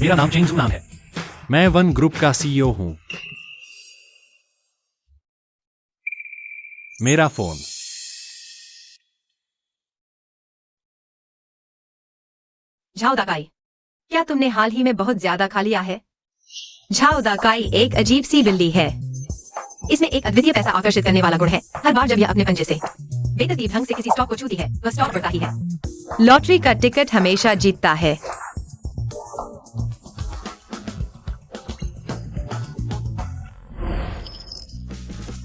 मेरा नाम चेंग नाम है। मैं वन ग्रुप का सीईओ हूं। मेरा फोन। झाओ दाकाई, क्या तुमने हाल ही में बहुत ज्यादा खा लिया है? झाओ दाकाई एक अजीब सी बिल्ली है। इसमें एक अद्वितीय पैसा आकर्षित करने वाला गुण है। हर बार जब यह अपने पंजे से बेतरतीब ढंग से किसी स्टॉक को छूती है, वह स्टॉक बढ़ता ही है। लॉटरी का टिकट हमेशा जीतता है।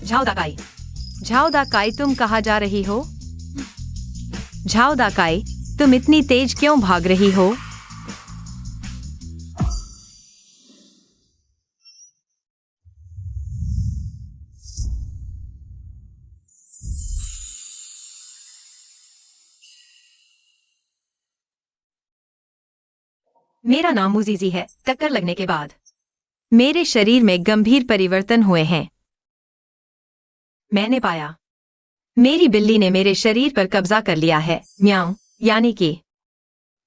झाओ दाकाई, झाओ दाकाई, तुम कहाँ जा रही हो? झाओ दाकाई, तुम इतनी तेज क्यों भाग रही हो? मेरा नाम मुजीजी है। टक्कर लगने के बाद मेरे शरीर में गंभीर परिवर्तन हुए हैं। मैंने पाया मेरी बिल्ली ने मेरे शरीर पर कब्जा कर लिया है। म्याऊं, यानी कि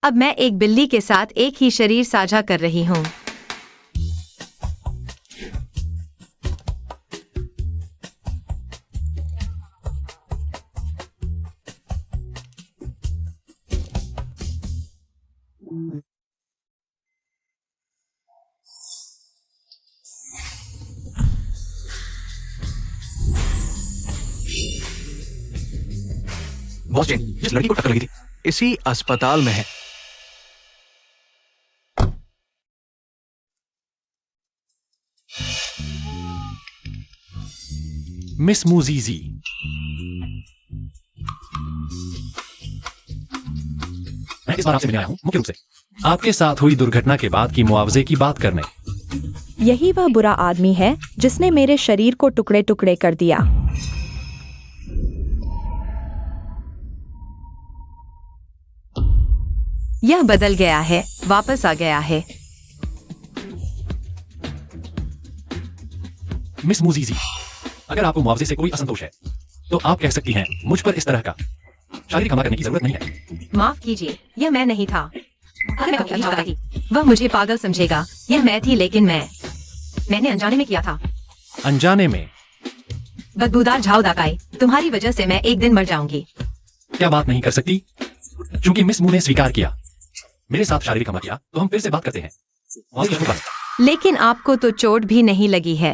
अब मैं एक बिल्ली के साथ एक ही शरीर साझा कर रही हूं। बॉस चेंग जिस लड़की को टक्कर लगी थी इसी अस्पताल में है। मिस मुजीजी, मैं इस बार आपसे मिलने आया हूँ मुख्य रूप से आपके साथ हुई दुर्घटना के बाद की मुआवजे की बात करने। यही वह बुरा आदमी है जिसने मेरे शरीर को टुकड़े टुकड़े कर दिया। यह बदल गया है, वापस आ गया है। मिस मुजीजी, अगर आपको मुआवजे से कोई असंतोष है तो आप कह सकती हैं मुझ पर इस तरह का शारीरिक हमला करने की जरूरत नहीं है। माफ कीजिए, यह मैं नहीं था। अगर मैं कभी चाहता थी, वह मुझे पागल समझेगा। यह मैं थी, लेकिन मैंने अनजाने में किया था। अनजाने में? बदबूदार झाओ दाकाई, तुम्हारी वजह से मैं एक दिन मर जाऊंगी। क्या बात नहीं कर सकती? क्योंकि मिस मू ने स्वीकार किया मेरे साथ शारीरिक हमला किया, तो हम फिर से बात करते हैं। लेकिन आपको तो चोट भी नहीं लगी है।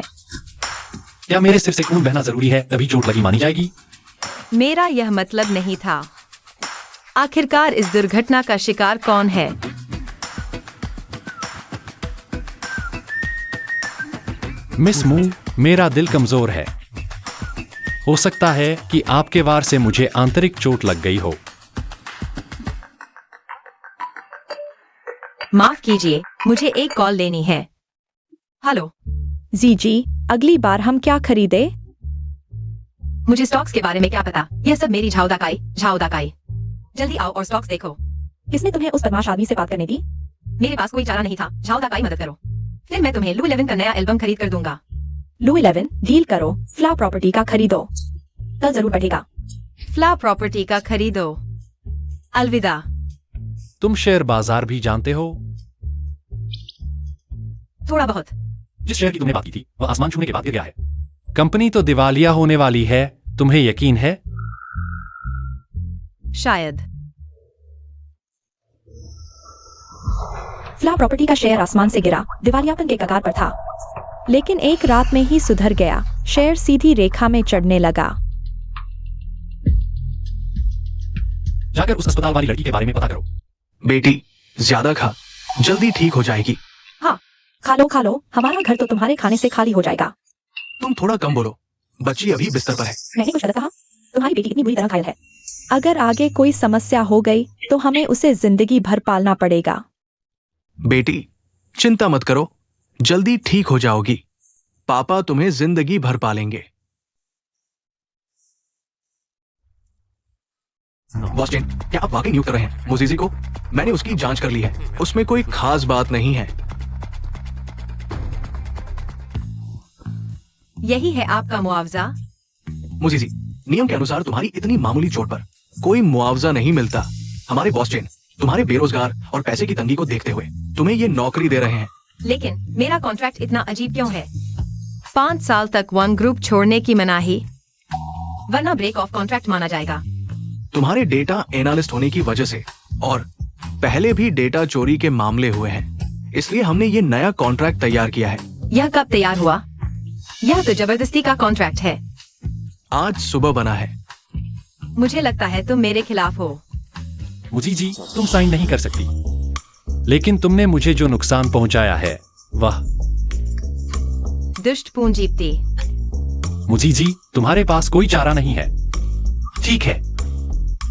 क्या मेरे सिर से खून बहना जरूरी है तभी चोट लगी मानी जाएगी? मेरा यह मतलब नहीं था। आखिरकार इस दुर्घटना का शिकार कौन है? मिस मू, मेरा दिल कमजोर है। हो सकता है कि आपके वार से मुझे आंतरिक चोट लग गई हो। माफ कीजिए, मुझे एक कॉल लेनी है। हेलो जी, अगली बार हम क्या खरीदे? मुझे स्टॉक्स के बारे में क्या पता। यह सब मेरी झाओ दाकाई। जल्दी आओ और स्टॉक्स देखो। किसने तुम्हें उस बदमाश आदमी से बात करने दी? मेरे पास कोई चारा नहीं था। झाओ दाकाई, मदद करो, फिर मैं तुम्हें लू 11 का नया एल्बम खरीद कर दूंगा। लू 11 डील करो। फ्ला प्रॉपर्टी का खरीदो, कल जरूर बढ़ेगा। फ्ला प्रॉपर्टी का खरीदो। अलविदा। तुम शेयर बाजार भी जानते हो? थोड़ा बहुत। जिस शेयर की तुमने बात की थी वह आसमान छूने के बाद गिर गया है। कंपनी तो दिवालिया होने वाली है, तुम्हें यकीन है? शायद। फ्ला प्रॉपर्टी का शेयर आसमान से गिरा, दिवालियापन के कगार पर था, लेकिन एक रात में ही सुधर गया। शेयर सीधी रेखा में चढ़ने लगा। जाकर उस अस्पताल वाली लड़की के बारे में पता करो। बेटी, ज्यादा खा, जल्दी ठीक हो जाएगी। हाँ, खा लो, हमारा घर तो तुम्हारे खाने से खाली हो जाएगा। तुम थोड़ा कम बोलो, बच्ची अभी बिस्तर पर है। मैंने कुछ गलत कहा? तुम्हारी बेटी इतनी बुरी तरह घायल है। अगर आगे कोई समस्या हो गई तो हमें उसे जिंदगी भर पालना पड़ेगा। बेटी, चिंता मत करो, जल्दी ठीक हो जाओगी। पापा तुम्हें जिंदगी भर पालेंगे। बॉस चेन, क्या आप वाकई नियुक्त कर रहे हैं मुजीजी को? मैंने उसकी जांच कर ली है। उसमें कोई खास बात नहीं है। यही है आपका मुआवजा? मुजीजी, नियम के अनुसार तुम्हारी इतनी मामूली चोट पर कोई मुआवजा नहीं मिलता। हमारे बॉस चेन तुम्हारे बेरोजगार और पैसे की तंगी को देखते हुए तुम्हें ये नौकरी दे रहे हैं। लेकिन मेरा कॉन्ट्रैक्ट इतना अजीब क्यों है? 5 साल तक वन ग्रुप छोड़ने की मनाही, वरना ब्रेक ऑफ कॉन्ट्रैक्ट माना जाएगा। तुम्हारे डेटा एनालिस्ट होने की वजह से और पहले भी डेटा चोरी के मामले हुए हैं, इसलिए हमने ये नया कॉन्ट्रैक्ट तैयार किया है। यह कब तैयार हुआ? यह तो जबरदस्ती का कॉन्ट्रैक्ट है। आज सुबह बना है। मुझे लगता है तुम मेरे खिलाफ हो। मुझी जी, तुम साइन नहीं कर सकती, लेकिन तुमने मुझे जो नुकसान पहुंचाया है वह। दुष्ट पूंजीपति। मुझी जी, तुम्हारे पास कोई चारा नहीं है। ठीक है,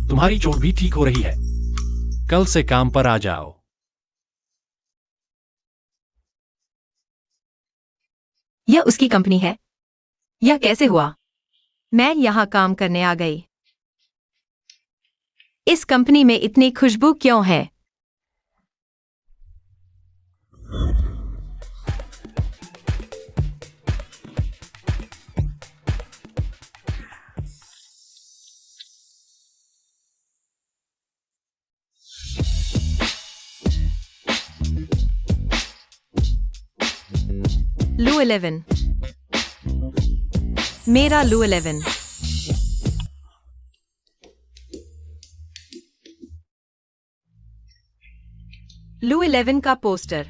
तुम्हारी चोट भी ठीक हो रही है। कल से काम पर आ जाओ। यह उसकी कंपनी है। यह कैसे हुआ? मैं यहाँ काम करने आ गई। इस कंपनी में इतनी खुशबू क्यों है? लू 11, मेरा लू 11। लू 11 का पोस्टर।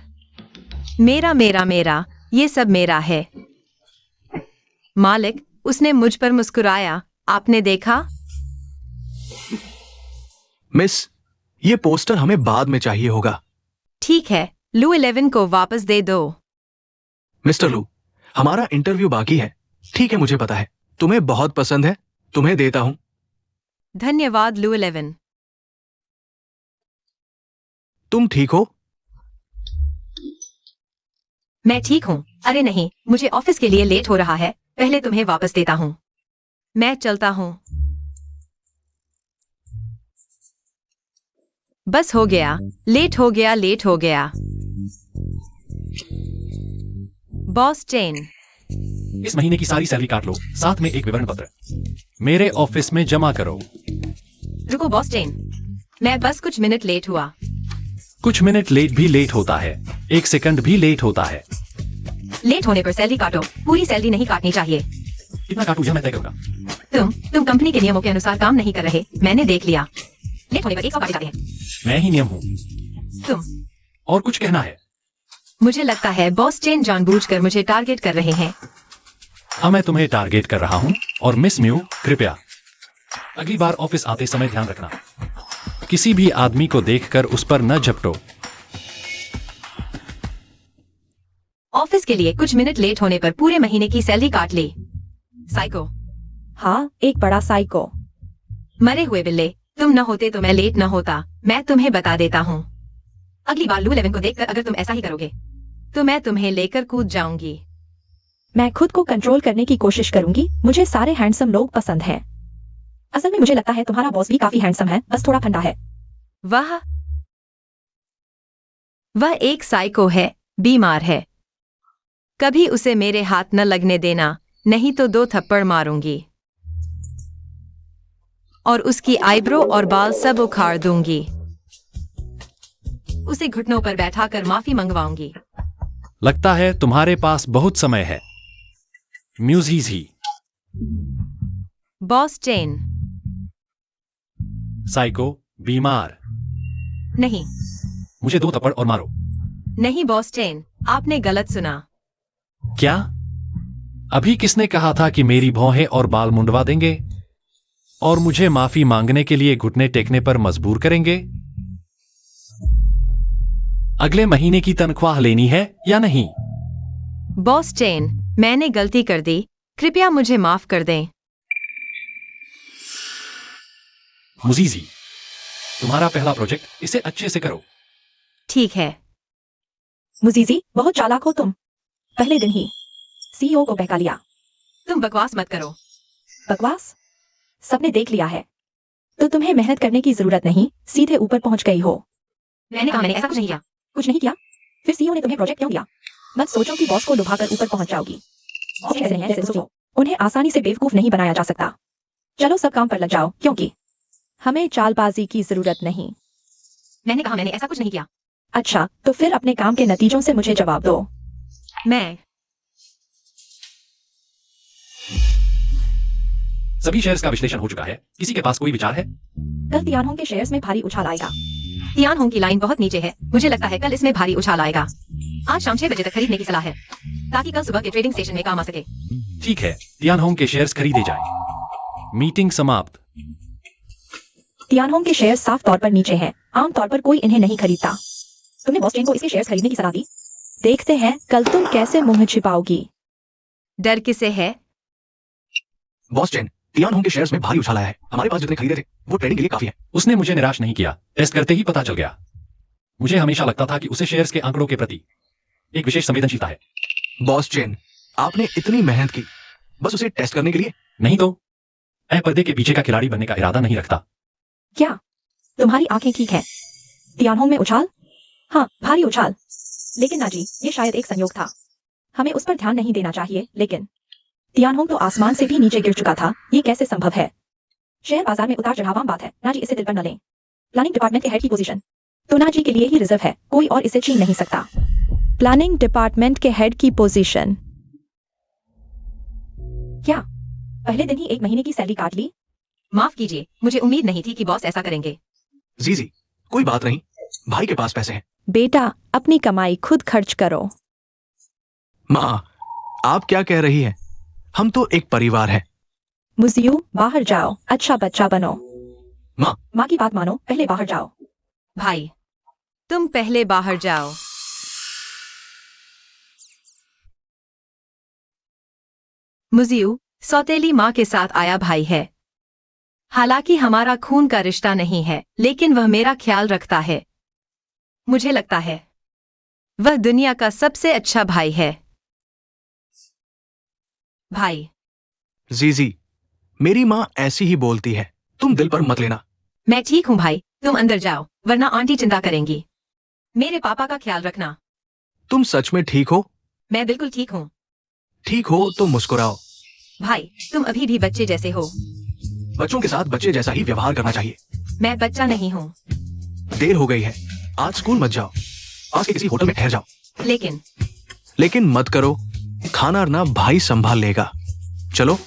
मेरा मेरा मेरा, ये सब मेरा है। मालिक, उसने मुझ पर मुस्कुराया, आपने देखा? मिस, ये पोस्टर हमें बाद में चाहिए होगा। ठीक है, लू 11 को वापस दे दो। मिस्टर लू, हमारा इंटरव्यू बाकी है। ठीक है, मुझे पता है तुम्हें बहुत पसंद है, तुम्हें देता हूं। धन्यवाद लू 11। तुम ठीक हो? मैं ठीक हूँ। अरे नहीं, मुझे ऑफिस के लिए लेट हो रहा है, पहले तुम्हें वापस देता हूँ। मैं चलता हूँ। बस हो गया, लेट हो गया, लेट हो गया। Boss chain. इस महीने की सारी सैलरी काट लो, साथ में एक विवरण पत्र मेरे ऑफिस में जमा करो। रुको बॉस चेन, मैं बस कुछ मिनट लेट हुआ। कुछ मिनट लेट भी लेट होता है, 1 सेकंड भी लेट होता है। लेट होने पर सैलरी काटो, पूरी सैलरी नहीं काटनी चाहिए। कितना काटूं यह मैं तय करूंगा। तुम कंपनी के नियमों के अनुसार काम नहीं कर रहे, मैंने देख लिया। लेट होने पर 100 काटे जाते हैं। मैं ही नियम हूँ। तुम। और कुछ कहना है? मुझे लगता है बॉस चेन जानबूझकर मुझे टारगेट कर रहे हैं। हाँ, मैं तुम्हें टारगेट कर रहा हूँ। और मिस म्यू, कृपया अगली बार ऑफिस आते समय ध्यान रखना, किसी भी आदमी को देखकर उस पर न झपटो। ऑफिस के लिए कुछ मिनट लेट होने पर पूरे महीने की सैलरी काट ली। साइको। हाँ, एक बड़ा साइको। मरे हुए बिल्ले, तुम न होते तो मैं लेट न होता, मैं तुम्हें बता देता हूँ। अगली बार लू 11 को देखकर अगर तुम ऐसा ही करोगे तो मैं तुम्हें लेकर कूद जाऊंगी। मैं खुद को कंट्रोल करने की कोशिश करूंगी। मुझे सारे हैंडसम लोग पसंद हैं। असल में मुझे लगता है तुम्हारा बॉस भी काफी हैंडसम है, बस थोड़ा ठंडा है। वह एक साइको है, बीमार है। कभी उसे मेरे हाथ न लगने देना, नहीं तो 2 थप्पड़ मारूंगी और उसकी आईब्रो और बाल सब उखाड़ दूंगी। उसे घुटनों पर बैठाकर माफी मंगवाऊंगी। लगता है तुम्हारे पास बहुत समय है। म्यूजिजी। Boss chain. साइको, बीमार। नहीं, मुझे 2 थप्पड़ और मारो। नहीं बॉस चेन, आपने गलत सुना। क्या? अभी किसने कहा था कि मेरी भौहें और बाल मुंडवा देंगे और मुझे माफी मांगने के लिए घुटने टेकने पर मजबूर करेंगे? अगले महीने की तनख्वाह लेनी है या नहीं? बॉस चेन, मैंने गलती कर दी, कृपया मुझे माफ कर दें। मुजीजी, तुम्हारा पहला प्रोजेक्ट, इसे अच्छे से करो। ठीक है। मुजीजी, बहुत चालाक हो तुम। पहले दिन ही सीईओ को बहका लिया। तुम बकवास मत करो। बकवास? सबने देख लिया है, तो तुम्हें मेहनत करने की जरूरत नहीं, सीधे ऊपर पहुंच गई हो। मैंने कहा मैंने ऐसा कुछ नहीं किया। कुछ नहीं किया? फिर सीईओ ने तुम्हें प्रोजेक्ट क्यों दिया? मत सोचो कि बॉस को लुभाकर ऊपर पहुंच जाओगी। ऐसे नहीं है, ऐसे सोचो। उन्हें आसानी से बेवकूफ नहीं बनाया जा सकता। चलो सब काम पर लग जाओ, क्योंकि हमें चालबाजी की जरूरत नहीं। मैंने कहा मैंने ऐसा कुछ नहीं किया। अच्छा, तो फिर अपने काम के नतीजों से मुझे जवाब दो। मैं सभी शेयर्स का विश्लेषण हो चुका है। किसी के पास कोई विचार है? कल तियानहोंग के शेयर्स में भारी उछाल आएगा। तियानहोंग की लाइन बहुत नीचे है। मुझे लगता है कल इसमें भारी उछाल आएगा। आज शाम 6 बजे तक खरीदने की सलाह है, ताकि कल सुबह के ट्रेडिंग सेशन में काम आ सके। ठीक है, तियानहोंग के शेयर्स खरीदे जाएं। मीटिंग समाप्त। तियानहोंग के शेयर्स साफ तौर पर नीचे हैं। आमतौर पर कोई इन्हें नहीं खरीदता। तुमने बॉस चेन को इसके शेयर्स खरीदने की सलाह दी। देखते हैं कल तुम कैसे मुंह छिपाओगी। डर किसे है? बॉस चेन, तियानहोंग के शेयर्स में भारी उछाल आया है। हमारे पास जितने खरीदे थे वो ट्रेडिंग के लिए काफी है। उसने मुझे निराश नहीं किया। टेस्ट करते ही पता चल गया। मुझे हमेशा लगता था कि उसे शेयर्स के आंकड़ों के प्रति एक विशेष संवेदनशीलता है। बॉस चेन, आपने इतनी मेहनत की बस उसे टेस्ट करने के लिए? नहीं तो मैं पर्दे के पीछे का खिलाड़ी बनने का इरादा नहीं रखता। क्या तुम्हारी आंखें ठीक हैं? तियानहोंग में उछाल? हाँ, भारी उछाल। लेकिन नाजी, ये शायद एक संयोग था। हमें उस पर ध्यान नहीं देना चाहिए। लेकिन तियानहोंग तो आसमान से भी नीचे गिर चुका था। ये कैसे संभव है? शेयर बाजार में उतार चढ़ाव आम बात है। नाजी, इसे दिल पर न लें। प्लानिंग डिपार्टमेंट के हेड की पोजीशन तो नाजी के लिए ही रिजर्व है। कोई और इसे छीन नहीं सकता। प्लानिंग डिपार्टमेंट के हेड की पोजीशन? क्या पहले दिन ही 1 महीने की सैलरी काट ली? माफ कीजिए, मुझे उम्मीद नहीं थी कि बॉस ऐसा करेंगे। जी, कोई बात नहीं, भाई के पास पैसे हैं। बेटा, अपनी कमाई खुद खर्च करो। माँ, आप क्या कह रही हैं? हम तो एक परिवार है। मुजियू, बाहर जाओ। अच्छा बच्चा बनो। माँ की बात मानो, पहले बाहर जाओ। भाई, तुम पहले बाहर जाओ। मुजियू सौतेली माँ के साथ आया भाई है। हालांकि हमारा खून का रिश्ता नहीं है, लेकिन वह मेरा ख्याल रखता है। मुझे लगता है वह दुनिया का सबसे अच्छा भाई है। भाई, जी, मेरी माँ ऐसी ही बोलती है। तुम दिल पर मत लेना। मैं ठीक हूँ भाई, तुम अंदर जाओ, वरना आंटी चिंता करेंगी। मेरे पापा का ख्याल रखना। तुम सच में ठीक हो? मैं बिल्कुल ठीक हूँ। ठीक हो तो मुस्कुराओ। भाई, तुम अभी भी बच्चे जैसे हो। बच्चों के साथ बच्चे जैसा ही व्यवहार करना चाहिए। मैं बच्चा नहीं हूँ। देर हो गई है, आज स्कूल मत जाओ। पास के किसी होटल में ठहर जाओ। लेकिन मत करो। खाना ना भाई संभाल लेगा। चलो,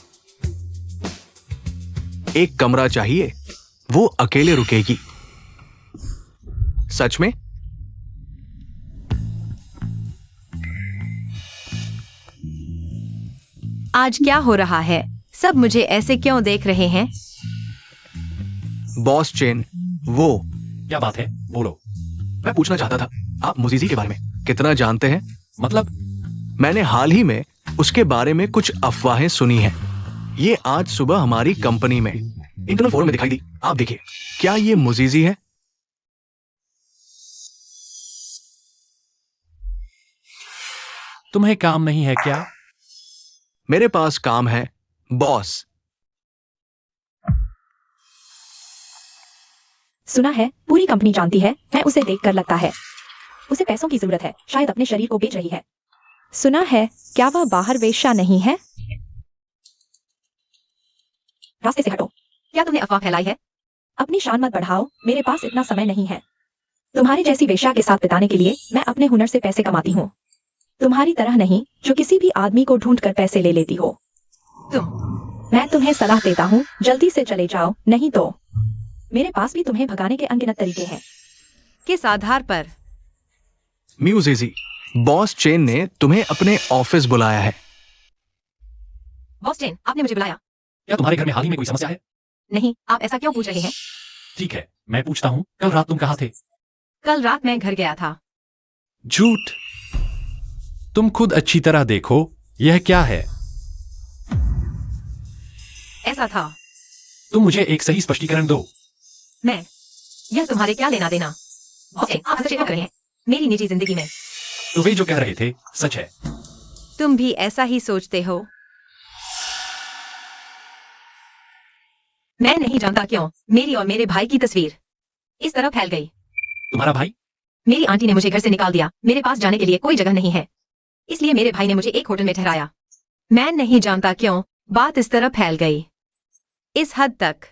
एक कमरा चाहिए, वो अकेले रुकेगी। सच में? आज क्या हो रहा है? सब मुझे ऐसे क्यों देख रहे हैं? बॉस चेन, वो क्या बात है? बोलो। मैं पूछना चाहता था, आप मुजीजी के बारे में कितना जानते हैं? मतलब? मैंने हाल ही में उसके बारे में कुछ अफवाहें सुनी हैं। ये आज सुबह हमारी कंपनी में इंटरनल फोरम में दिखाई दी। आप देखिए, क्या ये मुजीजी है? तुम्हें काम नहीं है क्या? मेरे पास काम है, बॉस। सुना है पूरी कंपनी जानती है। मैं उसे देखकर लगता है उसे पैसों की जरूरत है। शायद अपने शरीर को बेच रही है। सुना है, क्या वह बाहर वेश्या नहीं है? रास्ते से हटो। क्या तुमने अफवाह फैलाई है? अपनी शान मत बढ़ाओ। मेरे पास इतना समय नहीं है तुम्हारी जैसी वेश्या के साथ बिताने के लिए। मैं अपने हुनर से पैसे कमाती हूँ, तुम्हारी तरह नहीं जो किसी भी आदमी को ढूंढ कर पैसे ले लेती हो। मैं तुम्हें सलाह देता हूँ, जल्दी से चले जाओ, नहीं तो मेरे पास भी तुम्हें भगाने के अनगिनत तरीके हैं। किस आधार पर? म्यूजिजी, बॉस चेन ने तुम्हें अपने ऑफिस बुलाया है। बॉस चेन, आपने मुझे बुलाया? क्या तुम्हारे घर में हाल ही में कोई समस्या है? नहीं, आप ऐसा क्यों पूछ रहे हैं? ठीक है, मैं पूछता हूँ, कल रात तुम कहाँ थे? कल रात मैं घर गया था। झूठ। तुम खुद अच्छी तरह देखो, यह क्या है? ऐसा था। तुम मुझे एक सही स्पष्टीकरण दो। यह तुम्हारे क्या लेना देना? बॉस चेन, आप हस्तक्षेप कर रहे हैं मेरी निजी जिंदगी में। तो वे जो कह रहे थे सच है। तुम भी ऐसा ही सोचते हो? मैं नहीं जानता क्यों मेरी और मेरे भाई की तस्वीर इस तरह फैल गई। तुम्हारा भाई? मेरी आंटी ने मुझे घर से निकाल दिया। मेरे पास जाने के लिए कोई जगह नहीं है, इसलिए मेरे भाई ने मुझे एक होटल में ठहराया। मैं नहीं जानता क्यों बात इस तरह फैल गई। इस हद तक।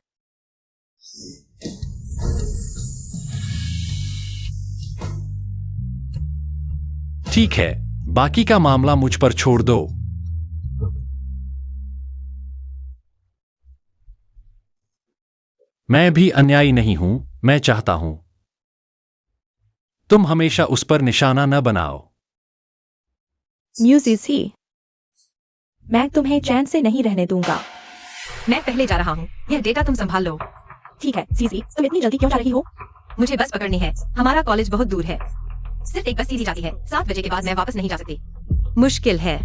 ठीक है, बाकी का मामला मुझ पर छोड़ दो। मैं भी अन्यायी नहीं हूं, मैं चाहता हूं तुम हमेशा उस पर निशाना न बनाओ। म्यूजिसी, मैं तुम्हें चैन से नहीं रहने दूंगा। मैं पहले जा रहा हूँ, यह डेटा तुम संभाल लो। ठीक है सीसी, तुम इतनी जल्दी क्यों जा रही हो? मुझे बस पकड़नी है, हमारा कॉलेज बहुत दूर है। सिर्फ एक बस सीधी जाती है, 7 बजे के बाद मैं वापस नहीं जा सकती। मुश्किल है।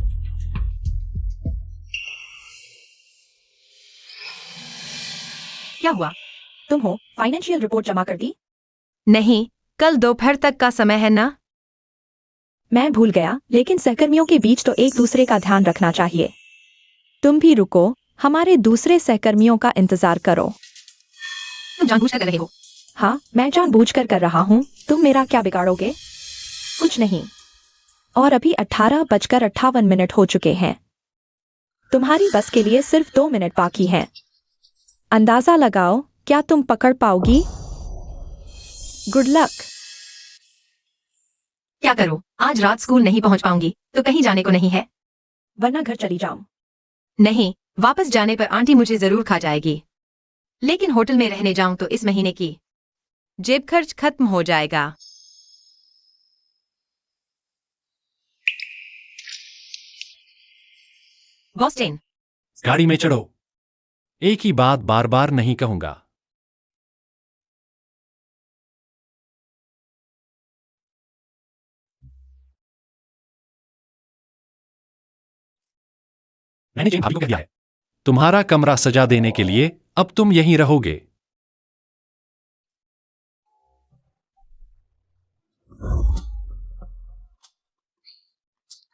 क्या हुआ? तुम हो फाइनेंशियल रिपोर्ट जमा कर दी? नहीं, कल दोपहर तक का समय है ना? मैं भूल गया, लेकिन सहकर्मियों के बीच तो एक दूसरे का ध्यान रखना चाहिए। तुम भी रुको, हमारे दूसरे सहकर्मियों का इंतजार करो। तुम जानबूझकर कर रहे हो। हाँ, मैं जानबूझकर कर रहा हूँ। तुम मेरा क्या बिगाड़ोगे? कुछ नहीं। और अभी 18:58 हो चुके हैं। तुम्हारी बस के लिए सिर्फ 2 मिनट बाकी हैं। अंदाजा लगाओ, क्या तुम पकड़ पाओगी? Good luck. क्या करूं? आज रात स्कूल नहीं पहुंच पाऊंगी, तो कहीं जाने को नहीं है। वरना घर चली जाऊं। नहीं, वापस जाने पर आंटी मुझे जरूर खा जाएगी। लेकिन होटल में रहने जाऊं तो इस महीने की जेब खर्च खत्म हो जाएगा। बॉस्टन, गाड़ी में चढ़ो। एक ही बात बार बार नहीं कहूंगा। मैंने जेन भाभी को कह दिया है। तुम्हारा कमरा सजा देने के लिए अब तुम यहीं रहोगे।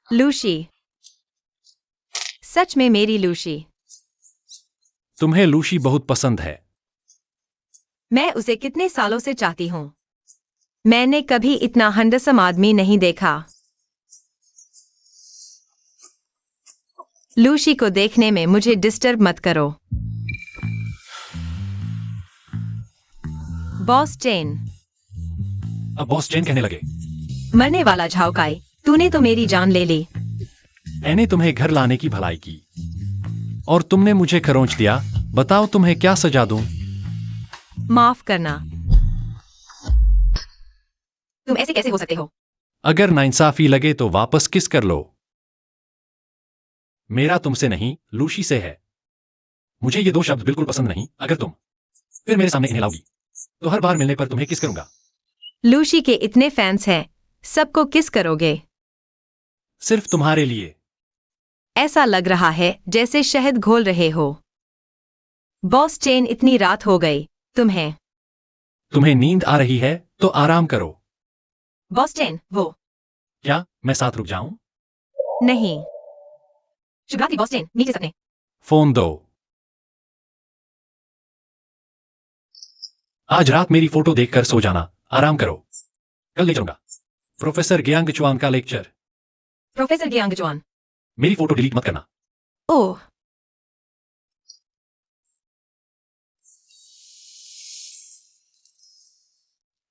लूशी, सच में मेरी लूशी। तुम्हें लूशी बहुत पसंद है। मैं उसे कितने सालों से चाहती हूं। मैंने कभी इतना हैंडसम आदमी नहीं देखा। लूशी को देखने में मुझे डिस्टर्ब मत करो। बॉस चेन, अब बॉस चेन कहने लगे। मरने वाला झाओकाई, तूने तो मेरी जान ले ली। मैंने तुम्हें घर लाने की भलाई की और तुमने मुझे खरोंच दिया। बताओ तुम्हें क्या सजा दूं? माफ करना। तुम ऐसे कैसे हो सकते हो? अगर नाइंसाफी लगे तो वापस किस कर लो। मेरा तुमसे नहीं, लूशी से है। मुझे ये 2 शब्द बिल्कुल पसंद नहीं। अगर तुम फिर मेरे सामने इन्हें लाओगी तो हर बार मिलने पर तुम्हें किस करूंगा। लूशी के इतने फैंस हैं, सबको किस करोगे? सिर्फ तुम्हारे लिए। ऐसा लग रहा है जैसे शहद घोल रहे हो। बॉस चेन, इतनी रात हो गई। तुम्हें नींद आ रही है तो आराम करो। बॉस चेन, वो क्या मैं साथ रुक जाऊं? नहीं। शुभ रात्रि बॉस चेन, मीठे सपने। फोन दो। आज रात मेरी फोटो देखकर सो जाना। आराम करो, कल ले जाऊंगा। प्रोफेसर गियांग चुआन का लेक्चर। प्रोफेसर गियांग चुआन। मेरी फोटो डिलीट मत करना। ओह,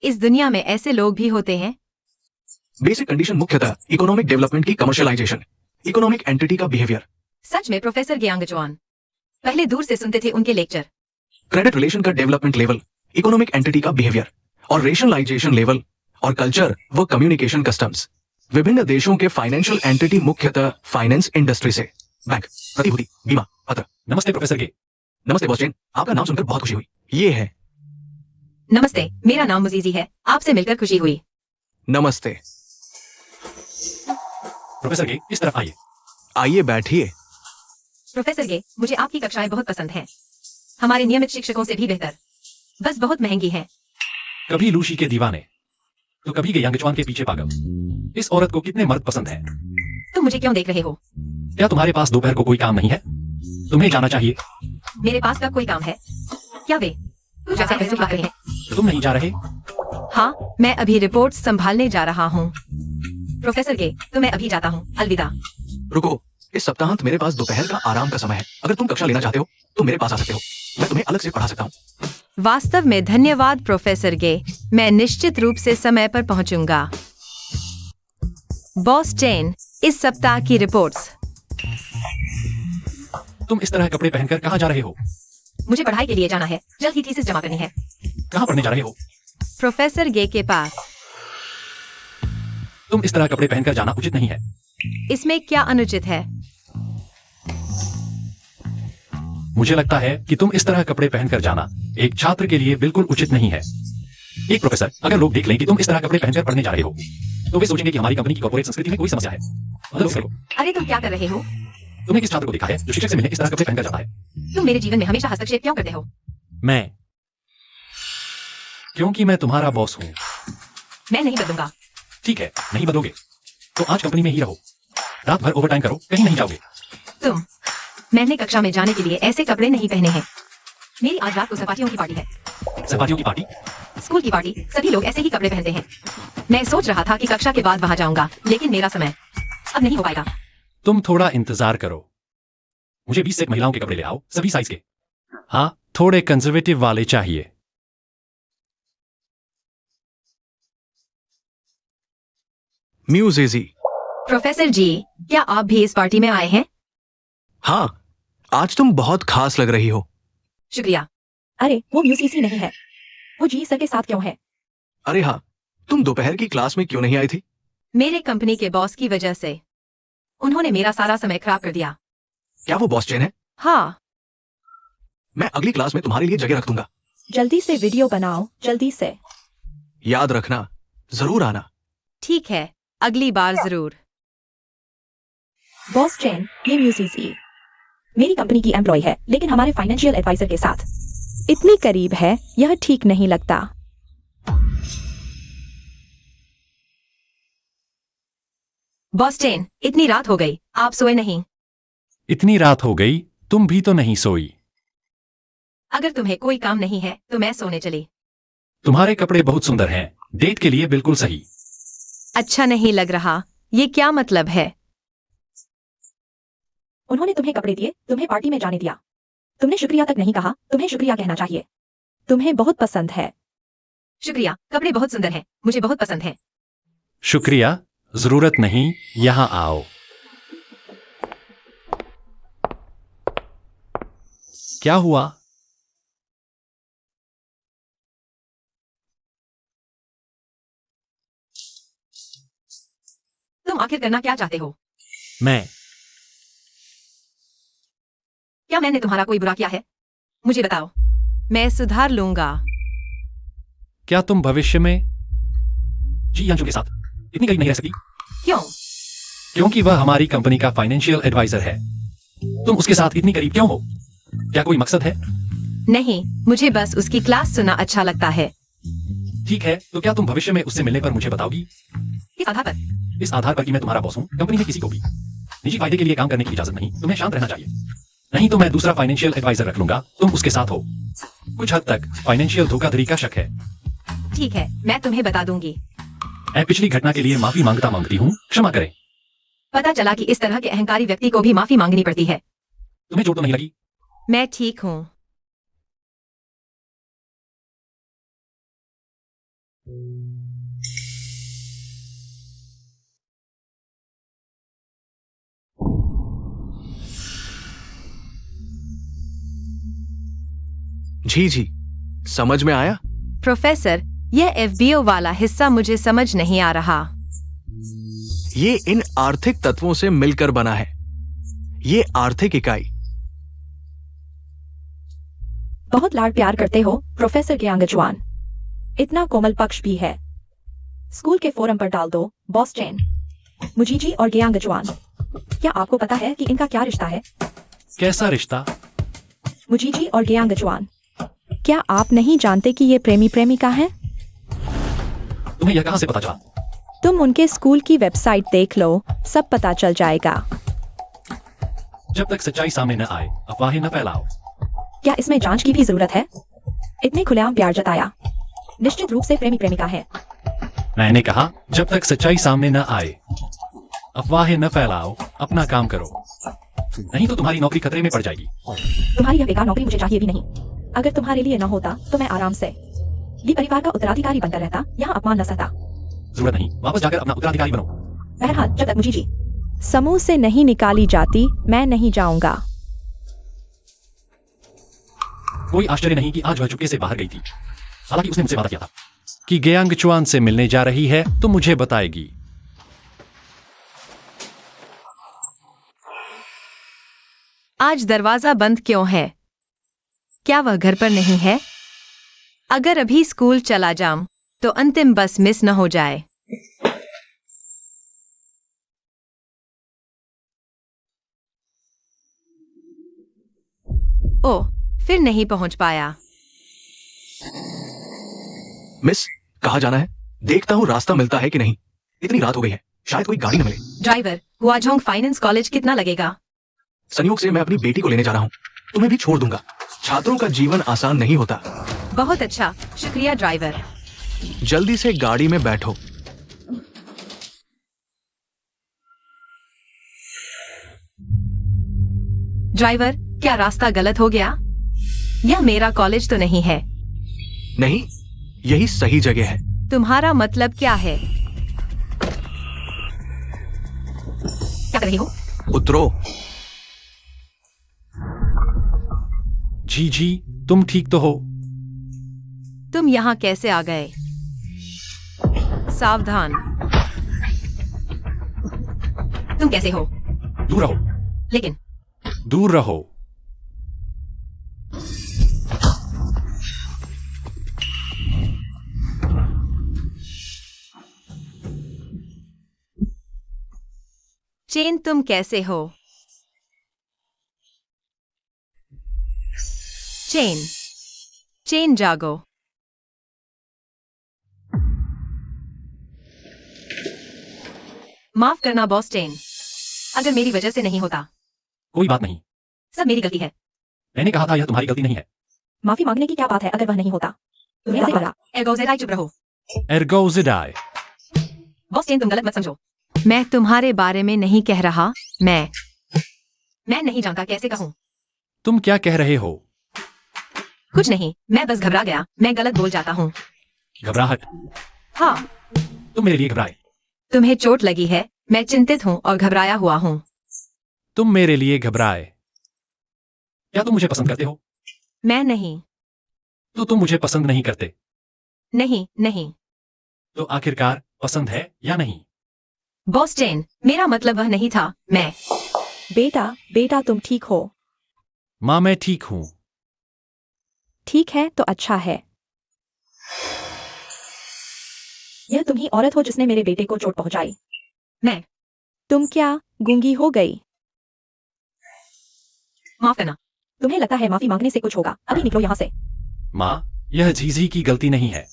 इस दुनिया में ऐसे लोग भी होते हैं। बेसिक कंडीशन मुख्यतः इकोनॉमिक डेवलपमेंट की कमर्शियलाइजेशन, इकोनॉमिक एंटिटी का बिहेवियर, सच में प्रोफेसर गियांग चुआन, पहले दूर से सुनते थे उनके लेक्चर। क्रेडिट रिलेशन का डेवलपमेंट लेवल, इकोनॉमिक एंटिटी का बिहेवियर और रेशनलाइजेशन लेवल और कल्चर व कम्युनिकेशन कस्टम्स। विभिन्न देशों के फाइनेंशियल एंटिटी मुख्यतः फाइनेंस इंडस्ट्री से, बैंक, प्रतिभूति, बीमा, पत्र। नमस्ते प्रोफेसर के। नमस्ते बॉस चेन, आपका नाम सुनकर बहुत खुशी हुई। ये है। नमस्ते, मेरा नाम मुजीजी है। आपसे मिलकर खुशी हुई। नमस्ते। प्रोफेसर के, इस तरफ आइए। आइए बैठिए। प्रोफेसर गे, मुझे आपकी कक्षाएं बहुत पसंद हैं। हमारे नियमित शिक्षकों से भी बेहतर। बस बहुत महंगी हैं। कभी लूशी के दीवाने तो कभी यांगचुआन के पीछे पागल। इस औरत को कितने मर्द पसंद हैं। तुम मुझे क्यों देख रहे हो? क्या तुम्हारे पास दोपहर को कोई काम नहीं है? तुम्हें जाना चाहिए। मेरे पास कब कोई काम है? क्या वे कुछ ऐसा कैसे बात रहे हैं? तो तुम नहीं जा रहे? हाँ, मैं अभी रिपोर्ट संभालने जा रहा हूँ। प्रोफेसर गे, तो मैं अभी जाता हूँ। अलविदा। रुको, इस सप्ताहांत मेरे पास दोपहर का आराम का समय है। अगर तुम कक्षा लेना चाहते हो तो तो मेरे पास आ सकते हो, मैं तुम्हें अलग से पढ़ा सकता हूँ। वास्तव में धन्यवाद प्रोफेसर गे, मैं निश्चित रूप से समय पर पहुंचूंगा। बॉस चेन, इस सप्ताह की रिपोर्ट्स। तुम इस तरह कपड़े पहनकर कहाँ जा रहे हो? मुझे पढ़ाई के लिए जाना है, जल्द ही थीसिस जमा करनी है। कहाँ पढ़ने जा रहे हो? प्रोफेसर गे के पास। तुम इस तरह कपड़े पहनकर जाना उचित नहीं है। इसमें क्या अनुचित है? मुझे लगता है कि तुम इस तरह कपड़े पहनकर जाना एक छात्र के लिए बिल्कुल उचित नहीं है। एक प्रोफेसर, अगर लोग देख लें कि तुम इस तरह कपड़े पहनकर पढ़ने जा रहे हो, तो वे सोचेंगे कि हमारी कंपनी की कॉर्पोरेट संस्कृति में कोई समस्या है। मतलब करो। अरे तुम क्या कर रहे हो? तुमने किस छात्र को देखा है जो शिक्षक से मिलने इस तरह कपड़े पहनकर जाता है? तुम मेरे जीवन में हमेशा हस्तक्षेप क्यों करते हो? मैं, क्योंकि मैं तुम्हारा बॉस हूँ। मैं नहीं बदलूंगा। ठीक है, नहीं बदलोगे तो आज कंपनी में ही रहो, रात भर ओवरटाइम करो, कहीं नहीं जाओगे। मैंने कक्षा में जाने के लिए ऐसे कपड़े नहीं पहने हैं। मेरी आज रात को सहपाठियों की पार्टी है। सहपाठियों की पार्टी? स्कूल की पार्टी, सभी लोग ऐसे ही कपड़े पहनते हैं। मैं सोच रहा था कि कक्षा के बाद वहां जाऊंगा, लेकिन मेरा समय अब नहीं हो पाएगा। तुम थोड़ा इंतजार करो। मुझे 20 सेट महिलाओं के कपड़े ले आओ, सभी साइज के। हाँ, थोड़े कंजर्वेटिव वाले चाहिए। म्यूजिजी। प्रोफेसर जी, क्या आप भी इस पार्टी में आए हैं? हाँ, आज तुम बहुत खास लग रही हो। शुक्रिया। अरे वो यूसीसी नहीं है, वो जी सर के साथ क्यों है? अरे हाँ, तुम दोपहर की क्लास में क्यों नहीं आई थी? मेरे कंपनी के बॉस की वजह से उन्होंने मेरा सारा समय खराब कर दिया। क्या वो बॉस चेन है? हाँ, मैं अगली क्लास में तुम्हारे लिए जगह रख दूंगा। जल्दी से वीडियो बनाओ, जल्दी से। याद रखना, जरूर आना। ठीक है, अगली बार जरूर। बॉस चेन, ये यूसीसी मेरी कंपनी की एम्प्लॉय है, लेकिन हमारे फाइनेंशियल एडवाइजर के साथ इतनी करीब है, यह ठीक नहीं लगता। बॉस चेन, इतनी रात हो गई, आप सोए नहीं? इतनी रात हो गई, तुम भी तो नहीं सोई। अगर तुम्हें कोई काम नहीं है तो मैं सोने चली। तुम्हारे कपड़े बहुत सुंदर हैं, डेट के लिए बिल्कुल सही। अच्छा नहीं लग रहा, ये क्या मतलब है? उन्होंने तुम्हें कपड़े दिए, तुम्हें पार्टी में जाने दिया, तुमने शुक्रिया तक नहीं कहा। तुम्हें शुक्रिया कहना चाहिए। तुम्हें बहुत पसंद है। शुक्रिया, कपड़े बहुत सुंदर हैं, मुझे बहुत पसंद है। शुक्रिया, जरूरत नहीं, यहां आओ। क्या हुआ? तुम आखिर करना क्या चाहते हो? मैं क्या मैंने तुम्हारा कोई बुरा किया है? मुझे बताओ, मैं सुधार लूंगा। क्या तुम भविष्य में? जी यांशु के साथ इतनी करीब नहीं रह सकती। क्यों? क्योंकि वह हमारी कंपनी का फाइनेंशियल एडवाइजर है। तुम उसके साथ इतनी करीब क्यों हो? क्या कोई मकसद है? नहीं, मुझे बस उसकी क्लास सुनना अच्छा लगता है। ठीक है, तो क्या तुम भविष्य में उससे मिलने पर मुझे बताओगी? किस आधार पर? इस आधार पर कि मैं तुम्हारा बॉस हूँ, कंपनी में किसी को भी निजी फायदे के लिए काम करने की इजाजत नहीं। तुम्हें शांत रहना चाहिए, नहीं तो मैं दूसरा फाइनेंशियल एडवाइजर रख लूंगा। तुम उसके साथ हो। कुछ हद तक फाइनेंशियल धोखाधड़ी का शक है। ठीक है, मैं तुम्हें बता दूंगी। मैं पिछली घटना के लिए माफी मांगती हूँ, क्षमा करें। पता चला कि इस तरह के अहंकारी व्यक्ति को भी माफी मांगनी पड़ती है। तुम्हें चोट तो नहीं लगी? मैं ठीक हूँ। जी जी, समझ में आया। प्रोफेसर, यह एफबीओ वाला हिस्सा मुझे समझ नहीं आ रहा। ये इन आर्थिक तत्वों से मिलकर बना है। ये आर्थिक इकाई। बहुत लाड प्यार करते हो प्रोफेसर ज्ञांगचुआन। इतना कोमल पक्ष भी है। स्कूल के फोरम पर डाल दो, बॉस चेन, मुजीजी और ज्ञांगचुआन। क्या आपको पता है कि इनका क्या रिश्ता है? कैसा रिश्ता? मुजीजी और ज्ञांगचुआन, क्या आप नहीं जानते कि ये प्रेमी प्रेमिका हैं? तुम्हें यह कहां से पता चला? तुम उनके स्कूल की वेबसाइट देख लो, सब पता चल जाएगा। जब तक सच्चाई सामने न आए, अफवाहें न फैलाओ। क्या इसमें जांच की भी जरूरत है? इतने खुलेआम प्यार जताया, निश्चित रूप से प्रेमी प्रेमिका है। मैंने कहा जब तक सच्चाई सामने न आए, अफवाहें न फैलाओ, अपना काम करो। नहीं तो तुम्हारी नौकरी खतरे में पड़ जाएगी। तुम्हारी यह बेकार नौकरी मुझे चाहिए भी नहीं। अगर तुम्हारे लिए न होता तो मैं आराम से ये परिवार का उत्तराधिकारी बनकर रहता, यहाँ अपमान न सहता। जरूरत नहीं, वापस जाकर अपना उत्तराधिकारी बनो। बहरहाल जब तक मुझे जी समूह से नहीं निकाली जाती, मैं नहीं जाऊंगा। कोई आश्चर्य नहीं कि आज वह चुपके से बाहर गई थी। हालांकि उसने मुझसे वादा किया था। कि गेयांग चुआन से मिलने जा रही है तो मुझे बताएगी। आज दरवाजा बंद क्यों है? क्या वह घर पर नहीं है? अगर अभी स्कूल चला जाऊं तो अंतिम बस मिस न हो जाए। ओह, फिर नहीं पहुंच पाया। मिस, कहाँ जाना है? देखता हूँ रास्ता मिलता है कि नहीं। इतनी रात हो गई है, शायद कोई गाड़ी न मिले। ड्राइवर, हुआझोंग फाइनेंस कॉलेज कितना लगेगा? संयोग से मैं अपनी बेटी को लेने जा रहा हूँ। तुम्हें भी छोड़ दूंगा। छात्रों का जीवन आसान नहीं होता। बहुत अच्छा, शुक्रिया ड्राइवर। जल्दी से गाड़ी में बैठो। ड्राइवर, क्या रास्ता गलत हो गया? यह मेरा कॉलेज तो नहीं है। नहीं, यही सही जगह है। तुम्हारा मतलब क्या है? क्या कर रही हो? उतरो। जी, तुम ठीक तो हो? तुम यहाँ कैसे आ गए? सावधान। तुम कैसे हो? दूर रहो। लेकिन दूर रहो। चेन, तुम कैसे हो? चेन जागो। माफ करना बॉस चेन, अगर मेरी वजह से नहीं होता। कोई बात नहीं, सब मेरी गलती है। मैंने कहा था यह तुम्हारी गलती नहीं है। माफी मांगने की क्या बात है अगर वह नहीं होता? तुम्हें ऐसे लगा। एगोजेराई, चुप रहो। एर्गोजिडाई। बॉस चेन, तुम गलत मत समझो। मैं तुम्हारे बारे में नहीं कह रहा। मैं नहीं जानता, कैसे कहूँ? तुम क्या कह रहे हो? कुछ नहीं, मैं बस घबरा गया। मैं गलत बोल जाता हूँ। घबराहट? हाँ। तुम मेरे लिए घबराए। तुम्हें चोट लगी है। मैं चिंतित हूँ और घबराया हुआ हूँ। तुम मेरे लिए घबराए। क्या तुम मुझे पसंद करते हो? मैं नहीं। तो तुम मुझे पसंद नहीं करते। नहीं। तो आखिरकार पसंद है या नहीं? बॉस चेन, मेरा मतलब वह नहीं था। मैं बेटा तुम ठीक हो? माँ, मैं ठीक हूँ। ठीक है तो अच्छा है। यह तुम ही औरत हो जिसने मेरे बेटे को चोट पहुंचाई। मैं। तुम क्या गूंगी हो गई? माफ करना। तुम्हें लगता है माफी मांगने से कुछ होगा? अभी निकलो यहाँ से। माँ, यह झीझी की गलती नहीं है।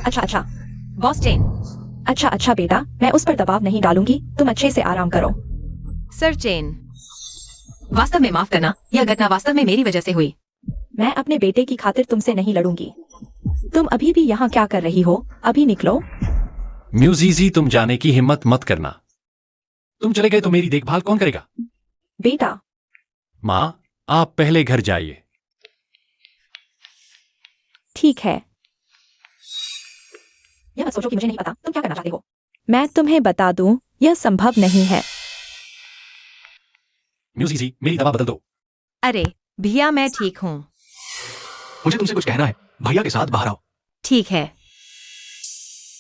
अच्छा। Boss chain. अच्छा बेटा, मैं उस पर दबाव नहीं डालूंगी। तुम अच्छे से आराम करो। सर चेन, वास्तव में माफ करना, यह घटना वास्तव में मेरी वजह से हुई। मैं अपने बेटे की खातिर तुमसे नहीं लड़ूंगी। तुम अभी भी यहाँ क्या कर रही हो? अभी निकलो। म्यूजीजी, तुम जाने की हिम्मत मत करना। तुम चले गए तो मेरी देखभाल कौन करेगा? बेटा। माँ, आप पहले घर जाइए। ठीक है। यह मत सोचो कि मुझे नहीं पता तुम क्या करना चाहते हो। मैं तुम्हें बता दूं, यह संभव नहीं है। म्यूजीजी, मेरी दवा बदल दो। अरे भैया, मैं ठीक हूँ। मुझे तुमसे कुछ कहना है। भैया के साथ बाहर आओ। ठीक है।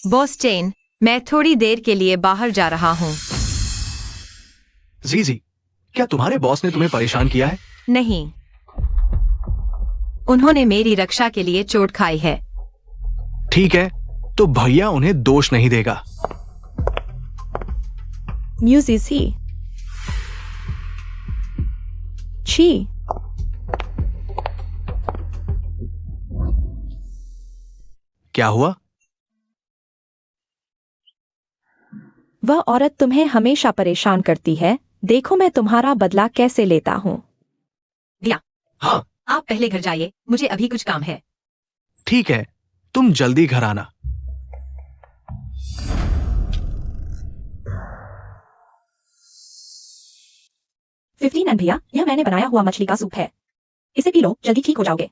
बॉस चेन, मैं थोड़ी देर के लिए बाहर जा रहा हूँ। जी, क्या तुम्हारे बॉस ने तुम्हें परेशान किया है? नहीं, उन्होंने मेरी रक्षा के लिए चोट खाई है। ठीक है, तो भैया उन्हें दोष नहीं देगा। म्यूजिसी। छी। क्या हुआ? वह औरत तुम्हें हमेशा परेशान करती है। देखो मैं तुम्हारा बदला कैसे लेता हूँ। भैया, हाँ, आप पहले घर जाइए, मुझे अभी कुछ काम है। ठीक है, तुम जल्दी घर आना। 59 भैया, यह मैंने बनाया हुआ मछली का सूप है। इसे पी लो, जल्दी ठीक हो जाओगे।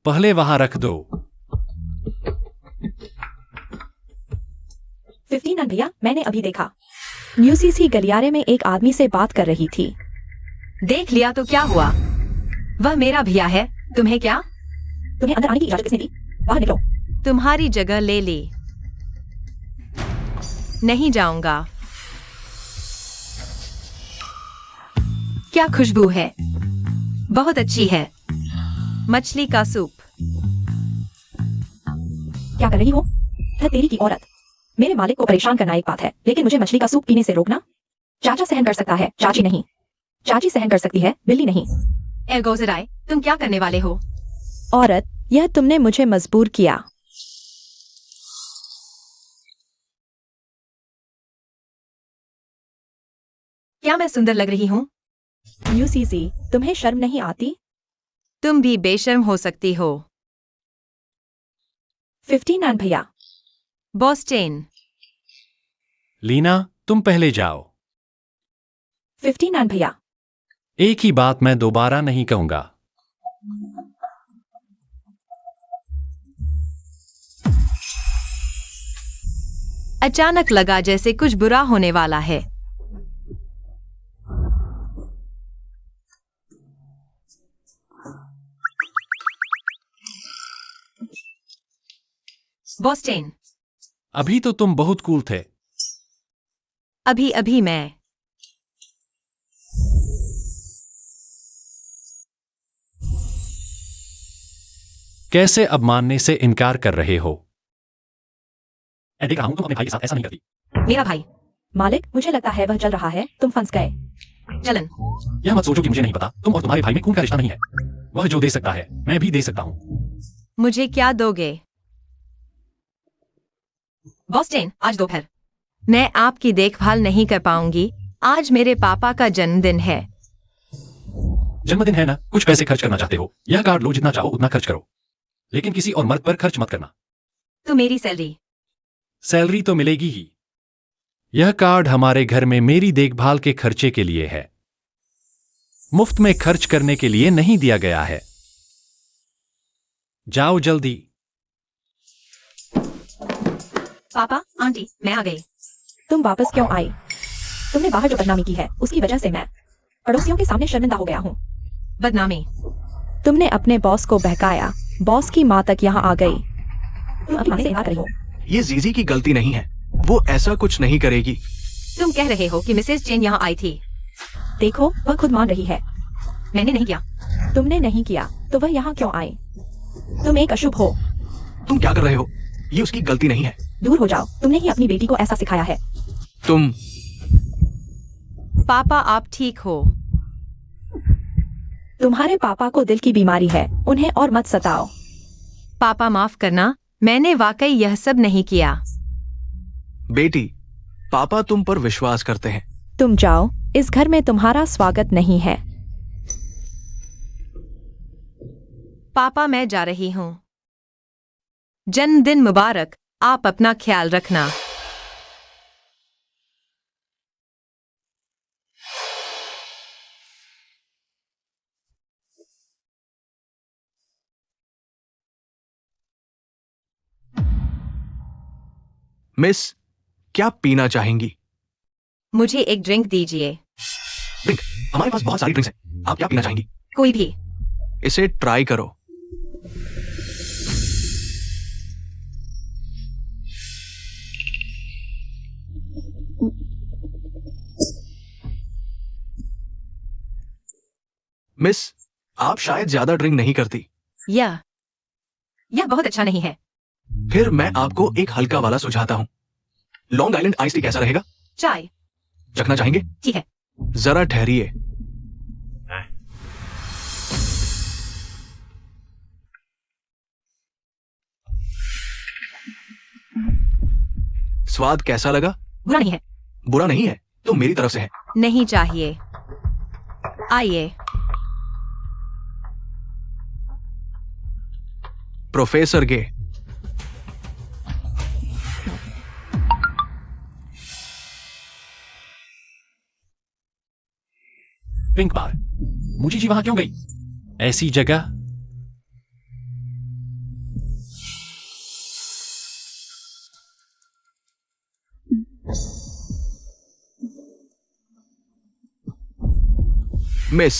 पहले वहां रख दो। 59 भैया, मैंने अभी देखा। न्यूसीसी गलियारे में एक आदमी से बात कर रही थी। देख लिया तो क्या हुआ? वह मेरा भैया है, तुम्हें क्या? तुम्हें अंदर आने की इजाजत किसने दी? बाहर निकलो। तुम्हारी जगह ले ली। नहीं जाऊंगा। क्या खुशबू है, बहुत अच्छी है। मछली का सूप। क्या कर रही हो? धत तेरी की औरत। मेरे मालिक को परेशान करना एक बात है, लेकिन मुझे मछली का सूप पीने से रोकना? चाचा सहन कर सकता है, चाची नहीं। चाची सहन कर सकती है, बिल्ली नहीं। एगोजराय, तुम क्या करने वाले हो? औरत, यह तुमने मुझे मजबूर किया। क्या मैं सुंदर लग रही हूँ? यूसीसी, तुम्हें शर्म नहीं आती? तुम भी बेशर्म हो सकती हो। 59 भैया। बॉस्टेन। लीना, तुम पहले जाओ। 59 भैया। एक ही बात मैं दोबारा नहीं कहूंगा। अचानक लगा जैसे कुछ बुरा होने वाला है। बॉस्टेन। अभी तो तुम बहुत कूल थे। अभी अभी मैं। कैसे अब मानने से इनकार कर रहे हो? मैं देख रहा हूं तुम अपने भाई के साथ ऐसा नहीं करती। मेरा भाई। मालिक, मुझे लगता है वह चल रहा है, तुम फंस गए। जलन। यह मत सोचो कि मुझे नहीं पता, तुम और तुम्हारे भाई में खून का रिश्ता नहीं है। वह जो दे सकता है मैं भी दे सकता हूं। मुझे क्या दोगे? बॉस्टेन, आज दोपहर। मैं आपकी देखभाल नहीं कर पाऊंगी। आज मेरे पापा का जन्मदिन है। जन्मदिन है ना, कुछ पैसे खर्च करना चाहते हो, यह कार्ड लो, जितना चाहो उतना खर्च करो, लेकिन किसी और मर्द पर खर्च मत करना। तो मेरी सैलरी। सैलरी तो मिलेगी ही। यह कार्ड हमारे घर में मेरी देखभाल के खर्चे के लिए है, मुफ्त में खर्च करने के लिए नहीं दिया गया है। जाओ जल्दी। पापा, आंटी, मैं आ गई। तुम वापस क्यों आई? तुमने बाहर जो बदनामी की है, उसकी वजह से मैं पड़ोसियों के सामने शर्मिंदा हो गया हूँ। बदनामी। तुमने अपने बॉस को बहकाया, बॉस की माँ तक यहाँ आ गई। तुम अपनी माँ से इनकार कर रही हो। ये जीजी की गलती नहीं है, वो ऐसा कुछ नहीं करेगी। तुम कह रहे हो कि मिसेस चेन यहाँ आई थी। देखो, वह खुद मान रही है। मैंने नहीं किया। तुमने नहीं किया, तो वह यहाँ क्यों आई? तुम एक अशुभ हो। तुम क्या कर रहे हो? ये उसकी गलती नहीं है। दूर हो जाओ, तुमने ही अपनी बेटी को ऐसा सिखाया है। तुम पापा, आप ठीक हो? तुम्हारे पापा को दिल की बीमारी है, उन्हें और मत सताओ। पापा, माफ करना, मैंने वाकई यह सब नहीं किया। बेटी, पापा तुम पर विश्वास करते हैं। तुम जाओ, इस घर में तुम्हारा स्वागत नहीं है। पापा, मैं जा रही हूँ। जन्मदिन मुबारक, आप अपना ख्याल रखना। मिस, क्या पीना चाहेंगी? मुझे एक ड्रिंक दीजिए। ड्रिंक? हमारे पास बहुत सारी ड्रिंक्स हैं। आप क्या पीना चाहेंगी? कोई भी। इसे ट्राई करो। मिस, आप शायद ज्यादा ड्रिंक नहीं करती। यह बहुत अच्छा नहीं है। फिर मैं आपको एक हल्का वाला सुझाता हूँ। लॉन्ग आइलैंड आइस टी कैसा रहेगा? चाय। चखना चाहेंगे? ठीक है। जरा ठहरिए। स्वाद कैसा लगा? बुरा नहीं है। बुरा नहीं है तो मेरी तरफ से है। नहीं चाहिए। आइए। प्रोफेसर गे। पिंक बार। मुझी जी वहां क्यों गई? ऐसी जगह? मिस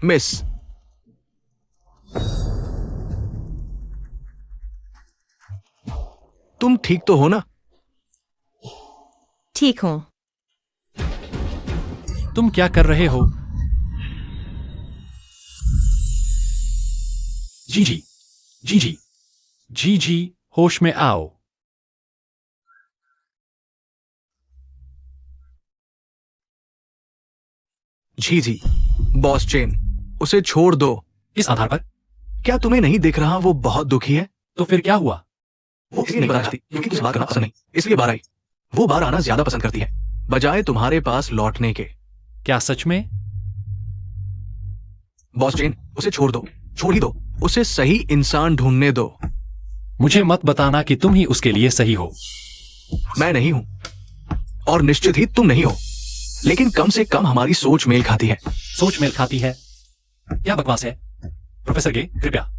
मिस तुम ठीक तो हो ना? ठीक हूँ। तुम क्या कर रहे हो? जी जी जी जी जी जी, होश में आओ। जी जी बॉस चेन, उसे छोड़ दो। इस आधार पर क्या तुम्हें नहीं दिख रहा वो बहुत दुखी है? तो फिर क्या हुआ? वो इसलिए नहीं बताती क्योंकि उसे बात करना पसंद नहीं, इसलिए बाहर आई। वो बाहर आना ज्यादा पसंद करती है बजाय तुम्हारे पास लौटने के। क्या सच में? बॉस चेन, उसे छोड़ दो, छोड़ ही दो। उसे सही इंसान ढूंढने दो। मुझे मत बताना कि तुम ही उसके लिए सही हो। मैं नहीं हूं और निश्चित ही तुम नहीं हो, लेकिन कम से कम हमारी सोच मेल खाती है। सोच मेल खाती है? क्या बकवास है? प्रोफेसर गे, कृपया।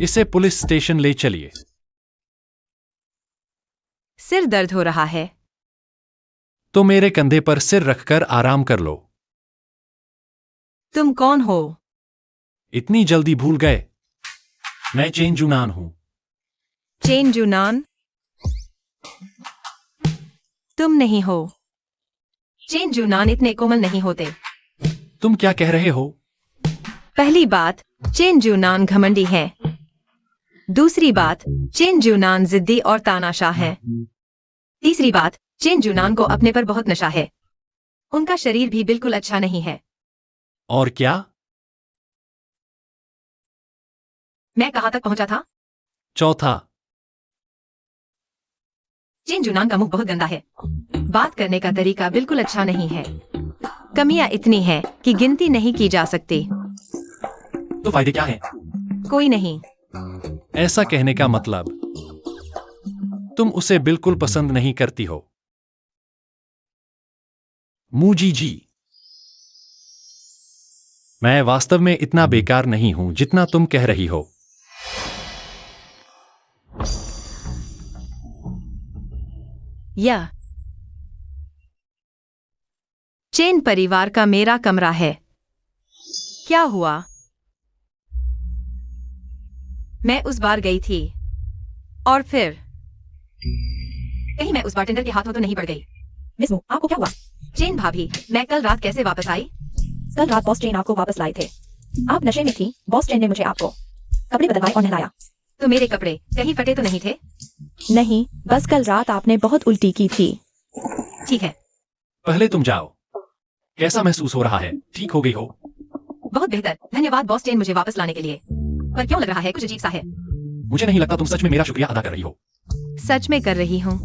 इसे पुलिस स्टेशन ले चलिए। सिर दर्द हो रहा है। तो मेरे कंधे पर सिर रखकर आराम कर लो। तुम कौन हो? इतनी जल्दी भूल गए? मैं चेन जुनान हूं। चेन जुनान? तुम नहीं हो। चेन जुनान इतने कोमल नहीं होते। तुम क्या कह रहे हो? पहली बात, चेन जुनान घमंडी है। दूसरी बात, चेन जुनान जिद्दी और तानाशाह है। तीसरी बात, चेन जुनान को अपने पर बहुत नशा है। उनका शरीर भी बिल्कुल अच्छा नहीं है। और क्या? मैं कहां तक पहुंचा था? चौथा, चेन जुनान का मुंह बहुत गंदा है। बात करने का तरीका बिल्कुल अच्छा नहीं है। कमियां इतनी है कि गिनती नहीं की जा सकती। तो फायदे क्या हैं? कोई नहीं। ऐसा कहने का मतलब तुम उसे बिल्कुल पसंद नहीं करती हो। मूजी जी, मैं वास्तव में इतना बेकार नहीं हूं जितना तुम कह रही हो। यह चेन परिवार का मेरा कमरा है। क्या हुआ? मैं उस बार गई थी और फिर कहीं मैं उस बारटेंडर के हाथों तो नहीं पड़ गई? मिस मू, आपको क्या हुआ? चेन भाभी, मैं कल रात कैसे वापस आई? कल रात बॉस चेन आपको वापस लाए थे। आप नशे में थी। बॉस चेन ने मुझे आपको कपड़े बदलवाए और नहलाया। तो मेरे कपड़े कहीं फटे तो नहीं थे? नहीं, बस कल रात आपने बहुत उल्टी की थी। ठीक है। पहले तुम जाओ। कैसा महसूस हो रहा है? ठीक हो गई हो? बहुत बेहतर, धन्यवाद बॉस चेन मुझे वापस लाने के लिए। पर क्यों लग रहा है कुछ अजीब सा है? मुझे नहीं लगता तुम सच में मेरा शुक्रिया अदा कर रही हो। सच में कर रही हूँ।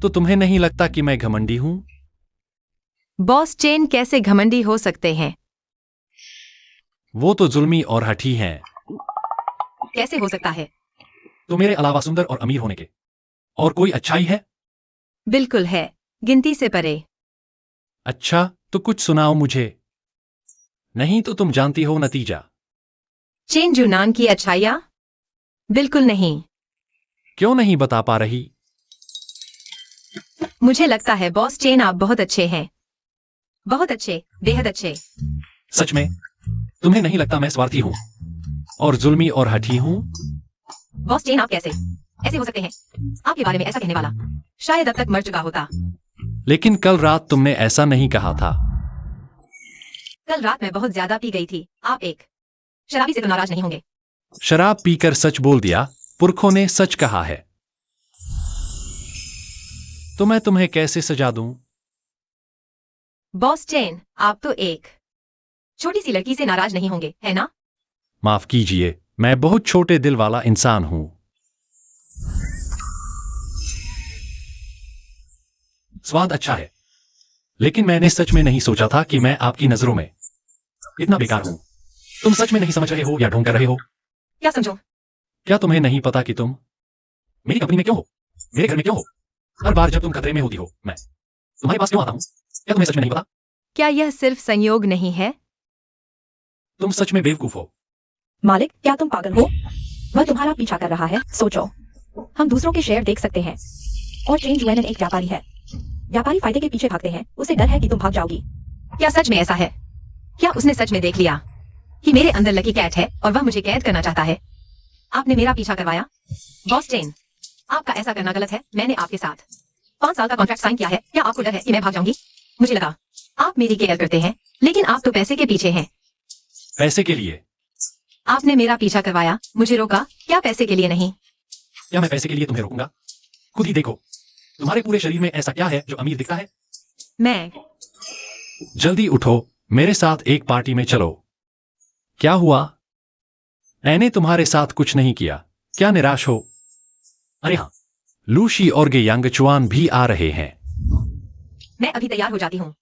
तो तुम्हें नहीं लगता कि मैं घमंडी हूं? बॉस चेन कैसे घमंडी हो सकते हैं? वो तो जुल्मी और हठी हैं। कैसे हो सकता है? तो मेरे अलावा सुंदर और अमीर होने के और कोई अच्छाई है? बिल्कुल है, गिनती से परे। अच्छा, तो कुछ सुनाओ मुझे। नहीं तो तुम जानती हो नतीजा। चेन जुनान की अच्छाइयाँ? बिल्कुल नहीं। क्यों नहीं बता पा रही? मुझे लगता है बॉस चेन आप बहुत अच्छे हैं। बहुत अच्छे, बेहद अच्छे। सच में? तुम्हें नहीं लगता मैं स्वार्थी हूं? और जुल्मी और हठी हूं? बॉस चेन आप कैसे ऐसे हो सकते हैं? आपके बारे में ऐसा कहने वाला शायद अब तक मर चुका होता। लेकिन कल रात तुमने ऐसा नहीं कहा था। कल रात मैं बहुत ज्यादा पी गई थी। आप एक शराबी से तो नाराज नहीं होंगे। शराब पीकर सच बोल दिया, पुरखों ने सच कहा है। तो मैं तुम्हें कैसे सजा दूं? बॉस चेन, आप तो एक छोटी सी लड़की से नाराज नहीं होंगे, है ना? माफ कीजिए, मैं बहुत छोटे दिल वाला इंसान हूं। स्वाद अच्छा है, लेकिन मैंने सच में नहीं सोचा था कि मैं आपकी नजरों में इतना बेकार हूं। तुम सच में नहीं समझ रहे हो या ढोंग कर रहे हो? क्या समझो? क्या तुम्हें नहीं पता कि तुम मेरी कंपनी में क्यों हो? मेरे घर में क्यों हो? हर बार जब तुम खतरे में होती हो, मैं तुम्हारे पास क्यों आता हूं? क्या तुम्हें सच में नहीं पता? क्या यह सिर्फ संयोग नहीं है? तुम सच में बेवकूफ हो। मालिक, क्या तुम पागल हो? वह तुम्हारा पीछा कर रहा है। सोचो, हम दूसरों के शेयर देख सकते हैं। और चेन जुएनन एक व्यापारी है। व्यापारी फायदे के पीछे भागते हैं। उसे डर है कि तुम भाग जाओगी। क्या सच में ऐसा है? क्या उसने सच में देख लिया कि मेरे अंदर लकी कैट है और वह मुझे कैद करना चाहता है? आपने मेरा पीछा करवाया? बॉस चेन, आपका ऐसा करना गलत है। मैंने आपके साथ 5 साल का कॉन्ट्रैक्ट साइन किया है। क्या आपको डर है कि मैं भाग जाऊंगी? मुझे लगा आप मेरी केयर करते हैं, लेकिन आप तो पैसे के पीछे हैं। पैसे के लिए? आपने मेरा पीछा करवाया, मुझे रोका, क्या पैसे के लिए नहीं? क्या मैं पैसे के लिए तुम्हें रोकूंगा? खुद ही देखो, तुम्हारे पूरे शरीर में ऐसा क्या है जो अमीर दिखता है? मैं जल्दी उठो, मेरे साथ एक पार्टी में चलो। क्या हुआ? मैंने तुम्हारे साथ कुछ नहीं किया। क्या निराश हो? अरे हाँ, लूशी और गे यांगचुआन भी आ रहे हैं। मैं अभी तैयार हो जाती हूँ।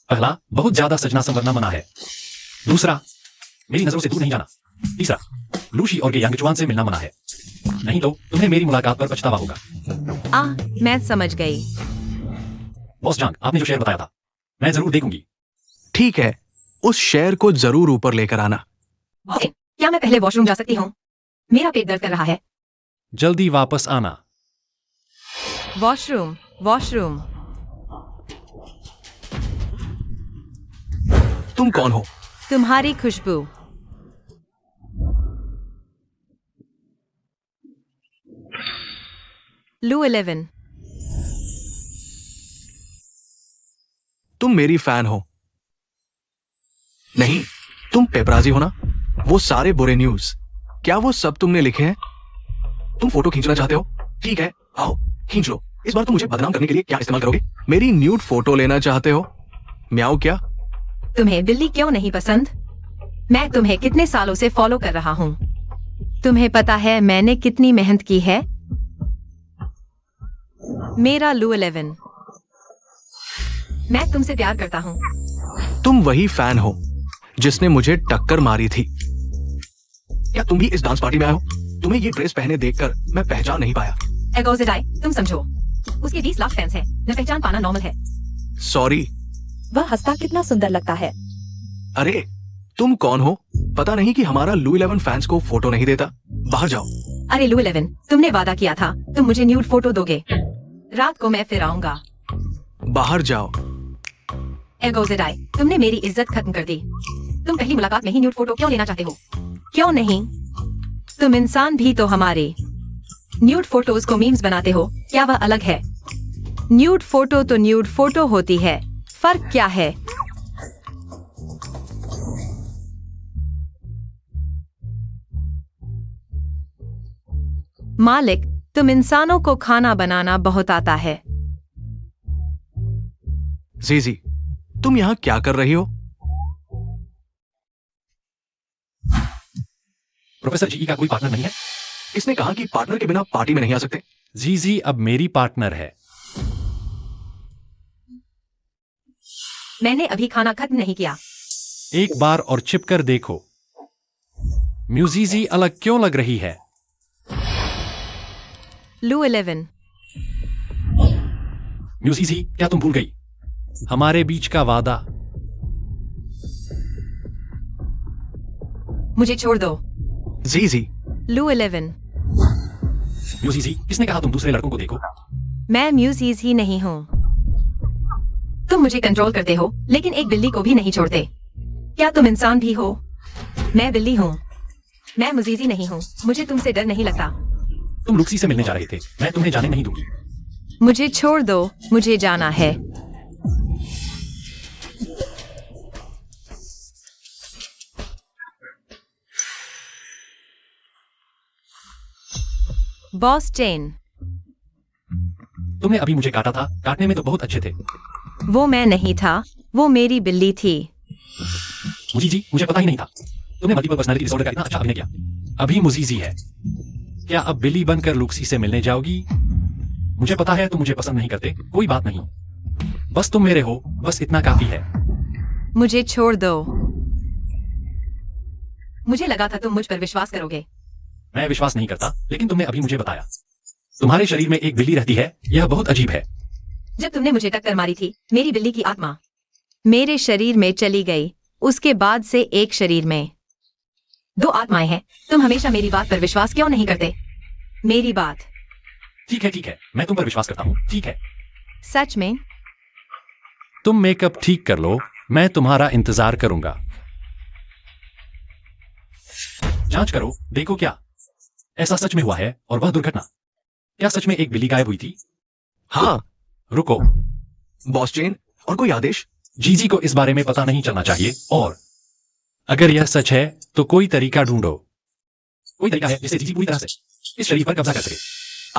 पहला, बहुत ज्यादा सजना संवरना मना है। दूसरा, मेरी नजरों से दूर नहीं जाना। तीसरा, लूशी और गे यांगचुआन से मिलना मना है, नहीं तो तुम्हें मेरी मुलाकात पर पछतावा होगा। मैं समझ गई। बॉस जांग, आपने जो शेयर बताया था, मैं जरूर देखूंगी। ठीक है, उस शेयर को जरूर ऊपर लेकर आना। बॉस चेन, क्या मैं पहले वॉशरूम जा सकती हूँ? मेरा पेट दर्द कर रहा है। जल्दी वापस आना। Washroom, washroom. तुम कौन हो? तुम्हारी खुशबू। लू 11। तुम मेरी फैन हो? नहीं, तुम पेपराजी हो ना? वो सारे बुरे न्यूज, क्या वो सब तुमने लिखे हैं? तुम फोटो खींचना चाहते हो? ठीक है, आओ खींच लो। इस बार तुम मुझे बदनाम करने के लिए क्या इस्तेमाल करोगे? मेरी न्यूड फोटो लेना चाहते हो? म्याऊ क्या? तुम्हें बिल्ली क्यों नहीं पसंद? मैं तुम्हें कितने सालों से फॉलो कर रहा हूँ। तुम्हें पता है मैंने कितनी मेहनत की है? मेरा लू 11। मैं तुमसे प्यार करता हूँ। तुम वही फैन हो जिसने मुझे टक्कर मारी थी। क्या तुम भी इस डांस पार्टी में आए हो? तुम्हें ये ड्रेस पहने देखकर मैं पहचान नहीं पाया। एगोजेडाई, तुम समझो, उसके 20 लाख फैंस हैं। न पहचान पाना नॉर्मल है। सॉरी। वह हंसता कितना सुंदर लगता है। अरे, तुम कौन हो? पता नहीं कि हमारा लू 11 फैंस को फोटो नहीं देता। बाहर जाओ। अरे लू 11, तुमने वादा किया था तुम मुझे न्यूड फोटो दोगे। रात को मैं फिर आऊंगा। बाहर जाओ। एगोजेडाई, तुमने मेरी इज्जत खत्म कर दी। तुम पहली मुलाकात में ही न्यूड फोटो क्यों लेना चाहते हो? क्यों नहीं? तुम इंसान भी तो हमारे न्यूड फोटोज को मीम्स बनाते हो। क्या वह अलग है? न्यूड फोटो तो न्यूड फोटो होती है, फर्क क्या है? मालिक, तुम इंसानों को खाना बनाना बहुत आता है। जीजी, तुम यहाँ क्या कर रही हो? प्रोफेसर जी का कोई पार्टनर नहीं है? इसने कहा कि पार्टनर के बिना पार्टी में नहीं आ सकते। जीजी अब मेरी पार्टनर है। मैंने अभी खाना खत्म नहीं किया। एक बार और छिप कर देखो। म्यूजीजी अलग क्यों लग रही है? लू 11। म्यूजीजी, क्या तुम भूल गई हमारे बीच का वादा? मुझे छोड़ दो। जीजी, लू 11। म्यूजीजी, किसने कहा तुम दूसरे लड़कों को देखो? मैं म्यूजीज ही नहीं हूँ। तुम मुझे कंट्रोल करते हो, लेकिन एक बिल्ली को भी नहीं छोड़ते। क्या तुम इंसान भी हो? मैं बिल्ली हूँ। मैं मुजीजी नहीं हूँ। मुझे तुमसे डर नहीं लगता। तुम लुक्सी से मिलने जा रहे थे, मैं तुम्हें जाने नहीं दूंगी। मुझे छोड़ दो, मुझे जाना है। बॉस चेन, तुमने अभी मुझे काटा था, काटने में तो बहुत अच्छे थे। वो मैं नहीं था, वो मेरी बिल्ली थी। मुजीजी, मुझे पता ही नहीं था तुमने मल्टीपल पर्सनालिटी डिसऑर्डर का इतना अच्छा अभिनय किया। अभी मुजीजी है। क्या अब बिली बनकर लुक्सी से मिलने जाओगी? मुझे पता है तुम मुझे पसंद नहीं करते, कोई बात नहीं। बस तुम मेरे हो, बस इतना काफी है। मुझे छोड़ दो। मुझे लगा था तुम मुझ पर विश्वास करोगे। मैं विश्वास नहीं करता, लेकिन तुमने अभी मुझे बताया। तुम्हारे शरीर में एक बिल्ली रहती है, यह बहुत अजीब है। जब तुमने मुझे टक्कर मारी थी, मेरी बिल्ली की आत्मा मेरे शरीर में चली गई। उसके बाद से एक शरीर में दो आत्माएं हैं, तुम हमेशा मेरी बात पर विश्वास क्यों नहीं करते? मेरी बात ठीक है, मैं तुम पर विश्वास करता हूँ, ठीक है। सच में? तुम मेकअप ठीक कर लो, मैं तुम्हारा इंतजार करूंगा। जांच करो, देखो क्या ऐसा सच में हुआ है और वह दुर्घटना, क्या सच में एक बिल्ली गायब हुई थी? हाँ। रुको, बॉस चेन, और कोई आदेश? जीजी को इस बारे में पता नहीं चलना चाहिए, और अगर यह सच है तो कोई तरीका ढूंढो। कोई तरीका है जिससे जीजी पूरी तरह से इस शरीर पर कब्जा कर सके।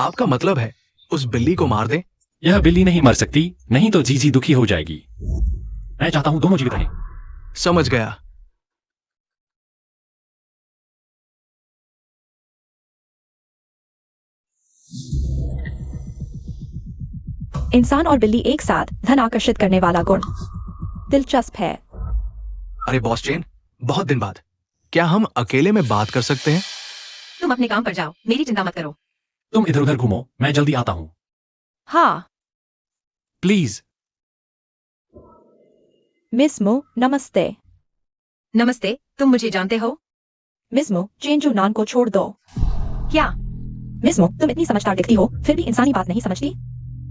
आपका मतलब है उस बिल्ली को मार दें? यह बिल्ली नहीं मर सकती, नहीं तो जीजी दुखी हो जाएगी। मैं चाहता हूं दोनों जीवित रहें। समझ गया। इंसान और बिल्ली एक साथ धन आकर्षित करने वाला गुण दिलचस्प है। अरे बॉस चेन, बहुत दिन बाद, क्या हम अकेले में बात कर सकते हैं? तुम अपने काम पर जाओ, मेरी चिंता मत करो। तुम इधर उधर घूमो, मैं जल्दी आता हूं। हाँ। प्लीज। मिस मो, नमस्ते। नमस्ते, तुम मुझे जानते हो? मिस मो, चेंजू नान को छोड़ दो। क्या? मिस मो, तुम इतनी समझदार दिखती हो, फिर भी इंसानी बात नहीं समझती।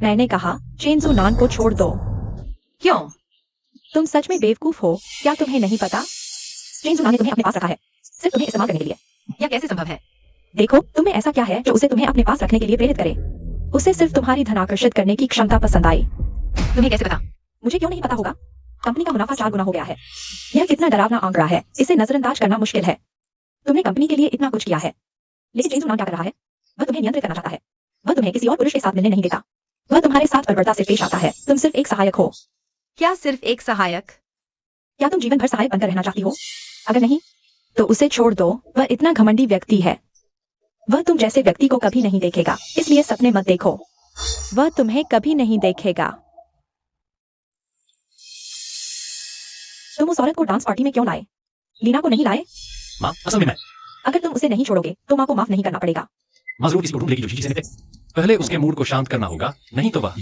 मैंने कहा चेंजू नान को छोड़ दो। क्यों? तुम सच में बेवकूफ हो, क्या तुम्हें नहीं पता? चेंजू नान ने तुम्हें अपने पास रखा है, सिर्फ तुम्हें इस्तेमाल करने के लिए। यह कैसे संभव है? देखो, तुम्हें ऐसा क्या है जो उसे तुम्हें अपने पास रखने के लिए प्रेरित करे? उसे सिर्फ तुम्हारी धन आकर्षित करने की क्षमता पसंद आई। तुम्हें कैसे पता? मुझे क्यों नहीं पता होगा? कंपनी का मुनाफा 4 गुना हो गया है। यह कितना डरावना आंकड़ा है, इसे नजरअंदाज करना मुश्किल है। तुमने कंपनी के लिए इतना कुछ किया है, लेकिन चेंजू नान क्या कर रहा है? वह तुम्हें नियंत्रित करना चाहता है। वह तुम्हें किसी और पुरुष के साथ मिलने नहीं देता। वह तुम्हारे साथ बर्बरता से पेश आता है। तुम सिर्फ एक सहायक हो। क्या सिर्फ एक सहायक? क्या तुम जीवन भर सहायक बनकर रहना चाहती हो? अगर नहीं, तो उसे छोड़ दो। वह इतना घमंडी व्यक्ति है। वह तुम जैसे व्यक्ति को कभी नहीं देखेगा, इसलिए सपने मत देखो। वह तुम्हें कभी नहीं देखेगा। तुम उस औरत को डांस पार्टी में क्यों लाए? लीना को नहीं लाए? माँ, असल में मैं अगर तुम उसे नहीं छोड़ोगे तो माँ को माफ नहीं करना पड़ेगा। माँ जरूर किसी को ढूंढ लेगी जो जीजी से निपटे। पहले उसके मूड को शांत करना होगा, नहीं तो वह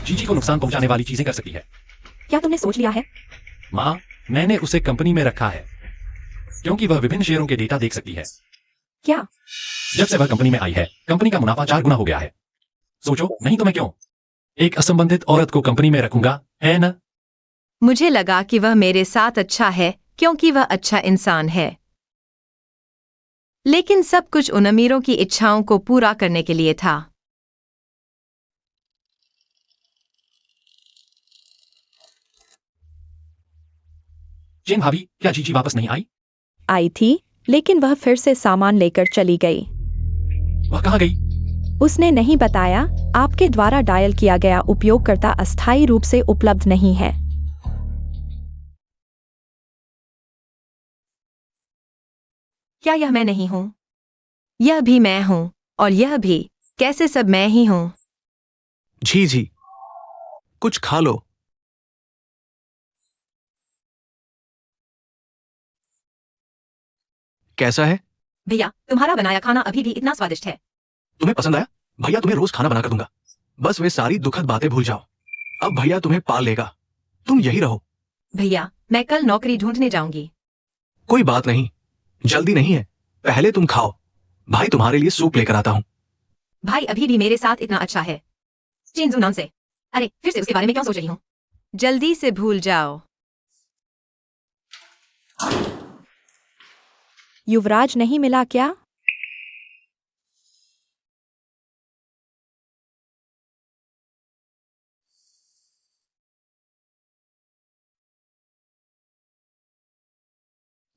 जीजी को नुकसान पहुंचाने वाली चीजें कर सकती है। क्या तुमने सोच लिया है? माँ, मैंने उसे कंपनी में रखा है क्योंकि वह विभिन्न शेयरों के डेटा देख सकती है। क्या? जब से वह कंपनी में आई है, कंपनी का मुनाफा 4 गुना हो गया है। सोचो, नहीं तो मैं क्यों एक असंबंधित औरत को कंपनी में रखूंगा, है ना? मुझे लगा कि वह मेरे साथ अच्छा है क्योंकि वह अच्छा इंसान है, लेकिन सब कुछ उन अमीरों की इच्छाओं को पूरा करने के लिए था। चेन भाभी, क्या जीजी वापस नहीं आई? आई थी, लेकिन वह फिर से सामान लेकर चली गई। वह कहाँ गई? उसने नहीं बताया। आपके द्वारा डायल किया गया उपयोगकर्ता अस्थायी रूप से उपलब्ध नहीं है। क्या यह मैं नहीं हूं? यह भी मैं हूं, और यह भी। कैसे सब मैं ही हूं? जी, कुछ खा लो। कैसा है? भैया, तुम्हारा बनाया खाना अभी भी इतना स्वादिष्ट है। तुम्हें पसंद आया? भैया तुम्हें रोज खाना बनाकर दूंगा। बस वे सारी दुखद बातें भूल जाओ। अब भैया तुम्हें पाल लेगा। तुम यही रहो। भैया, मैं कल नौकरी ढूंढने जाऊंगी। कोई बात नहीं, जल्दी नहीं है। पहले तुम खाओ। भाई तुम्हारे लिए सूप लेकर आता हूँ। भाई अभी भी मेरे साथ इतना अच्छा है। चिंजू नाम से। अरे, फिर से उसके बारे में क्यों सोच रही हूँ? जल्दी से भूल जाओ। युवराज नहीं मिला क्या?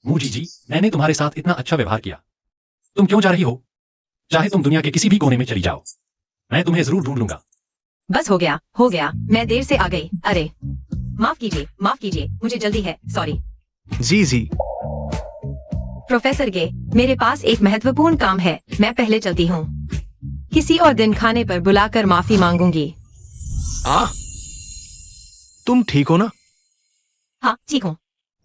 मू जीजी, मैंने तुम्हारे साथ इतना अच्छा व्यवहार किया। तुम क्यों जा रही हो? चाहे तुम दुनिया के किसी भी कोने में चली जाओ, मैं तुम्हें जरूर ढूंढ लूंगा। बस हो गया। मैं देर से आ गई। अरे, माफ कीजिए, मुझे जल्दी है, सॉरी। जी। प्रोफेसर गे, मेरे पास एक महत्वपूर्ण काम है, मैं पहले चलती हूँ। किसी और दिन खाने पर बुलाकर माफी मांगूंगी। तुम ठीक हो ना? हाँ, ठीक हूँ।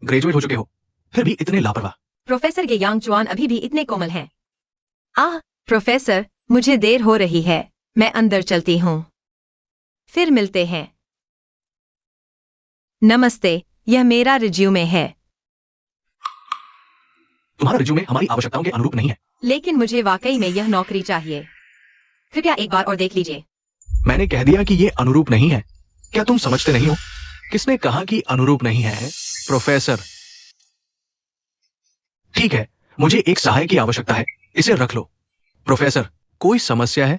ग्रेजुएट हो चुके हो, फिर भी इतने लापरवाह। प्रोफेसर गे यांग चुआन अभी भी इतने कोमल हैं। प्रोफेसर, मुझे देर हो रही है, मैं अंदर चलती हूँ। फिर मिलते हैं। नमस्ते, यह मेरा रिज्यूमे है। तुम्हारा रिज्यूमे हमारी आवश्यकताओं के अनुरूप नहीं है। लेकिन मुझे वाकई में यह नौकरी चाहिए। कृपया एक बार और देख लीजिए। मैंने कह दिया कि ये अनुरूप नहीं है। क्या तुम समझते नहीं हो? किसने कहा कि अनुरूप नहीं है? प्रोफेसर। ठीक है, मुझे एक सहायक की आवश्यकता है। इसे रख लो। प्रोफेसर, कोई समस्या है?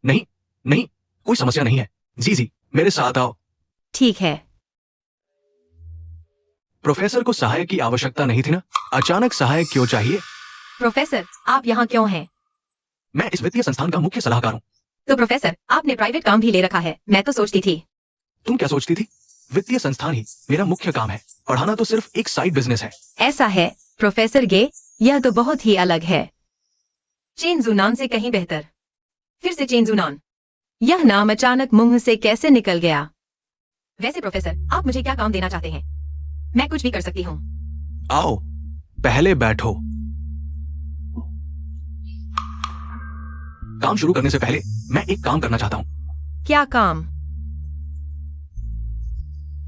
नहीं, नहीं, कोई समस्या नहीं है। जी, मेरे साथ आओ। ठीक है। प्रोफेसर को सहायक की आवश्यकता नहीं थी ना? अचानक सहायक क्यों चाहिए? प्रोफेसर, आप यहाँ क्यों हैं? मैं इस वित्तीय संस्थान का मुख्य सलाहकार हूँ। तो प्रोफेसर, आपने प्राइवेट काम भी ले रखा है। मैं तो सोचती थी। तुम क्या सोचती थी? वित्तीय संस्थान ही मेरा मुख्य काम है। पढ़ाना तो सिर्फ एक साइड बिजनेस है। ऐसा है प्रोफेसर गे, यह तो बहुत ही अलग है। चेन जुनान से कहीं बेहतर। फिर से चेन जुनान। यह नाम अचानक मुंह से कैसे निकल गया? वैसे प्रोफेसर, आप मुझे क्या काम देना चाहते हैं? मैं कुछ भी कर सकती हूँ। आओ, पहले बैठो। काम शुरू करने से पहले मैं एक काम करना चाहता हूँ। क्या काम?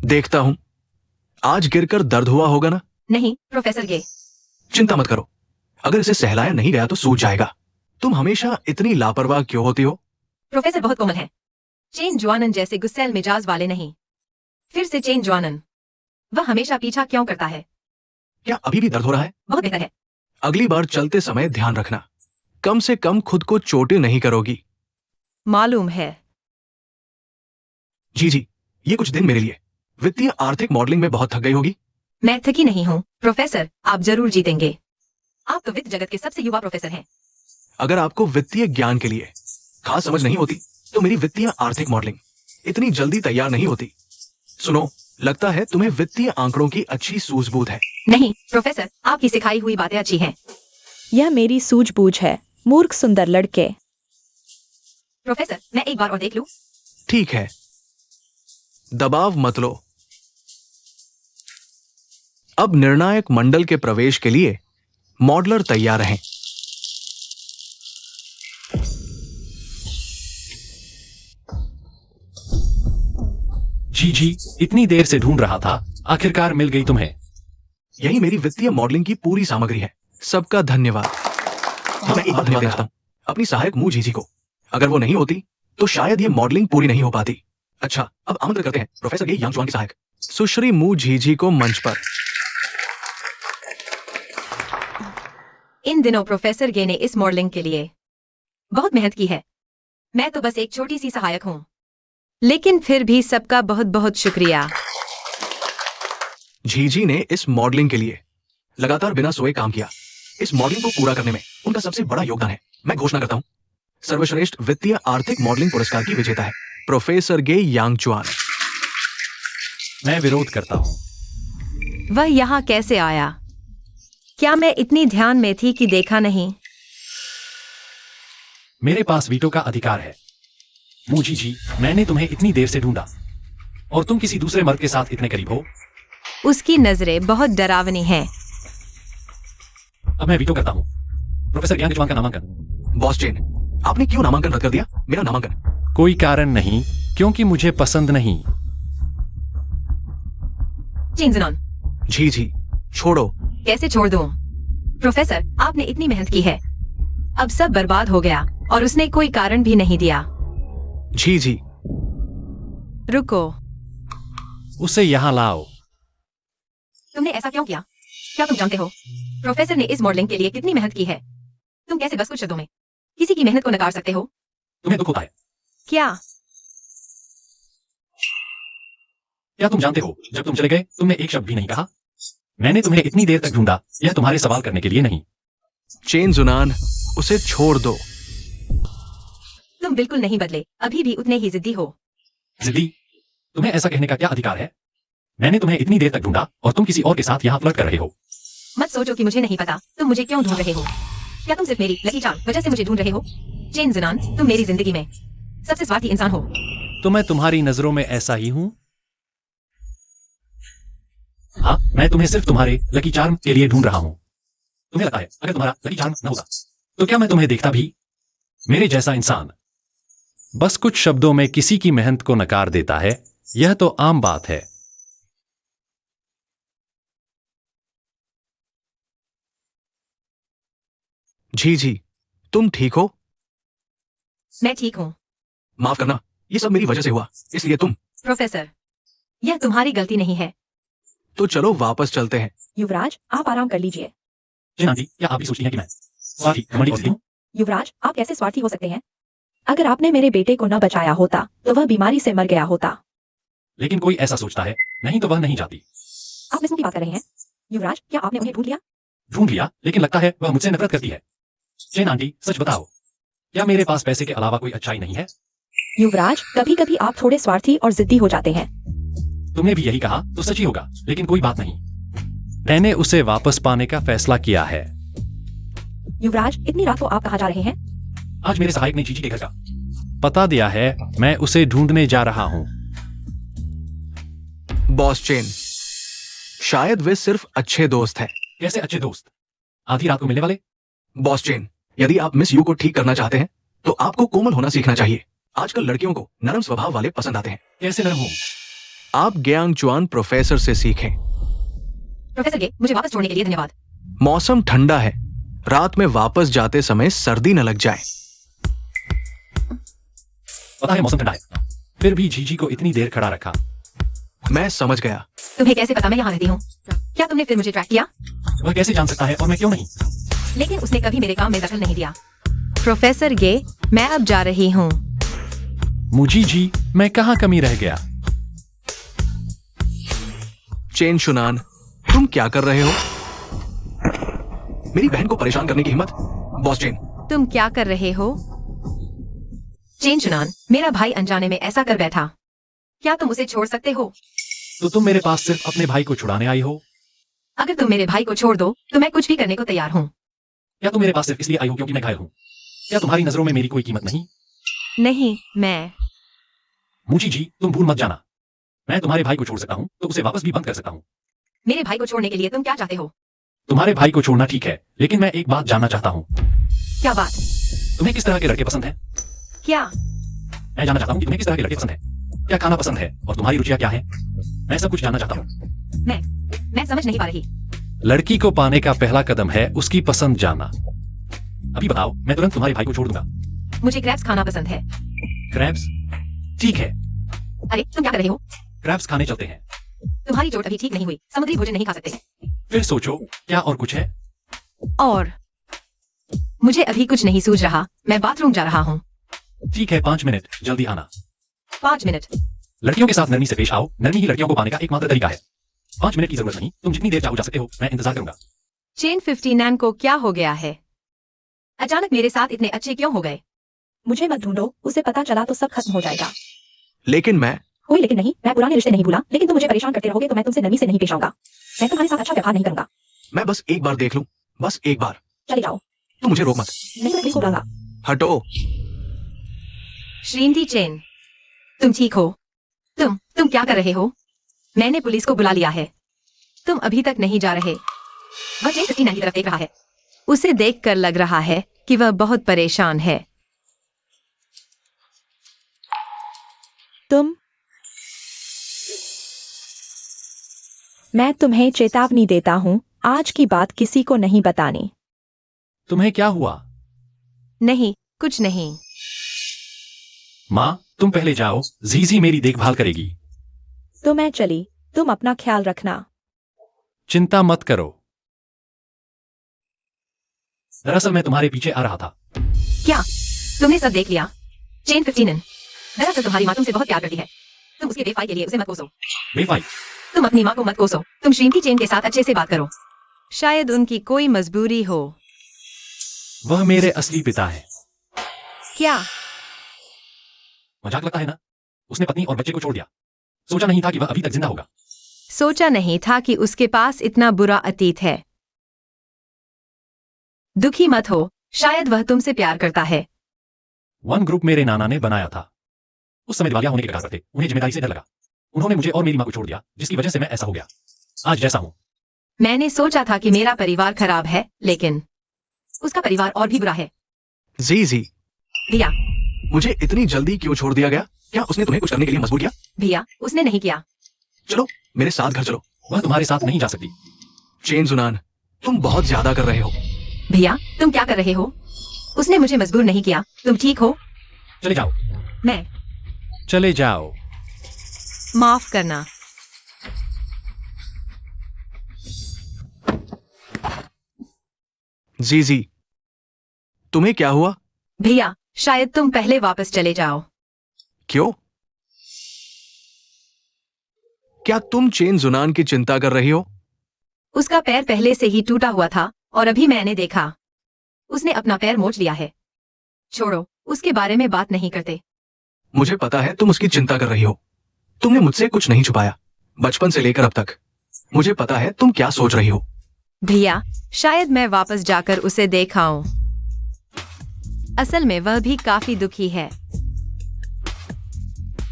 देखता हूँ। आज गिरकर दर्द हुआ होगा ना? नहीं प्रोफेसर गे। चिंता मत करो। अगर इसे सहलाया नहीं गया तो सूज जाएगा। तुम हमेशा इतनी लापरवाह क्यों होती हो? प्रोफेसर बहुत कोमल है। चेन जुआनन जैसे गुस्सैल मिजाज वाले नहीं। फिर से चेन जुआनन। वह हमेशा पीछा क्यों करता है? क्या अभी भी दर्द हो रहा है? बहुत बेहतर है। अगली बार चलते समय ध्यान रखना। कम से कम खुद को चोटें नहीं करोगी। मालूम है। जी, ये कुछ दिन मेरे लिए। वित्तीय आर्थिक मॉडलिंग में बहुत थक गई होगी। मैं थकी नहीं हूँ प्रोफेसर, आप जरूर जीतेंगे। आप तो वित्त जगत के सबसे युवा प्रोफेसर हैं। अगर आपको वित्तीय ज्ञान के लिए खास समझ नहीं होती तो मेरी वित्तीय आर्थिक मॉडलिंग इतनी जल्दी तैयार नहीं होती। सुनो, लगता है तुम्हें वित्तीय आंकड़ों की अच्छी सूझबूझ है। नहीं प्रोफेसर, आपकी सिखाई हुई बातें अच्छी हैं। यह मेरी सूझबूझ है, मूर्ख सुंदर लड़के। प्रोफेसर, मैं एक बार और देख लूं? ठीक है, दबाव मत लो। अब निर्णायक मंडल के प्रवेश के लिए मॉडलर तैयार हैं। जी, इतनी देर से ढूंढ रहा था, आखिरकार मिल गई तुम्हें। यही मेरी वित्तीय मॉडलिंग की पूरी सामग्री है। सबका धन्यवाद। मैं एक बात धन्यवाद देना चाहता हूं अपनी सहायक मुंह झीझी को। अगर वो नहीं होती तो शायद ये मॉडलिंग पूरी नहीं हो पाती। अच्छा, अब आमंत्रित करते हैं प्रोफेसर गे यांगचुआन की सहायक सुश्री मुंह झीझी को मंच पर। इन दिनों प्रोफेसर गे ने इस मॉडलिंग के लिए बहुत मेहनत की है। मैं तो बस एक छोटी सी सहायक हूँ। लेकिन फिर भी सबका बहुत बहुत शुक्रिया। झीझी ने इस मॉडलिंग के लिए लगातार बिना सोए काम किया। इस मॉडलिंग को पूरा करने में उनका सबसे बड़ा योगदान है। मैं घोषणा करता हूं, सर्वश्रेष्ठ वित्तीय आर्थिक मॉडलिंग पुरस्कार की विजेता है प्रोफेसर गे यांगचुआन। मैं विरोध करता हूं। वह यहाँ कैसे आया? क्या मैं इतनी ध्यान में थी कि देखा नहीं? मेरे पास वीटो का अधिकार है। मुझी जी, मैंने तुम्हें इतनी देर से ढूंढा और तुम किसी दूसरे मर्द के साथ इतने करीब हो। उसकी नजरें बहुत डरावनी हैं। अब मैं वीटो करता हूं प्रोफेसर यांगचुआन का नामांकन। बॉस चेन, आपने क्यों नामांकन रद्द कर दिया? मेरा नामांकन। कोई कारण नहीं, क्योंकि मुझे पसंद नहीं। चिंजनॉन, झीझी, छोड़ो। कैसे छोड़ दूं? प्रोफेसर, आपने इतनी मेहनत की है। अब सब बर्बाद हो गया और उसने कोई कारण भी नहीं दिया। झीझी, रुको, उसे यहां लाओ। तुमने ऐसा क्यों किया? क्या तुम जानते हो प्रोफेसर ने इस मॉडलिंग के लिए कितनी मेहनत की है? तुम कैसे बस कुछ शब्दों में किसी की मेहनत को नकार सकते हो? तुम्हें दुख होता है? क्या? क्या तुम जानते हो, जब तुम चले गए तुमने एक शब्द भी नहीं कहा। मैंने तुम्हें इतनी देर तक ढूंढा, यह तुम्हारे सवाल करने के लिए नहीं। चेन जुनान, उसे छोड़ दो। तुम बिल्कुल नहीं बदले, अभी भी उतने ही जिद्दी हो। जिद्दी? तुम्हें ऐसा कहने का क्या अधिकार है? मैंने तुम्हें इतनी देर तक ढूंढा और तुम किसी और के साथ यहाँ फ्लर्ट कर रहे हो। मत सोचो कि मुझे नहीं पता तुम मुझे क्यों ढूंढ रहे हो। क्या तुम सिर्फ मेरी लकी चार्म वजह से मुझे ढूंढ रहे हो? चेन जुनान, तुम मेरी जिंदगी में सबसे स्वार्थी इंसान हो। तो मैं तुम्हारी नजरों में ऐसा ही हूं? हाँ, मैं तुम्हें सिर्फ तुम्हारे लकी चार्म के लिए ढूंढ रहा हूं। तुम्हें लगता है अगर तुम्हारा लकी चार्म न होता तो क्या मैं तुम्हें देखता भी? मेरे जैसा इंसान बस कुछ शब्दों में किसी की मेहनत को नकार देता है, यह तो आम बात है। जी तुम ठीक हो? मैं ठीक हूँ। माफ करना, ये सब मेरी वजह से हुआ, इसलिए तुम। प्रोफेसर, यह तुम्हारी गलती नहीं है। तो चलो वापस चलते हैं। युवराज, आप आराम कर लीजिए। जैन आंटी, क्या आप भी सोचती हैं कि मैं स्वार्थी, घमंडी इसलिए हूँ? युवराज, आप कैसे स्वार्थी हो सकते हैं? अगर आपने मेरे बेटे को न बचाया होता तो वह बीमारी से मर गया होता। लेकिन कोई ऐसा सोचता है, नहीं तो वह नहीं जाती। आप मिसमो की बात कर रहे हैं? युवराज, क्या आपने उन्हें ढूंढ लिया? ढूंढ लिया, लेकिन लगता है वह मुझसे नफरत करती है। जैन आंटी, सच बताओ, क्या मेरे पास पैसे के अलावा कोई अच्छाई नहीं है? युवराज, कभी कभी आप थोड़े स्वार्थी और जिद्दी हो जाते हैं। तुमने भी यही कहा तो सच ही होगा, लेकिन कोई बात नहीं। मैंने उसे वापस पाने का फैसला किया है। युवराज, इतनी रात को आप कहाँ जा रहे हैं? आज मेरे सहायक ने जीजी के घर का पता दिया है, मैं उसे ढूंढने जा रहा हूँ। बॉस चेन, शायद वे सिर्फ अच्छे दोस्त हैं। कैसे अच्छे दोस्त? आधी रात को मिलने वाले? बॉस चेन, यदि आप मिस यू को ठीक करना चाहते हैं तो आपको कोमल होना सीखना चाहिए। आजकल लड़कियों को नरम स्वभाव वाले पसंद आते हैं। कैसे नरम हूँ? आप ग्यांग चुआन प्रोफेसर से सीखें। प्रोफेसर गे, मुझे वापस छोड़ने के लिए धन्यवाद। मौसम ठंडा है, रात में वापस जाते समय सर्दी न लग जाए। पता है मौसम ठंडा है, फिर भी जीजी को इतनी देर खड़ा रखा। मैं समझ गया। तुम्हें कैसे पता मैं यहाँ रहती हूँ? क्या तुमने फिर मुझे ट्रैक किया? वह कैसे जान सकता है और मैं क्यों नहीं? लेकिन उसने कभी मेरे काम में दखल नहीं दिया। प्रोफेसर गे, मैं अब जा रही हूँ। मुजी जी, मैं कहाँ कमी रह गया? चेन शुनान, तुम क्या कर रहे हो? मेरी बहन को परेशान करने की हिम्मत? बॉस चेन, तुम क्या कर रहे हो? चेन चुनान, मेरा भाई अनजाने में ऐसा कर बैठा। क्या तुम उसे छोड़ सकते हो? तो तुम मेरे पास सिर्फ अपने भाई को छुड़ाने आई हो? अगर तुम मेरे भाई को छोड़ दो तो मैं कुछ भी करने को तैयार हूँ। क्या तुम मेरे पास सिर्फ इसलिए आई हो क्योंकि मैं घायल हूँ? क्या तुम्हारी नजरों में मेरी कोई कीमत नहीं? नहीं, मैं मुझी जी, तुम भूल मत जाना, मैं तुम्हारे भाई को छोड़ सकता हूँ तो उसे वापस भी बंद कर सकता हूँ। मेरे भाई को छोड़ने के लिए तुम क्या चाहते हो? तुम्हारे भाई को छोड़ना ठीक है, लेकिन मैं एक बात जानना चाहता हूँ। क्या बात? तुम्हें किस तरह के लड़के पसंद हैं? क्या? मैं जानना चाहता हूँ कि तुम्हें किस तरह के लड़के पसंद हैं, क्या खाना पसंद है और तुम्हारी रुचियां क्या है। मैं सब कुछ जानना चाहता हूँ। मैं समझ नहीं पा रही। लड़की को पाने का पहला कदम है उसकी पसंद जानना। अभी बताओ, मैं तुरंत तुम्हारे भाई को छोड़ दूंगा। मुझे क्रैब्स खाना पसंद है। क्रैब्स? ठीक है, अरे तुम क्या कर रहे हो? क्रैब्स खाने चलते हैं। तुम्हारी चोट अभी ठीक नहीं हुई, समुद्री भोजन नहीं खा सकते। फिर सोचो, क्या और कुछ है? और मुझे अभी कुछ नहीं सूझ रहा, मैं बाथरूम जा रहा हूँ। ठीक है, 5 मिनट, जल्दी आना। 5 मिनट? लड़कियों के साथ नरमी से पेश आओ, नरमी ही लड़कियों को पाने का एकमात्र तरीका है। 5 मिनट की जरूरत नहीं, तुम जितनी देर चाहो जा सकते हो, मैं इंतजार करूंगा। चेन 59 को क्या हो गया है? अचानक मेरे साथ इतने अच्छे क्यों हो गए? मुझे मत ढूंढो, उसे पता चला तो सब खत्म हो जाएगा। लेकिन मैं कोई लेकिन नहीं, मैं पुराने रिश्ते नहीं भूला, लेकिन तुम मुझे परेशान करते रहोगे तो मैं तुमसे नरमी से नहीं पेश आऊंगा। मैं तुम्हारे साथ अच्छा व्यवहार नहीं करूंगा। मैं बस एक बार देख लूं, बस एक बार। चले जाओ। तुम मुझे रोक मत। नहीं तो मैं पुलिस को बुलाऊंगा। हटो। श्रीमती चेन, तुम ठीक हो? तुम क्या कर रहे हो? मैंने पुलिस को बुला लिया है। तुम अभी तक नहीं जा रहे। वह चेन 59 की तरफ देख रहा है। उसे देखकर लग रहा है कि वह बहुत परेशान है। मैं तुम्हें चेतावनी देता हूँ, आज की बात किसी को नहीं बतानी। तुम्हें क्या हुआ? नहीं, कुछ नहीं। माँ, तुम पहले जाओ, जीजी मेरी देखभाल करेगी। तो मैं चली, तुम अपना ख्याल रखना। चिंता मत करो। दरअसल मैं तुम्हारे पीछे आ रहा था। क्या तुमने सब देख लिया? चेन 59, दरअसल तुम्हारी माँ तुमसे बहुत प्यार करती है। तुम उसके बेफाई के लिए उसे मत कोसो। बेफाई? तुम अपनी माँ को मत कोसो। तुम श्रीमती चेन के साथ अच्छे से बात करो। शायद उनकी कोई मजबूरी हो। वह मेरे असली पिता है। क्या? मजाक लगता है ना? उसने पत्नी और बच्चे को छोड़ दिया। सोचा नहीं था कि वह अभी तक जिंदा होगा। सोचा नहीं था कि उसके पास इतना बुरा अतीत है। दुखी मत हो, शायद वह तुमसे प्यार करता है। वन ग्रुप मेरे नाना ने बनाया था। उस समय दिवालिया होने के कगार पर थे। उन्हें जिम्मेदारी से डर लगा। उन्होंने मुझे और मेरी माँ को छोड़ दिया, जिसकी वजह से मैं ऐसा हो गया, आज जैसा हूँ। मैंने सोचा था कि मेरा परिवार खराब है, लेकिन उसका परिवार और भी बुरा है। जी भैया, मुझे इतनी जल्दी क्यों छोड़ दिया गया? क्या उसने तुम्हें कुछ करने के लिए मजबूर किया? भैया, उसने नहीं किया। चलो मेरे साथ घर चलो। वह तुम्हारे साथ नहीं जा सकती। चेन जुनान, तुम बहुत ज्यादा कर रहे हो। भैया तुम क्या कर रहे हो? उसने मुझे मजबूर नहीं किया। तुम ठीक हो? चले जाओ। मैं चले जाओ। माफ करना। जी तुम्हें क्या हुआ? भैया शायद तुम पहले वापस चले जाओ। क्यों? क्या तुम चेन जुनान की चिंता कर रही हो? उसका पैर पहले से ही टूटा हुआ था और अभी मैंने देखा उसने अपना पैर मोच लिया है। छोड़ो, उसके बारे में बात नहीं करते। मुझे पता है तुम उसकी चिंता कर रही हो। तुमने मुझसे कुछ नहीं छुपाया, बचपन से लेकर अब तक। मुझे पता है तुम क्या सोच रही हो। भैया शायद मैं वापस जाकर उसे देखाऊं। असल में वह भी काफी दुखी है।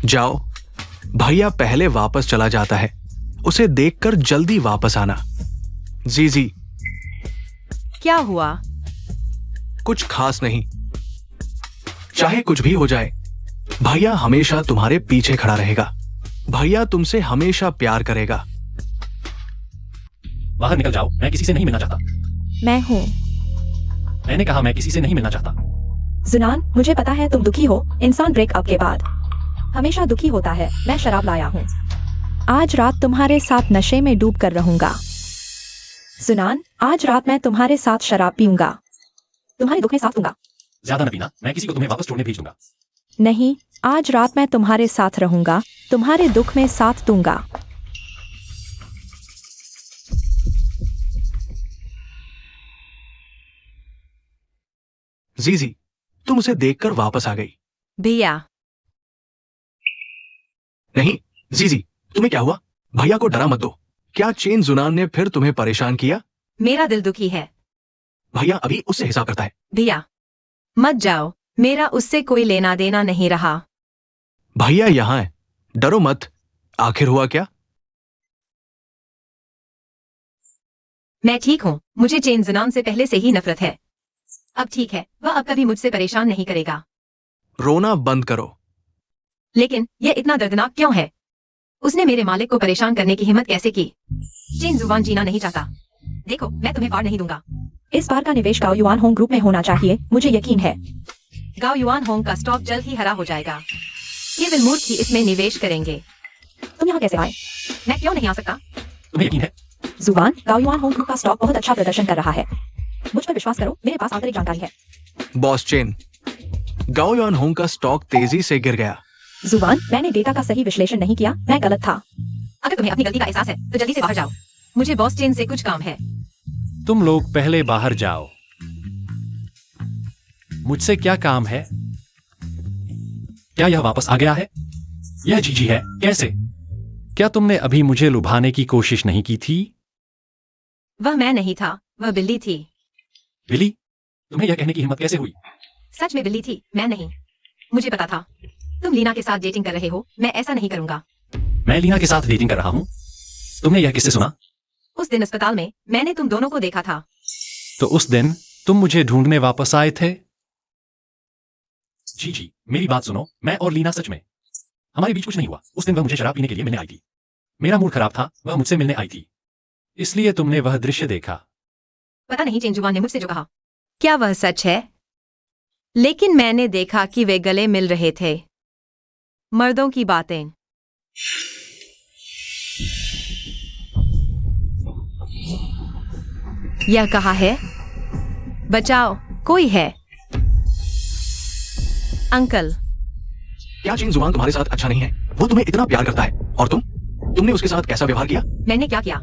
जाओ, भैया पहले वापस चला जाता है। उसे देखकर जल्दी वापस आना। जी क्या हुआ? कुछ खास नहीं। चाहे कुछ भी हो जाए, भैया हमेशा तुम्हारे पीछे खड़ा रहेगा। भैया तुमसे हमेशा प्यार करेगा। बाहर निकल जाओ, मैं किसी से नहीं मिलना चाहता। मैं हूँ। मैंने कहा मैं किसी से नहीं मिलना चाहता। जुनान, मुझे पता है तुम दुखी हो। इंसान ब्रेकअप के बाद हमेशा दुखी होता है। मैं शराब लाया हूँ। आज रात तुम्हारे साथ नशे में डूब कर रहूंगा। जुनान, आज रात मैं तुम्हारे साथ शराब पीऊंगा। तुम्हारे दुख में साथ दूंगा। ज्यादा न पीना, मैं किसी को तुम्हें वापस छोड़ने भेज दूंगा। नहीं, आज रात मैं तुम्हारे साथ रहूंगा। तुम्हारे दुख में साथ दूंगा। जी तुम उसे देखकर वापस आ गई। भैया नहीं जी तुम्हें क्या हुआ? भैया को डरा मत दो। क्या चेन जुनान ने फिर तुम्हें परेशान किया? मेरा दिल दुखी है। भैया अभी उससे हिसाब करता है। भैया मत जाओ, मेरा उससे कोई लेना देना नहीं रहा। भैया यहां है, डरो मत। आखिर हुआ क्या? मैं ठीक हूँ। मुझे चेन जुनान से पहले से ही नफरत है। अब ठीक है, वह अब कभी मुझसे परेशान नहीं करेगा। रोना बंद करो। लेकिन यह इतना दर्दनाक क्यों है? उसने मेरे मालिक को परेशान करने की हिम्मत कैसे की? चेन जुबान जीना नहीं चाहता। देखो, मैं तुम्हें वार नहीं दूंगा। इस बार का निवेश गाओ युआन होंग ग्रुप में होना चाहिए, मुझे यकीन है। गाओ युआन होंग का स्टॉक जल्द ही हरा हो जाएगा। केवल मूर्ख ही इसमें निवेश करेंगे। तुम यहाँ कैसे आए? मैं क्यों नहीं आ सकता? तुम्हें यकीन है? जुबान, गाओ युआन होंग ग्रुप का स्टॉक बहुत अच्छा प्रदर्शन कर रहा है। मुझ पर विश्वास करो, मेरे पास आंतरिक जानकारी है। बॉस चेन, गाओ युआन होंग का स्टॉक तेजी से गिर गया। जुबान, मैंने डेटा का सही विश्लेषण नहीं किया, मैं गलत था। अगर तुम्हें अपनी गलती का एहसास है तो जल्दी से बाहर जाओ। मुझे बॉस चेन से कुछ काम है। तुम लोग पहले बाहर जाओ। मुझसे क्या काम है? क्या यह वापस आ गया है? यह जीजी है। कैसे? क्या तुमने अभी मुझे लुभाने की कोशिश नहीं की थी? वह मैं नहीं था, वह बिल्ली थी। बिली? तुम्हें यह कहने की हिम्मत कैसे हुई? सच में बिल्ली थी, मैं नहीं। मुझे पता था तुम लीना के साथ डेटिंग कर रहे हो। मैं ऐसा नहीं करूंगा। मैं लीना के साथ डेटिंग कर रहा हूँ। तुमने यह किससे सुना? उस दिन अस्पताल में मैंने तुम दोनों को देखा था। तो उस दिन तुम मुझे ढूंढने वापस आए थे? जी मेरी बात सुनो। मैं और लीना सच में, हमारे बीच कुछ नहीं हुआ। उस दिन वह मुझे शराब पीने के लिए मिलने आई थी। मेरा मूड खराब था, वह मुझसे मिलने आई थी। इसलिए तुमने वह दृश्य देखा। पता नहीं चेन जुबान ने मुझसे जो कहा क्या वह सच है, लेकिन मैंने देखा कि वे गले मिल रहे थे। मर्दों की बातें। यह कहा है? बचाओ, कोई है? अंकल। क्या चेन जुबान तुम्हारे साथ अच्छा नहीं है? वो तुम्हें इतना प्यार करता है और तुमने उसके साथ कैसा व्यवहार किया? मैंने क्या किया?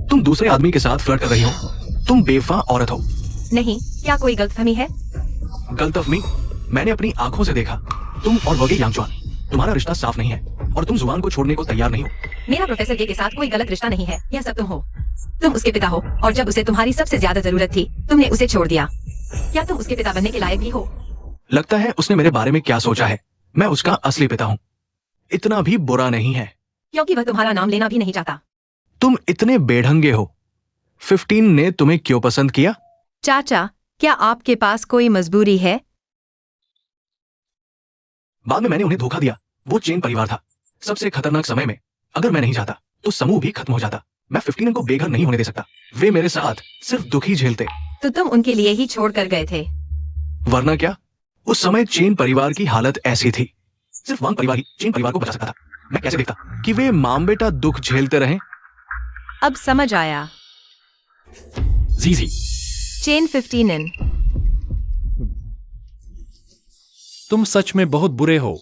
तुम दूसरे आदमी के साथ फ्लर्ट कर रही हो। तुम बेवफा औरत हो। नहीं, क्या कोई गलतफहमी है? गलतफहमी? मैंने अपनी आंखों से देखा। तुम और वगे यांगचुआन, तुम्हारा रिश्ता साफ नहीं है और तुम जुबान को छोड़ने को तैयार नहीं हो। मेरा प्रोफेसर के साथ कोई गलत रिश्ता नहीं है। यह सब तुम हो। तुम उसके पिता हो और जब उसे तुम्हारी सबसे ज्यादा जरूरत थी तुमने उसे छोड़ दिया। क्या तुम उसके पिता बनने के लायक भी हो? लगता है उसने मेरे बारे में क्या सोचा है। मैं उसका असली पिता हूँ। इतना भी बुरा नहीं है। क्योंकि वह तुम्हारा नाम लेना भी नहीं चाहता। तुम इतने बेढंगे हो। 15 ने तुम्हें क्यों पसंद किया? चाचा, क्या आपके पास कोई मजबूरी है? बाद में मैंने उन्हें धोखा दिया। वो चेन परिवार था। सबसे खतरनाक समय में अगर मैं नहीं चाहता तो समूह भी खत्म हो जाता। मैं 15 को बेघर नहीं होने दे सकता। वे मेरे साथ सिर्फ दुख ही झेलते, तो तुम उनके लिए ही छोड़ कर गए थे। वरना क्या, उस समय चेन परिवार की हालत ऐसी थी। सिर्फ वांग परिवार ही चेन परिवार को बचा सकता था। मैं कैसे देखता कि वे माम बेटा दुख झेलते रहें। अब समझ आया। जीजी, चेन 15 इन। तुम सच में बहुत बुरे हो।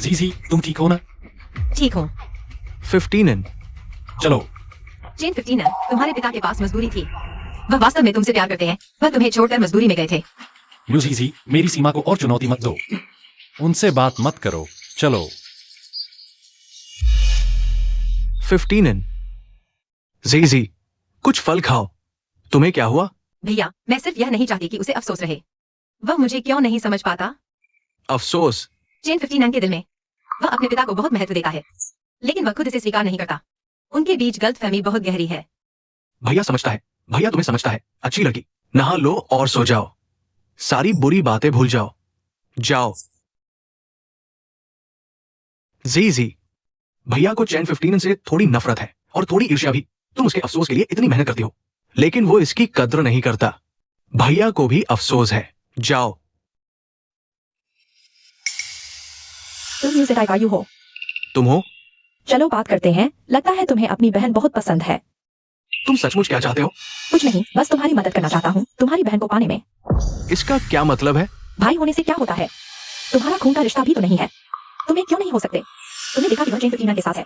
जीजी, तुम ठीक हो ना? ठीक हूँ। 15 इन। चलो। चेन 15 इन, तुम्हारे पिता के पास मजदूरी थी। वह वास्तव में तुमसे प्यार करते हैं। वह तुम्हें छोड़कर मजदूरी में गए थे। यू जीजी, मेरी सीमा को और चुनौती मत दो। उनसे बात मत करो, चलो। 15 इन। जी, कुछ फल खाओ। तुम्हें क्या हुआ? भैया, मैं सिर्फ यह नहीं चाहती कि उसे अफसोस रहे। वह मुझे क्यों नहीं समझ पाता? अफसोस? चेन 15 इन के दिल में वह अपने पिता को बहुत महत्व देता है, लेकिन वह खुद इसे स्वीकार नहीं करता। उनके बीच गलतफहमी बहुत गहरी है। भैया समझता है, भैया तुम्हें समझता है। अच्छी लड़की, नहा लो और सो जाओ। सारी बुरी बातें भूल जाओ। जाओ। जी, भैया को चैन 15 से थोड़ी नफरत है और थोड़ी ईर्ष्या भी। तुम उसके अफसोस के लिए इतनी मेहनत करती हो, लेकिन वो इसकी कद्र नहीं करता। भैया को भी अफसोस है। जाओ। तुम म्यूजिक आयु हो। तुम हो? चलो बात करते हैं। लगता है तुम्हें अपनी बहन बहुत पसंद है। तुम सचमुच क्या चाहते हो? कुछ नहीं, बस तुम्हारी मदद करना चाहता हूँ तुम्हारी बहन को पाने में। इसका क्या मतलब है? भाई होने से क्या होता है? तुम्हारा खून का रिश्ता भी तो नहीं है। तुम्हें क्यों नहीं हो सकते? तुमने देखा कि वह चेन 15 के साथ है,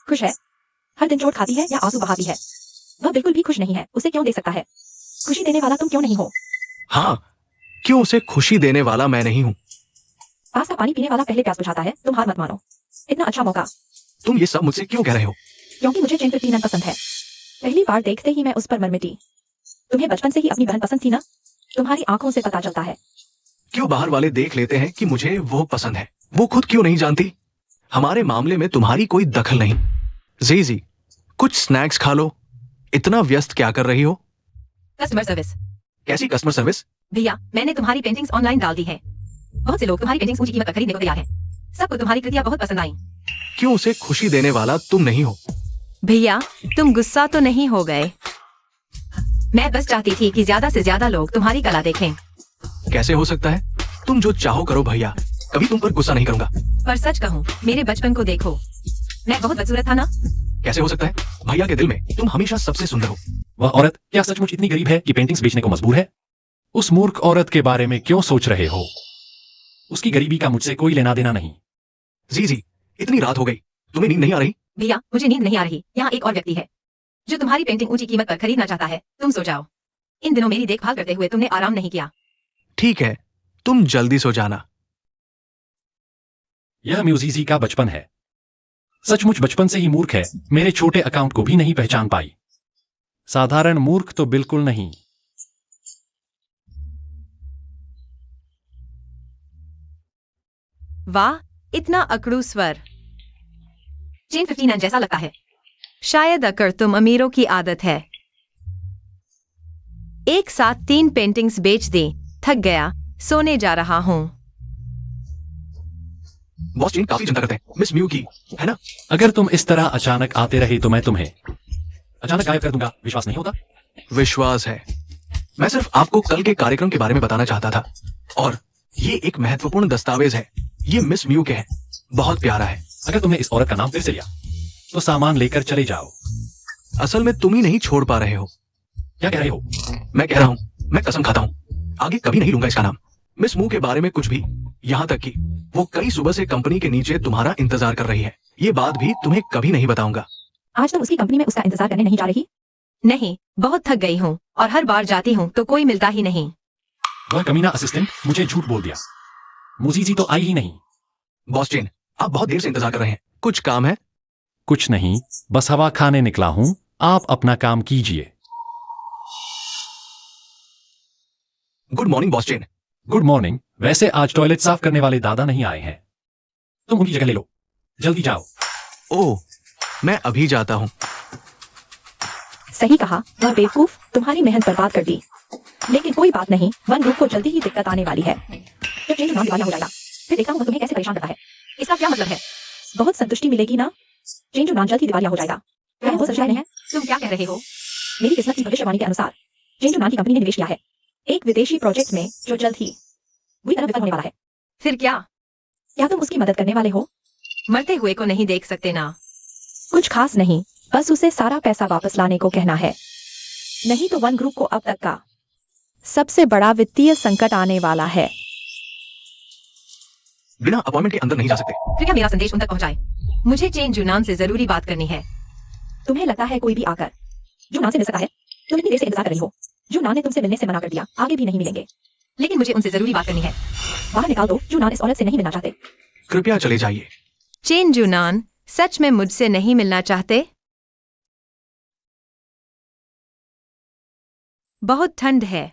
खुश है, हर दिन चोट खाती है या आंसू बहाती है। वह बिल्कुल भी खुश नहीं है। उसे क्यों दे सकता है? खुशी देने वाला तुम क्यों नहीं हो? हाँ, क्यों उसे खुशी देने वाला मैं नहीं हूँ? पास का पानी पीने वाला पहले प्यास बुझाता है। तुम हार मत मानो। इतना अच्छा मौका। तुम ये सब मुझसे क्यों कह रहे हो? क्योंकि मुझे चेन 15 पसंद है। पहली बार देखते ही मैं उस पर मर मिटी। तुम्हें बचपन से ही अपनी बहन पसंद थी ना? तुम्हारी आंखों से पता चलता है। क्यों बाहर वाले देख लेते हैं कि मुझे वो पसंद है, वो खुद क्यों नहीं जानती? हमारे मामले में तुम्हारी कोई दखल नहीं। जी, कुछ स्नैक्स खा लो। इतना व्यस्त क्या कर रही हो? Customer service. कैसी कस्टमर सर्विस? भैया, मैंने तुम्हारी पेंटिंग्स ऑनलाइन डाल दी है। बहुत से लोग तुम्हारी पेंटिंग्स ऊंची कीमत पर खरीदने को तैयार हैं। सबको तुम्हारी कृतियां बहुत पसंद आई। क्यों उसे खुशी देने वाला तुम नहीं हो? भैया, तुम गुस्सा तो नहीं हो गए? मैं बस चाहती थी कि ज्यादा से ज्यादा लोग तुम्हारी कला देखें। कैसे हो सकता है? तुम जो चाहो करो भैया, कभी तुम पर गुस्सा नहीं करूंगा। पर सच कहूँ, मेरे बचपन को देखो। मैं बहुत बदसूरत था ना? कैसे हो सकता है? भैया के दिल में तुम हमेशा सबसे सुंदर हो। वह औरत क्या सचमुच इतनी गरीब है कि पेंटिंग्स बेचने को मजबूर है? उस मूर्ख औरत के बारे में क्यों सोच रहे हो? उसकी गरीबी का मुझसे कोई लेना देना नहीं। जी, इतनी रात हो गई, तुम्हें नींद नहीं आ रही? भैया, मुझे नींद नहीं आ रही। यहाँ एक और व्यक्ति है जो तुम्हारी पेंटिंग ऊंची कीमत पर खरीदना चाहता है। तुम सो जाओ। इन दिनों मेरी देखभाल करते हुए तुमने आराम नहीं किया। ठीक है, तुम जल्दी सो जाना। यह म्यूजीजी का बचपन है। सचमुच बचपन से ही मूर्ख है। मेरे छोटे अकाउंट को भी नहीं पहचान पाई। साधारण मूर्ख तो बिल्कुल नहीं। वाह, इतना अकड़ू स्वर। चेन 15 जैसा लगता है। शायद अगर तुम अमीरों की आदत है। एक साथ 3 पेंटिंग्स बेच दें। थक गया, सोने जा रहा हूँ। बॉस चेन काफी चिंता करते हैं मिस म्यू की, है ना? अगर तुम इस तरह अचानक आते रहे तो मैं तुम्हें अचानक गायब कर दूंगा। विश्वास नहीं होता? विश्वास है। मैं सिर्फ आपको कल के कार्यक्रम के बारे में बताना चाहता था। और ये एक महत्वपूर्ण दस्तावेज है। ये मिस म्यू के है। बहुत प्यारा है। अगर तुमने इस औरत का नाम फिर से लिया तो सामान लेकर चले जाओ। असल में तुम ही नहीं छोड़ पा रहे हो। क्या कह रहे हो? मैं कह रहा हूँ, मैं कसम खाता हूँ, आगे कभी नहीं लूंगा इसका नाम, मिस म्यू के बारे में कुछ भी। यहाँ तक कि वो कई सुबह से कंपनी के नीचे तुम्हारा इंतजार कर रही है। ये बात भी तुम्हें कभी नहीं बताऊंगा। आज तुम उसकी कंपनी में उसका इंतजार करने नहीं जा रही? नहीं, बहुत थक गई हूँ और हर बार जाती हूँ तो कोई मिलता ही नहीं। वह कमीना असिस्टेंट मुझे झूठ बोल दिया। मुजीजी तो आई ही नहीं। बॉस चेन, आप बहुत देर से इंतजार कर रहे हैं। कुछ काम है? कुछ नहीं, बस हवा खाने निकला हूं। आप अपना काम कीजिए। Good morning boss chain. Good morning. वैसे आज टॉयलेट साफ करने वाले दादा नहीं आए हैं। तुम उनकी जगह ले लो। जल्दी जाओ। ओह, मैं अभी जाता हूँ। सही कहा, वह बेवकूफ तुम्हारी मेहनत बर्बाद कर दी। लेकिन कोई बात नहीं, वन ग्रुप को जल्दी ही दिक्कत आने वाली है। जब चेंज नाम दिवालिया हो जाएगा, फिर देखता हूँ वह तुम्हें कैसे परेशान करता है। इसका क्या मतलब है? बहुत संतुष्टि मिलेगी ना? चेन जुनान जल्द ही दिवालिया हो जाएगा। क्या वो सच नहीं है? तुम क्या कह रहे हो? मेरी किस्मत की भविष्यवाणी के अनुसार चेन जुनान की कंपनी ने निवेश किया है एक विदेशी प्रोजेक्ट में जो जल्द ही बुरी तरह विफल होने वाला है। फिर क्या? क्या तुम उसकी मदद करने वाले हो? मरते हुए को नहीं देख सकते ना। कुछ खास नहीं, बस उसे सारा पैसा वापस लाने को कहना है, नहीं तो वन ग्रुप को अब तक का सबसे बड़ा वित्तीय संकट आने वाला है। बिना अपॉइंटमेंट के अंदर नहीं जा सकते। कृपया मेरा संदेश उन तक पहुंचाएं। मुझे चेन जुनान से जरूरी बात करनी है। तुम्हें लगता है कोई भी आकर जुनान से मिल सकता है? तुम इतनी देर से इंतजार कर रही हो। जुनान ने तुमसे मिलने से मना कर दिया, आगे भी नहीं मिलेंगे। लेकिन मुझे उनसे जरूरी बात करनी है। बाहर निकाल दो, जुनान इस औरत से नहीं मिलना चाहते। कृपया चले जाइए। चेन जुनान सच में मुझसे नहीं मिलना चाहते? बहुत ठंड है।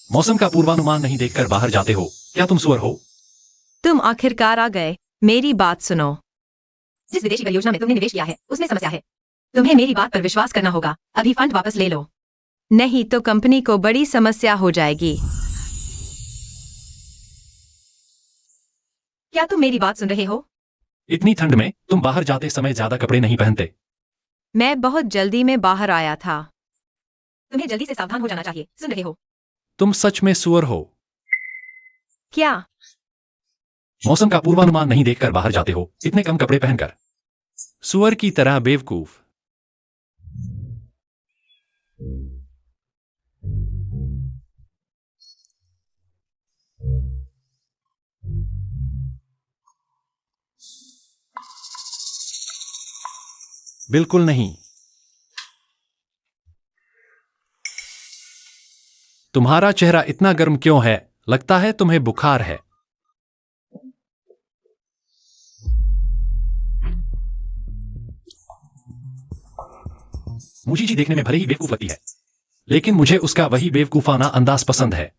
मौसम का पूर्वानुमान नहीं देखकर बाहर जाते हो, क्या तुम सुअर हो? तुम आखिरकार आ गए। मेरी बात सुनो। जिस विदेशी परियोजना में तुमने निवेश किया है उसमें समस्या है। तुम्हें मेरी बात पर विश्वास करना होगा। अभी फंड वापस ले लो, नहीं तो कंपनी को बड़ी समस्या हो जाएगी। क्या तुम मेरी बात सुन रहे हो? इतनी ठंड में तुम बाहर जाते समय ज्यादा कपड़े नहीं पहनते। मैं बहुत जल्दी में बाहर आया था। तुम्हें जल्दी से सावधान हो जाना चाहिए। सुन रहे हो? तुम सच में सुअर हो। क्या? मौसम का पूर्वानुमान नहीं देखकर बाहर जाते हो, इतने कम कपड़े पहनकर। सुअर की तरह बेवकूफ। बिल्कुल नहीं। तुम्हारा चेहरा इतना गर्म क्यों है? लगता है तुम्हें बुखार है। मुझे देखने में भले ही बेवकूफ लगती है, लेकिन मुझे उसका वही बेवकूफाना अंदाज पसंद है।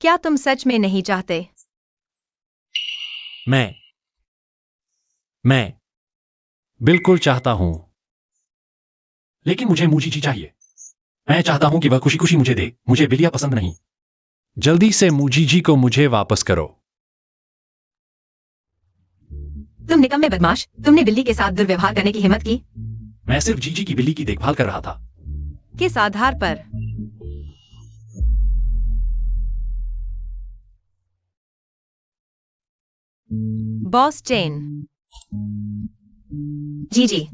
क्या तुम सच में नहीं चाहते? मैं बिल्कुल चाहता हूं, लेकिन मुझे मूजीजी चाहिए। मैं चाहता हूं कि वह खुशी खुशी मुझे दे। मुझे बिल्लियां पसंद नहीं। जल्दी से मूजीजी को मुझे वापस करो। तुम निकम्मे बदमाश, तुमने बिल्ली के साथ दुर्व्यवहार करने की हिम्मत की। मैं सिर्फ जीजी की बिल्ली की देखभाल कर रहा था। किस आधार पर? बॉस चेन। जी।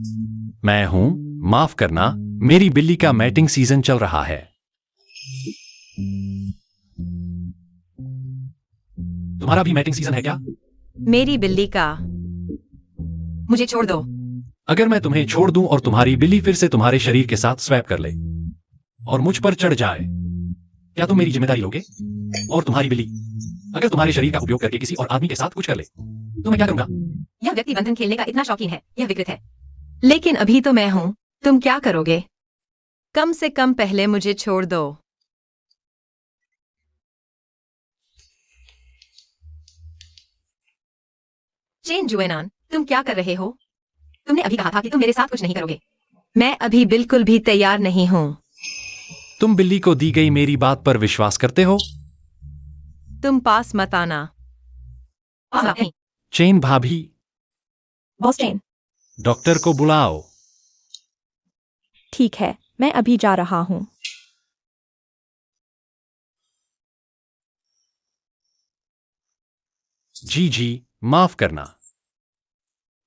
मैं हूं, माफ करना, मेरी बिल्ली का मैटिंग सीजन चल रहा है। तुम्हारा भी मैटिंग सीजन है क्या? मेरी बिल्ली का। मुझे छोड़ दो। अगर मैं तुम्हें छोड़ दूं और तुम्हारी बिल्ली फिर से तुम्हारे शरीर के साथ स्वैप कर ले और मुझ पर चढ़ जाए, क्या तुम मेरी जिम्मेदारी लोगे? और तुम्हारी बिल्ली अगर तुम्हारे शरीर का उपयोग करके किसी और आदमी के साथ कुछ कर ले, तो मैं क्या करूंगा? यह व्यक्ति बंधन खेलने का इतना शौकीन है, यह विकृत है। लेकिन अभी तो मैं हूं। तुम क्या करोगे? कम से कम पहले मुझे छोड़ दो। चेन जुएनान, तुम क्या कर रहे हो? तुमने अभी कहा था कि तुम मेरे साथ कुछ नहीं करोगे। मैं अभी बिल्कुल भी तैयार नहीं हूं। तुम बिल्ली को दी गई मेरी बात पर विश्वास करते हो? तुम पास मत आना। नहीं। चेन भाभी, बॉस चेन, डॉक्टर को बुलाओ। ठीक है, मैं अभी जा रहा हूं। जी, माफ करना।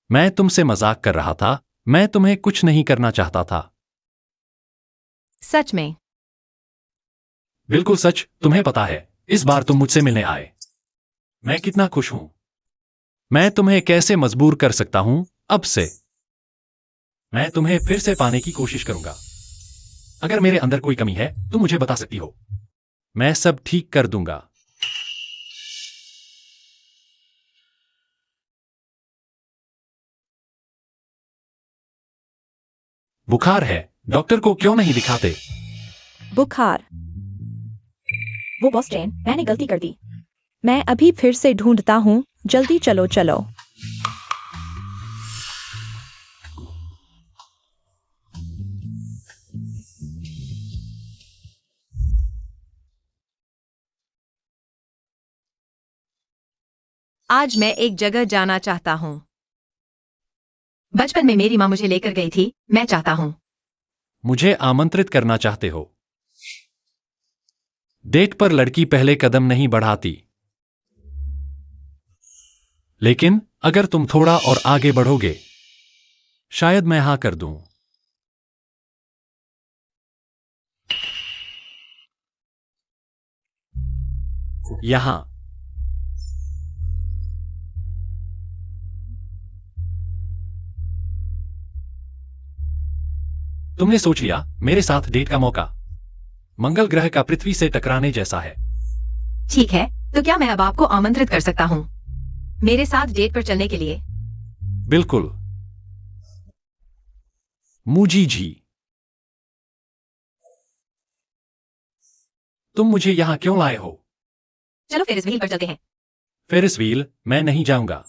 मैं तुमसे मजाक कर रहा था। मैं तुम्हें कुछ नहीं करना चाहता था। सच में? बिल्कुल सच। तुम्हें पता है, इस बार तुम मुझसे मिलने आए। मैं कितना खुश हूं। मैं तुम्हें कैसे मजबूर कर सकता हूं अब से? मैं तुम्हें फिर से पाने की कोशिश करूंगा। अगर मेरे अंदर कोई कमी है, तुम मुझे बता सकती हो। मैं सब ठीक कर दूंगा। बुखार है, डॉक्टर को क्यों नहीं दिखाते? बुखार? वो बॉस चेन, मैंने गलती कर दी। मैं अभी फिर से ढूंढता हूं। जल्दी चलो चलो। आज मैं एक जगह जाना चाहता हूँ। बचपन में मेरी माँ मुझे लेकर गई थी। मैं चाहता हूँ। मुझे आमंत्रित करना चाहते हो। डेट पर लड़की पहले कदम नहीं बढ़ाती, लेकिन अगर तुम थोड़ा और आगे बढ़ोगे, शायद मैं हाँ कर दूं। यहां। तुमने सोच लिया मेरे साथ डेट का मौका मंगल ग्रह का पृथ्वी से टकराने जैसा है। ठीक है, तो क्या मैं अब आपको आमंत्रित कर सकता हूँ मेरे साथ डेट पर चलने के लिए? बिल्कुल। मुजी जी, तुम मुझे यहां क्यों लाए हो? चलो फेरिस व्हील पर चलते हैं। Ferris wheel? मैं नहीं जाऊंगा।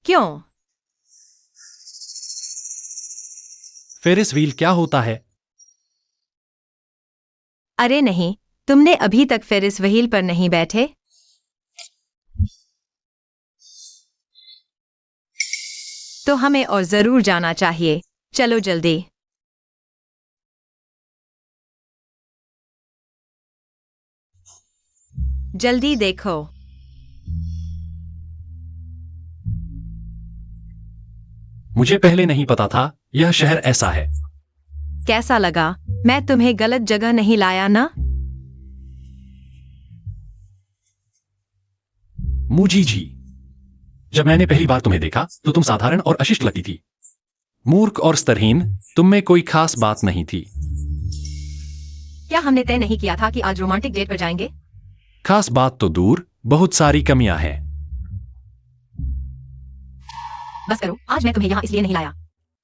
क्यों? फेरिस व्हील क्या होता है? अरे नहीं, तुमने अभी तक फेरिस व्हील पर नहीं बैठे? तो हमें और जरूर जाना चाहिए। चलो जल्दी। जल्दी देखो। मुझे पहले नहीं पता था यह शहर ऐसा है। कैसा लगा? मैं तुम्हें गलत जगह नहीं लाया ना? मुजी जी, जब मैंने पहली बार तुम्हें देखा तो तुम साधारण और अशिष्ट लगती थी। मूर्ख और स्तरहीन। तुम में कोई खास बात नहीं थी। क्या हमने तय नहीं किया था कि आज रोमांटिक डेट पर जाएंगे? खास बात तो दूर, बहुत सारी कमियां हैं। बस करो, आज मैं तुम्हें यहाँ इसलिए नहीं लाया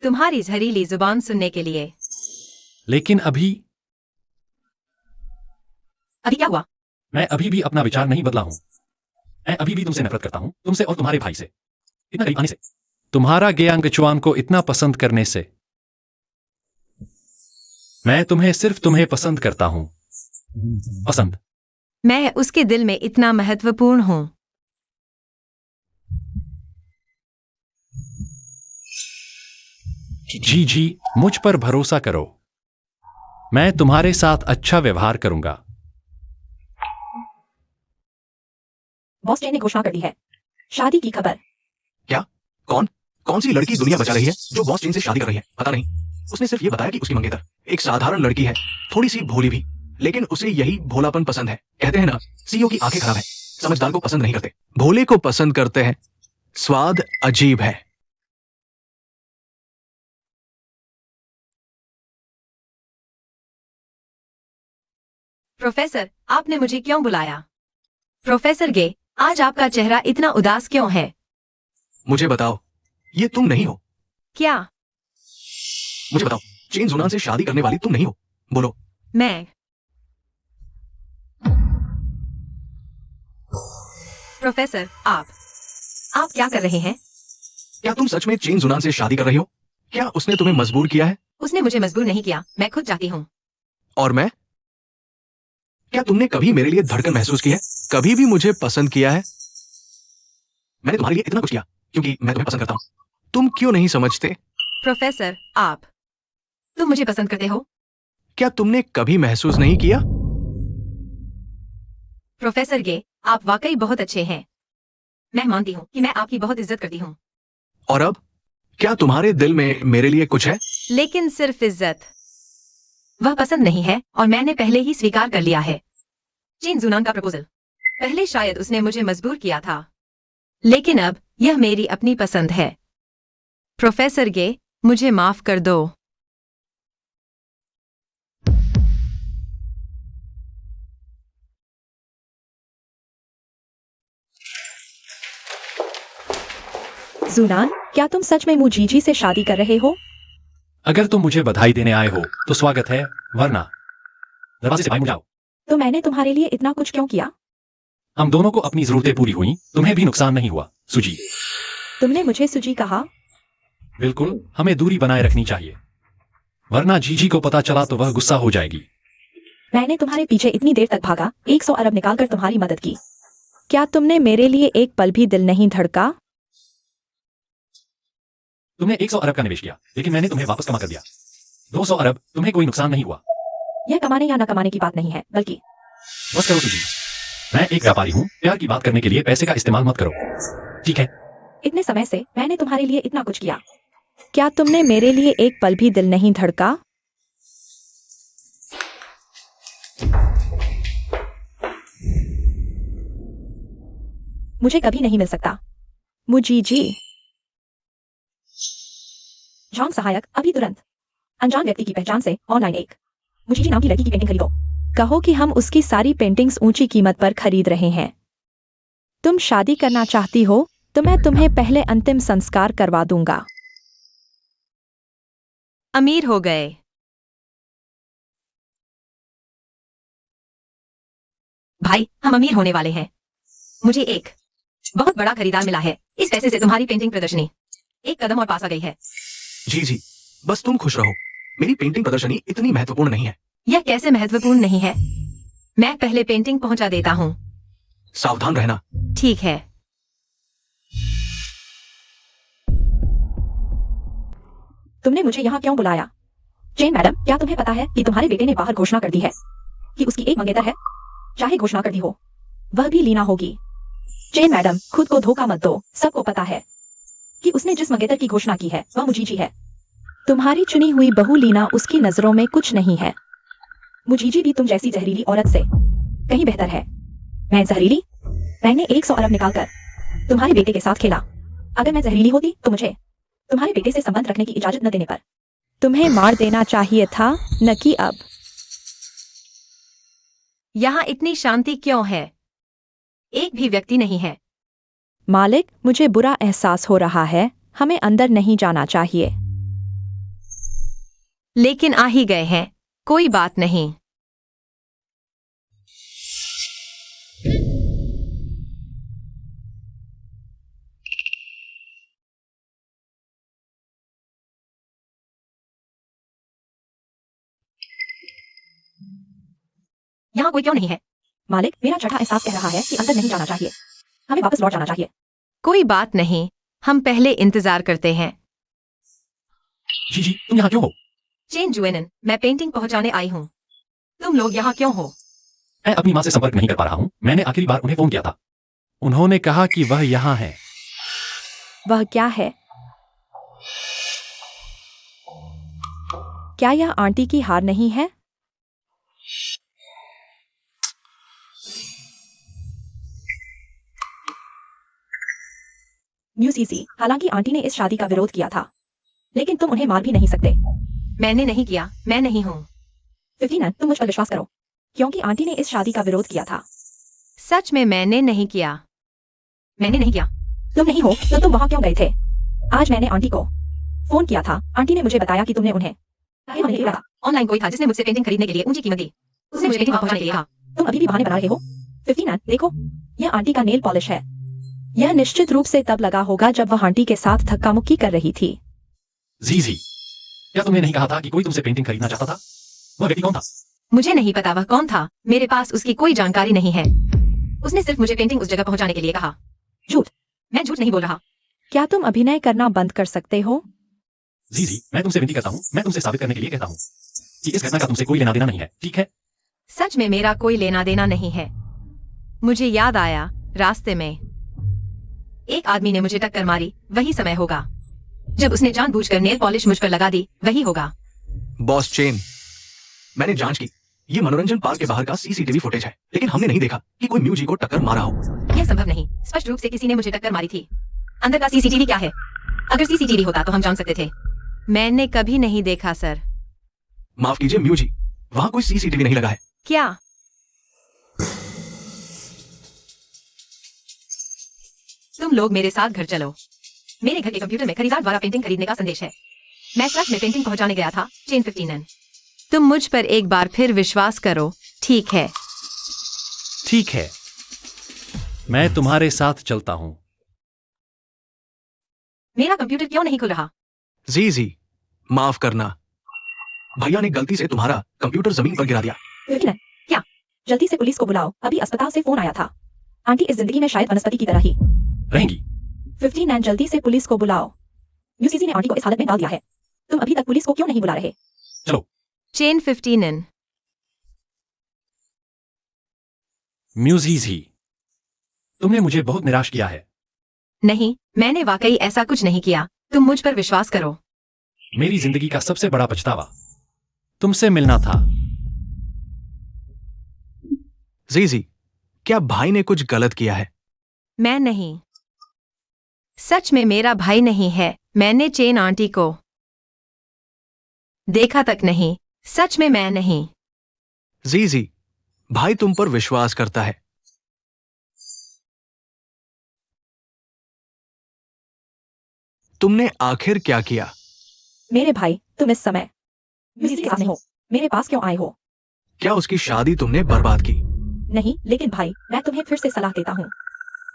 तुम्हारी जहरीली जुबान सुनने के लिए। लेकिन अभी क्या हुआ? मैं अभी भी अपना विचार नहीं बदला हूं। मैं अभी भी तुमसे नफरत करता हूं, तुमसे और तुम्हारे भाई से, इतना करीब आने से, तुम्हारा गेयांगचुआन को इतना पसंद करने से। मैं तुम्हें पसंद करता हूं। पसंद। मैं उसके दिल में इतना महत्वपूर्ण हूँ। जी जी, मुझ पर भरोसा करो। मैं तुम्हारे साथ अच्छा व्यवहार करूंगा। बॉस ने घोषणा कर दी है। शादी की खबर। क्या? कौन? कौन सी लड़की दुनिया बचा रही है जो बॉस चेन से शादी कर रही है? पता नहीं। उसने सिर्फ ये बताया कि उसकी मंगेतर एक साधारण लड़की है, थोड़ी सी भोली भी, लेकिन उसे यही भोलापन पसंद है। कहते हैं ना, सीईओ की आंखें खराब है, समझदार को पसंद नहीं करते, भोले को पसंद करते हैं। स्वाद अजीब है। प्रोफेसर, आपने मुझे क्यों बुलाया? प्रोफेसर गे, आज आपका चेहरा इतना उदास क्यों है? मुझे बताओ, ये तुम नहीं हो। क्या? मुझे बताओ, चेन जुनान से शादी करने वाली तुम नहीं हो। बोलो। मैं। प्रोफेसर, आप क्या कर रहे हैं? क्या तुम सच में चेन जुनान से शादी कर रही हो? क्या उसने तुम्हें मजबूर किया है? उसने मुझे मजबूर नहीं किया, मैं खुद चाहती हूँ। और मैं? क्या तुमने कभी मेरे लिए धड़कन महसूस की है? कभी भी मुझे पसंद किया है? मैंने तुम्हारे लिए इतना कुछ किया क्योंकि मैं तुम्हें पसंद करता हूं। तुम क्यों नहीं समझते? प्रोफेसर, तुम मुझे पसंद करते हो? क्या तुमने कभी महसूस नहीं किया? प्रोफेसर गे, आप वाकई बहुत अच्छे हैं। मैं मानती हूँ कि मैं आपकी बहुत इज्जत करती हूँ। और अब क्या तुम्हारे दिल में मेरे लिए कुछ है? लेकिन सिर्फ इज्जत। वह पसंद नहीं है और मैंने पहले ही स्वीकार कर लिया है। चेन जुनान का प्रपोजल। पहले शायद उसने मुझे मजबूर किया था, लेकिन अब यह मेरी अपनी पसंद है। प्रोफेसर गे, मुझे माफ कर दो। जुनान, क्या तुम सच में मुजीजी से शादी कर रहे हो? अगर तुम मुझे बधाई देने आए हो तो स्वागत है, वरना दरवाजे से बाहर मुड़ जाओ। तो मैंने तुम्हारे लिए इतना कुछ क्यों किया? हम दोनों को अपनी जरूरतें पूरी हुई, तुम्हें भी नुकसान नहीं हुआ। सुजी। तुमने मुझे सुजी कहा? बिल्कुल, हमें दूरी बनाए रखनी चाहिए, वरना जीजी को पता चला तो वह गुस्सा हो जाएगी। मैंने तुम्हारे पीछे इतनी देर तक भागा, 100 अरब निकालकर तुम्हारी मदद की। क्या तुमने मेरे लिए एक पल भी दिल नहीं धड़का? तुमने 100 अरब का निवेश किया, लेकिन मैंने तुम्हें वापस कमा कर दिया 200 अरब। तुम्हें कोई नुकसान नहीं हुआ। यह कमाने या न कमाने की बात नहीं है, बल्कि बस करो सुजी, मैं एक व्यापारी हूँ। प्यार की बात करने के लिए पैसे का इस्तेमाल मत करो, ठीक है? इतने समय से मैंने तुम्हारे लिए इतना कुछ किया। क्या तुमने मेरे लिए एक पल भी दिल नहीं धड़का? मुझे कभी नहीं मिल सकता। मुझी जी। जॉन सहायक, अभी तुरंत अनजान व्यक्ति की पहचान से ऑनलाइन एक मुझी जी नाम की लड़की की पेंटिंग खरीदो। कहो कि हम उसकी सारी पेंटिंग्स ऊंची कीमत पर खरीद रहे हैं। तुम शादी करना चाहती हो तो मैं तुम्हें पहले अंतिम संस्कार करवा दूंगा। अमीर हो गए। भाई, हम अमीर होने वाले हैं। मुझे एक बहुत बड़ा खरीदार मिला है। इस पैसे से तुम्हारी पेंटिंग प्रदर्शनी एक कदम और पास आ गई है। जी, बस तुम खुश रहो। मेरी पेंटिंग प्रदर्शनी इतनी महत्वपूर्ण नहीं है। यह कैसे महत्वपूर्ण नहीं है? मैं पहले पेंटिंग पहुंचा देता हूँ। सावधान रहना। ठीक है। तुमने मुझे यहाँ क्यों बुलाया? जेन मैडम, क्या तुम्हें पता है कि तुम्हारे बेटे ने बाहर घोषणा कर दी है कि उसकी एक मंगेतर है? चाहे घोषणा कर दी हो, वह भी लीना होगी। जेन मैडम, खुद को धोखा मत दो। सबको पता है कि उसने जिस मंगेतर की घोषणा की है वह मुजीजी है। तुम्हारी चुनी हुई बहू लीना उसकी नजरों में कुछ नहीं है। मुजीजी भी तुम जैसी जहरीली औरत से कहीं बेहतर है। मैं जहरीली? मैंने 100 अरब निकालकर तुम्हारे बेटे के साथ खेला। अगर मैं जहरीली होती तो मुझे तुम्हारे बेटे से संबंध रखने की इजाजत न देने पर तुम्हें मार देना चाहिए था, न कि अब। यहाँ इतनी शांति क्यों है? एक भी व्यक्ति नहीं है। मालिक, मुझे बुरा एहसास हो रहा है। हमें अंदर नहीं जाना चाहिए। लेकिन आ ही गए हैं, कोई बात नहीं। यहाँ कोई क्यों नहीं है? मालिक, मेरा छठा एहसास कह रहा है कि अंदर नहीं जाना चाहिए। हमें वापस लौट जाना चाहिए। कोई बात नहीं, हम पहले इंतजार करते हैं। जी, तुम यहाँ क्यों हो? चेन जुएनन, मैं पेंटिंग पहुंचाने आई हूँ। तुम लोग यहाँ क्यों हो? मैं अपनी माँ से संपर्क नहीं कर पा रहा हूँ। मैंने आखिरी बार उन्हें फोन किया था। उन्होंने कहा कि वह यहाँ है। वह क्या है? क्या यह आंटी की हार नहीं है? म्यूसीसी, हालांकि आंटी ने इस शादी का विरोध किया था, लेकिन तुम उन्हें मार भी नहीं सकते। मैंने नहीं किया, मैं नहीं हूँ। 59, तुम मुझ पर विश्वास करो, क्योंकि आंटी ने इस शादी का विरोध किया था। सच में मैंने नहीं किया। मैंने नहीं किया। तुम नहीं हो तो तुम वहां क्यों गए थे? आज मैंने आंटी को फोन किया था। आंटी ने मुझे बताया कि तुमने उन्हें ऑनलाइन कोई था जिसने मुझसे पेंटिंग खरीदने के लिए ऊंची कीमत दी। उसने मुझे पेंटिंग पहुंचाने के लिए कहा। तुम अभी भी बहाने बना रहे हो। 59, देखो, यह आंटी का नेल पॉलिश है। यह निश्चित रूप से तब लगा होगा जब वह आंटी के साथ धक्का मुक्की कर रही थी। जी, क्या तुमने नहीं कहा था कि कोई तुमसे पेंटिंग खरीदना चाहता था? वह व्यक्ति कौन था? मुझे नहीं पता वह कौन था। मेरे पास उसकी कोई जानकारी नहीं है। उसने सिर्फ मुझे पेंटिंग उस जगह पहुंचाने के लिए कहा। झूठ। मैं झूठ नहीं बोल रहा। क्या तुम अभिनय करना बंद कर सकते हो? जी, मैं तुमसे विनती करता हूँ। मैं तुमसे साबित करने के लिए कहता हूँ कि इस घटना का तुमसे कोई लेना देना नहीं है, ठीक है? सच में मेरा कोई लेना देना नहीं है। मुझे याद आया, रास्ते में एक आदमी ने मुझे टक्कर मारी। वही समय होगा जब उसने जानबूझकर नेल पॉलिश मुझ पर लगा दी। वही होगा। बॉस चेन, मैंने जांच की। ये मनोरंजन पार्क के बाहर का सीसीटीवी फुटेज है, लेकिन हमने नहीं देखा कि कोई म्यूजी को टक्कर मारा हो। यह संभव नहीं। स्पष्ट रूप से किसी ने मुझे टक्कर मारी थी। अंदर का सीसीटीवी क्या है? अगर सीसीटीवी होता तो हम जान सकते थे। मैंने कभी नहीं देखा सर। माफ कीजिए म्यूजी, वहां कोई सीसीटीवी नहीं लगा है। क्या? तुम लोग मेरे साथ घर चलो। मेरे घर के कंप्यूटर में खरीदार द्वारा पेंटिंग खरीदने का संदेश है। मैं सच में पेंटिंग पहुंचाने गया था। चेन 59। तुम मुझ पर एक बार फिर विश्वास करो, ठीक है? ठीक है, मैं तुम्हारे साथ चलता हूँ। मेरा कंप्यूटर क्यों नहीं खुल रहा? जी, माफ करना। भैया ने गलती से तुम्हारा कंप्यूटर जमीन पर गिरा दिया। क्या? जल्दी से पुलिस को बुलाओ, अभी अस्पताल से फोन आया था। आंटी इस जिंदगी में शायद वनस्पति की तरह ही। रहेंगी। 15 जल्दी से पुलिस को बुलाओ। यूसीसी ने आंटी को इस हालत में डाल दिया है। तुम अभी तक पुलिस को क्यों नहीं बुला रहे? चलो। चेन 15 इन। म्यूजिजी, तुमने मुझे बहुत निराश किया है। नहीं, मैंने वाकई ऐसा कुछ नहीं किया। तुम मुझ पर विश्वास करो। मेरी जिंदगी का सबसे बड़ा पछतावा तुमसे मिलना था। जीजी, क्या भाई ने कुछ गलत किया है? मैं नहीं। सच में मेरा भाई नहीं है। मैंने चेन आंटी को देखा तक नहीं। सच में मैं नहीं। जीजी, भाई तुम पर विश्वास करता है। तुमने आखिर क्या किया? मेरे भाई, तुम इस समय यूसीसी के सामने हो। मेरे पास क्यों आए हो? क्या उसकी शादी तुमने बर्बाद की? नहीं, लेकिन भाई, मैं तुम्हें फिर से सलाह देता हूँ।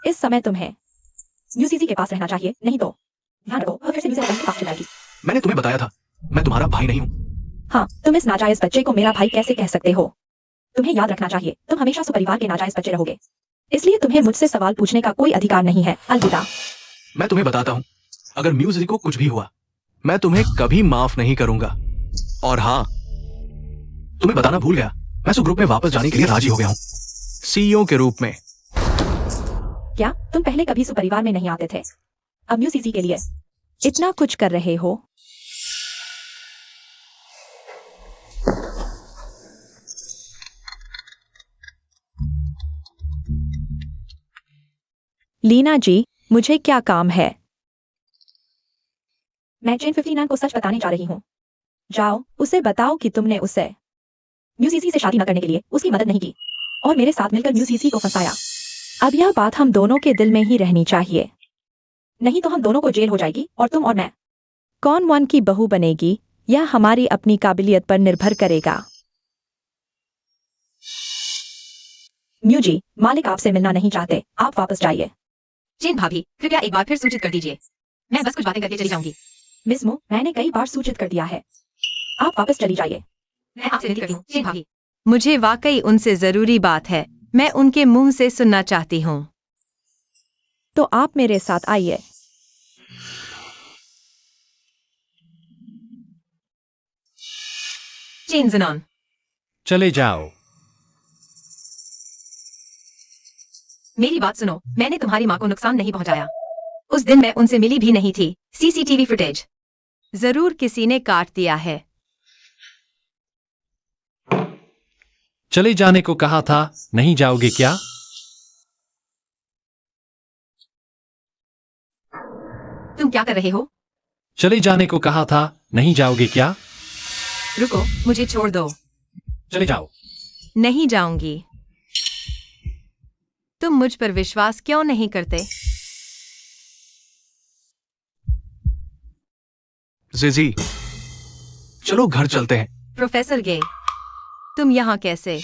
इस समय तुम्हें यूसीसी के पास रहना चाहिए, नहीं तो ध्यान रखो, वो फिर से यूसीसी के पास चली जाएगी। मैंने तुम्हें बताया था, मैं तुम्हारा भाई नहीं हूं। हाँ, तुम इस नाजायज बच्चे को मेरा भाई कैसे कह सकते हो? तुम्हें याद रखना चाहिए, तुम हमेशा सुपरिवार के नाजायज बच्चे रहोगे। इसलिए तुम्हें मुझसे सवाल पूछने का कोई अधिकार नहीं है। अलविदा। मैं तुम्हें बताता हूं, अगर म्यूजिक को कुछ भी हुआ, मैं तुम्हें कभी माफ नहीं करूंगा। और हाँ, तुम्हें बताना भूल गया, मैं उस ग्रुप में वापस जाने के लिए राजी हो गया हूं, सीईओ के रूप में। क्या तुम पहले कभी सुपरिवार में नहीं आते थे? अब यूसीसी के लिए इतना कुछ कर रहे हो? लीना जी, मुझे क्या काम है? मैं चेन 59 को सच बताने जा रही हूँ। जाओ, उसे बताओ कि तुमने उसे यूसीसी से शादी न करने के लिए उसकी मदद नहीं की और मेरे साथ मिलकर यूसीसी को फंसाया। अब यह बात हम दोनों के दिल में ही रहनी चाहिए, नहीं तो हम दोनों को जेल हो जाएगी और तुम और मैं। कौन वन की बहू बनेगी, यह हमारी अपनी काबिलियत पर निर्भर करेगा। म्यू जी, मालिक आपसे मिलना नहीं चाहते, आप वापस जाइए। चेन भाभी, कृपया एक बार फिर सूचित कर दीजिए। मैं बस कुछ बातें करके चली जाऊंगी। मिस मू, मैंने कई बार सूचित कर दिया है, आप वापस चली जाइए। मैं आपसे विनती करती हूँ, चेन भाभी। मुझे वाकई उनसे जरूरी बात है। मैं उनके मुंह से सुनना चाहती हूँ। तो आप मेरे साथ आइए। चेन ज़नॉन। चले जाओ। मेरी बात सुनो, मैंने तुम्हारी माँ को नुकसान नहीं पहुंचाया। उस दिन मैं उनसे मिली भी नहीं थी। सीसीटीवी फुटेज जरूर किसी ने काट दिया है। चले जाने को कहा था, नहीं जाओगे क्या? तुम क्या कर रहे हो? चले जाने को कहा था, नहीं जाओगे क्या? रुको, मुझे छोड़ दो। चले जाओ। नहीं जाऊंगी। तुम मुझ पर विश्वास क्यों नहीं करते? जीजी, चलो घर चलते हैं। प्रोफेसर गे, तुम यहाँ कैसे?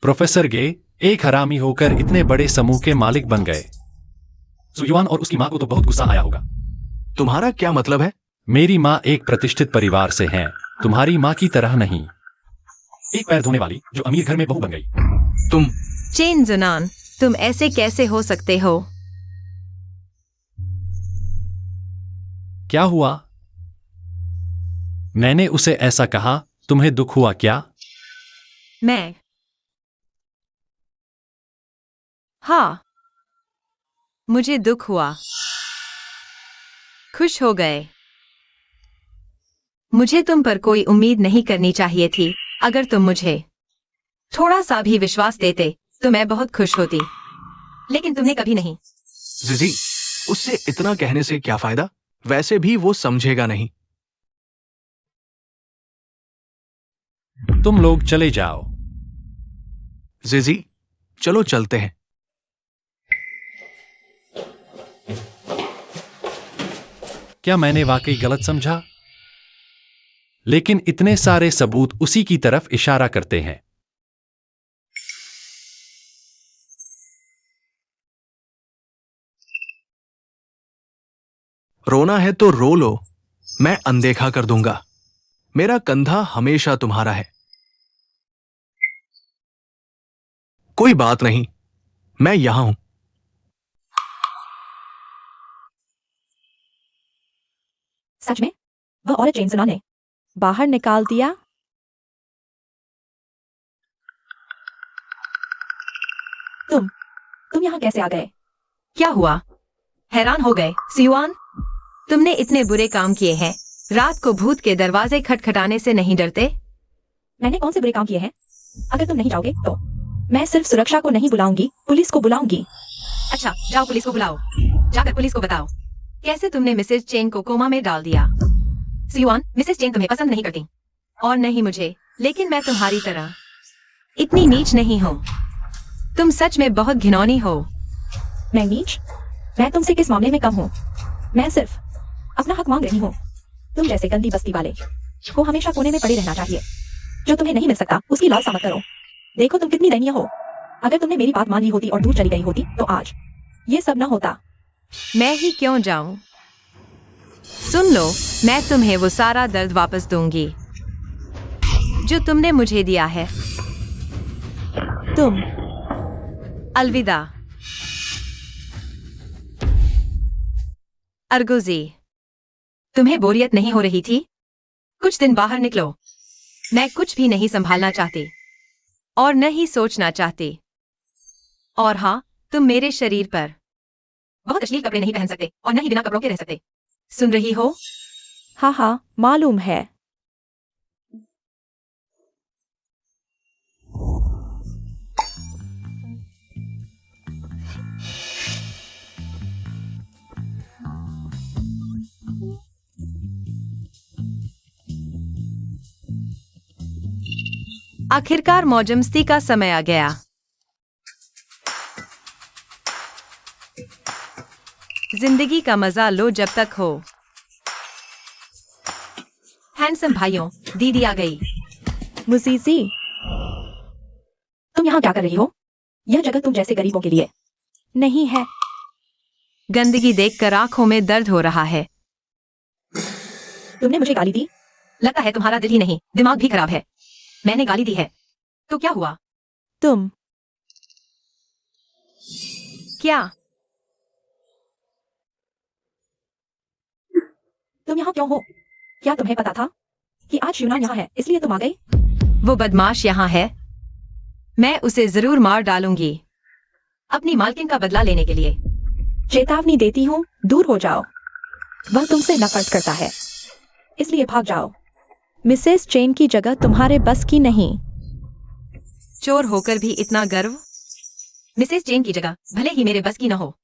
प्रोफेसर गे एक हरामी होकर इतने बड़े समूह के मालिक बन गए। सुयुआन और उसकी मां को तो बहुत गुस्सा आया होगा। तुम्हारा क्या मतलब है? मेरी माँ एक प्रतिष्ठित परिवार से हैं, तुम्हारी माँ की तरह नहीं। एक पैर धोने वाली जो अमीर घर में बहू बन गई। तुम चेन ज़नॉन, तुम ऐसे कैसे हो सकते हो? क्या हुआ? मैंने उसे ऐसा कहा, तुम्हें दुख हुआ क्या? मैं हाँ, मुझे दुख हुआ। खुश हो गए। मुझे तुम पर कोई उम्मीद नहीं करनी चाहिए थी। अगर तुम मुझे थोड़ा सा भी विश्वास देते तो मैं बहुत खुश होती, लेकिन तुमने कभी नहीं। जीजी, उससे इतना कहने से क्या फायदा? वैसे भी वो समझेगा नहीं। तुम लोग चले जाओ। जीजी, चलो चलते हैं। क्या मैंने वाकई गलत समझा? लेकिन इतने सारे सबूत उसी की तरफ इशारा करते हैं। रोना है तो रो लो, मैं अनदेखा कर दूंगा। मेरा कंधा हमेशा तुम्हारा है। कोई बात नहीं, मैं यहां हूं। सच में? वह औरत जेन सुना ने बाहर निकाल दिया? तुम यहाँ कैसे आ गए? क्या हुआ? हैरान हो गए सियुआन? तुमने इतने बुरे काम किए हैं, रात को भूत के दरवाजे खटखटाने से नहीं डरते? मैंने कौन से बुरे काम किए हैं? अगर तुम नहीं जाओगे तो मैं सिर्फ सुरक्षा को नहीं बुलाऊंगी, पुलिस को बुलाऊंगी। अच्छा, जाओ पुलिस को बुलाओ। जाकर पुलिस को बताओ कैसे तुमने मिसेस चेन को कोमा में डाल दिया। सियुआन, मिसेस चेन तुम्हें पसंद नहीं करती और नहीं मुझे, लेकिन मैं तुम्हारी तरह इतनी नीच नहीं हूँ। तुम सच में बहुत घिनौनी हो। मैं नीच? मैं तुमसे किस मामले में कम हूँ? मैं सिर्फ अपना हक मांग रही हूँ। तुम जैसे गंदी बस्ती वाले को हमेशा कोने में पड़े रहना चाहिए। जो तुम्हें नहीं मिल सकता उसकी लालसा मत करो। देखो तुम कितनी दयनीय हो। अगर तुमने मेरी बात मान ली होती और दूर चली गई होती तो आज ये सब न होता। मैं ही क्यों जाऊं? सुन लो, मैं तुम्हें वो सारा दर्द वापस दूंगी जो तुमने मुझे दिया है। तुम अलविदा अर्गोजी। तुम्हें बोरियत नहीं हो रही थी? कुछ दिन बाहर निकलो। मैं कुछ भी नहीं संभालना चाहती और न ही सोचना चाहती। और हाँ, तुम मेरे शरीर पर बहुत अश्लील कपड़े नहीं पहन सकते और न ही बिना कपड़ों के रह सकते। सुन रही हो? हाँ हाँ मालूम है। आखिरकार मौजमस्ती का समय आ गया। जिंदगी का मजा लो जब तक हो। हैंडसम भाइयों, दीदी आ गई। मुजीजी, तुम यहाँ क्या कर रही हो? यह जगह तुम जैसे गरीबों के लिए नहीं है। गंदगी देखकर आंखों में दर्द हो रहा है। तुमने मुझे गाली दी? लगता है तुम्हारा दिल ही नहीं, दिमाग भी खराब है। मैंने गाली दी है तो क्या हुआ? तुम क्या? तुम यहाँ क्यों हो? क्या तुम्हें पता था कि आज यूनान यहाँ है इसलिए तुम आ गई? वो बदमाश यहाँ है। मैं उसे जरूर मार डालूंगी अपनी मालकिन का बदला लेने के लिए। चेतावनी देती हूँ, दूर हो जाओ। वह तुमसे नफरत करता है, इसलिए भाग जाओ। मिसेस चेन की जगह तुम्हारे बस की नहीं। चोर होकर भी इतना गर्व? मिसेस चेन की जगह भले ही मेरे बस की न हो,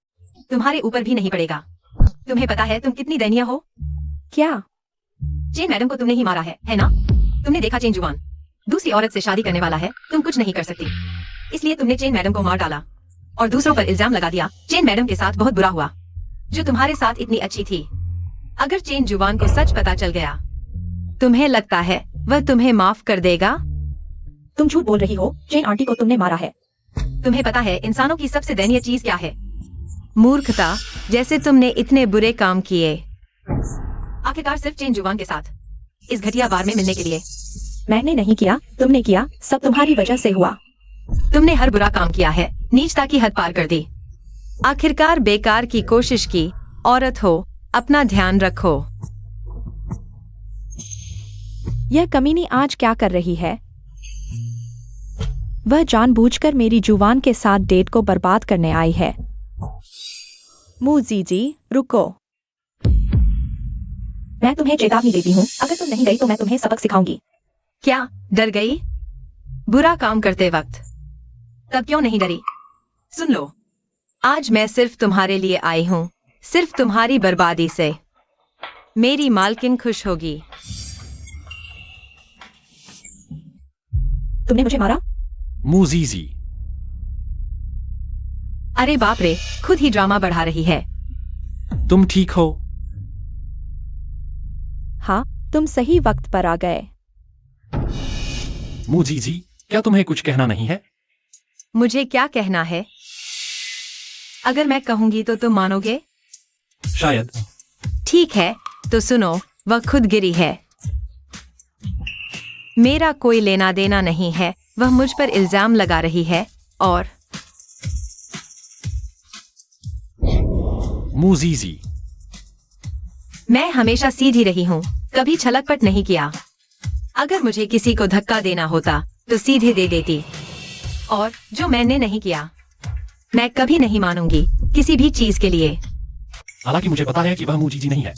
तुम्हारे ऊपर भी नहीं पड़ेगा। तुम्हें पता है तुम कितनी दयनीय हो? क्या? चेन मैडम को तुमने ही मारा है ना? तुमने देखा चेन जुबान दूसरी औरत से शादी करने वाला है, तुम कुछ नहीं कर सकती, इसलिए तुमने चेन मैडम को मार डाला और दूसरों पर इल्जाम लगा दिया। चेन मैडम के साथ बहुत बुरा हुआ, जो तुम्हारे साथ इतनी अच्छी थी। अगर चेन जुबान को सच पता चल गया, तुम्हें लगता है वह तुम्हें माफ कर देगा? तुम झूठ बोल रही हो। चेन आंटी को तुमने मारा है। तुम्हें पता है इंसानों की सबसे दयनीय चीज क्या है? मूर्खता। जैसे तुमने इतने बुरे काम किए, आखिरकार सिर्फ चेन जुबान के साथ इस घटिया बार में मिलने के लिए। मैंने नहीं किया, तुमने किया। सब तुम्हारी वजह से हुआ। तुमने हर बुरा काम किया है, नीचता की हद पार कर दी। आखिरकार बेकार की कोशिश की। औरत हो, अपना ध्यान रखो। यह कमीनी आज क्या कर रही है? वह जानबूझकर मेरी जुबान के साथ डेट को बर्बाद करने आई है। मुजीजी, रुको। मैं तुम्हें चेतावनी देती हूँ, अगर तुम नहीं गई तो मैं तुम्हें सबक सिखाऊंगी। क्या डर गई बुरा काम करते वक्त? तब क्यों नहीं डरी? सुन लो, आज मैं सिर्फ तुम्हारे लिए आई हूँ, सिर्फ तुम्हारी बर्बादी से। मेरी मालकिन खुश होगी। तुमने मुझे मारा? मुजीजी, अरे बाप रे, खुद ही ड्रामा बढ़ा रही है। तुम ठीक हो? हाँ, तुम सही वक्त पर आ गए। मुजीजी, क्या तुम्हें कुछ कहना नहीं है? मुझे क्या कहना है? अगर मैं कहूंगी तो तुम मानोगे? शायद। ठीक है, तो सुनो, वह खुद गिरी है। मेरा कोई लेना देना नहीं है। वह मुझ पर इल्जाम लगा रही है और मुजीजी, मैं हमेशा सीधी रही हूँ, कभी छलकपट नहीं किया। अगर मुझे किसी को धक्का देना होता तो सीधे दे देती, और जो मैंने नहीं किया, मैं कभी नहीं मानूंगी किसी भी चीज के लिए। हालांकि मुझे पता है कि वह मुजीजी नहीं है,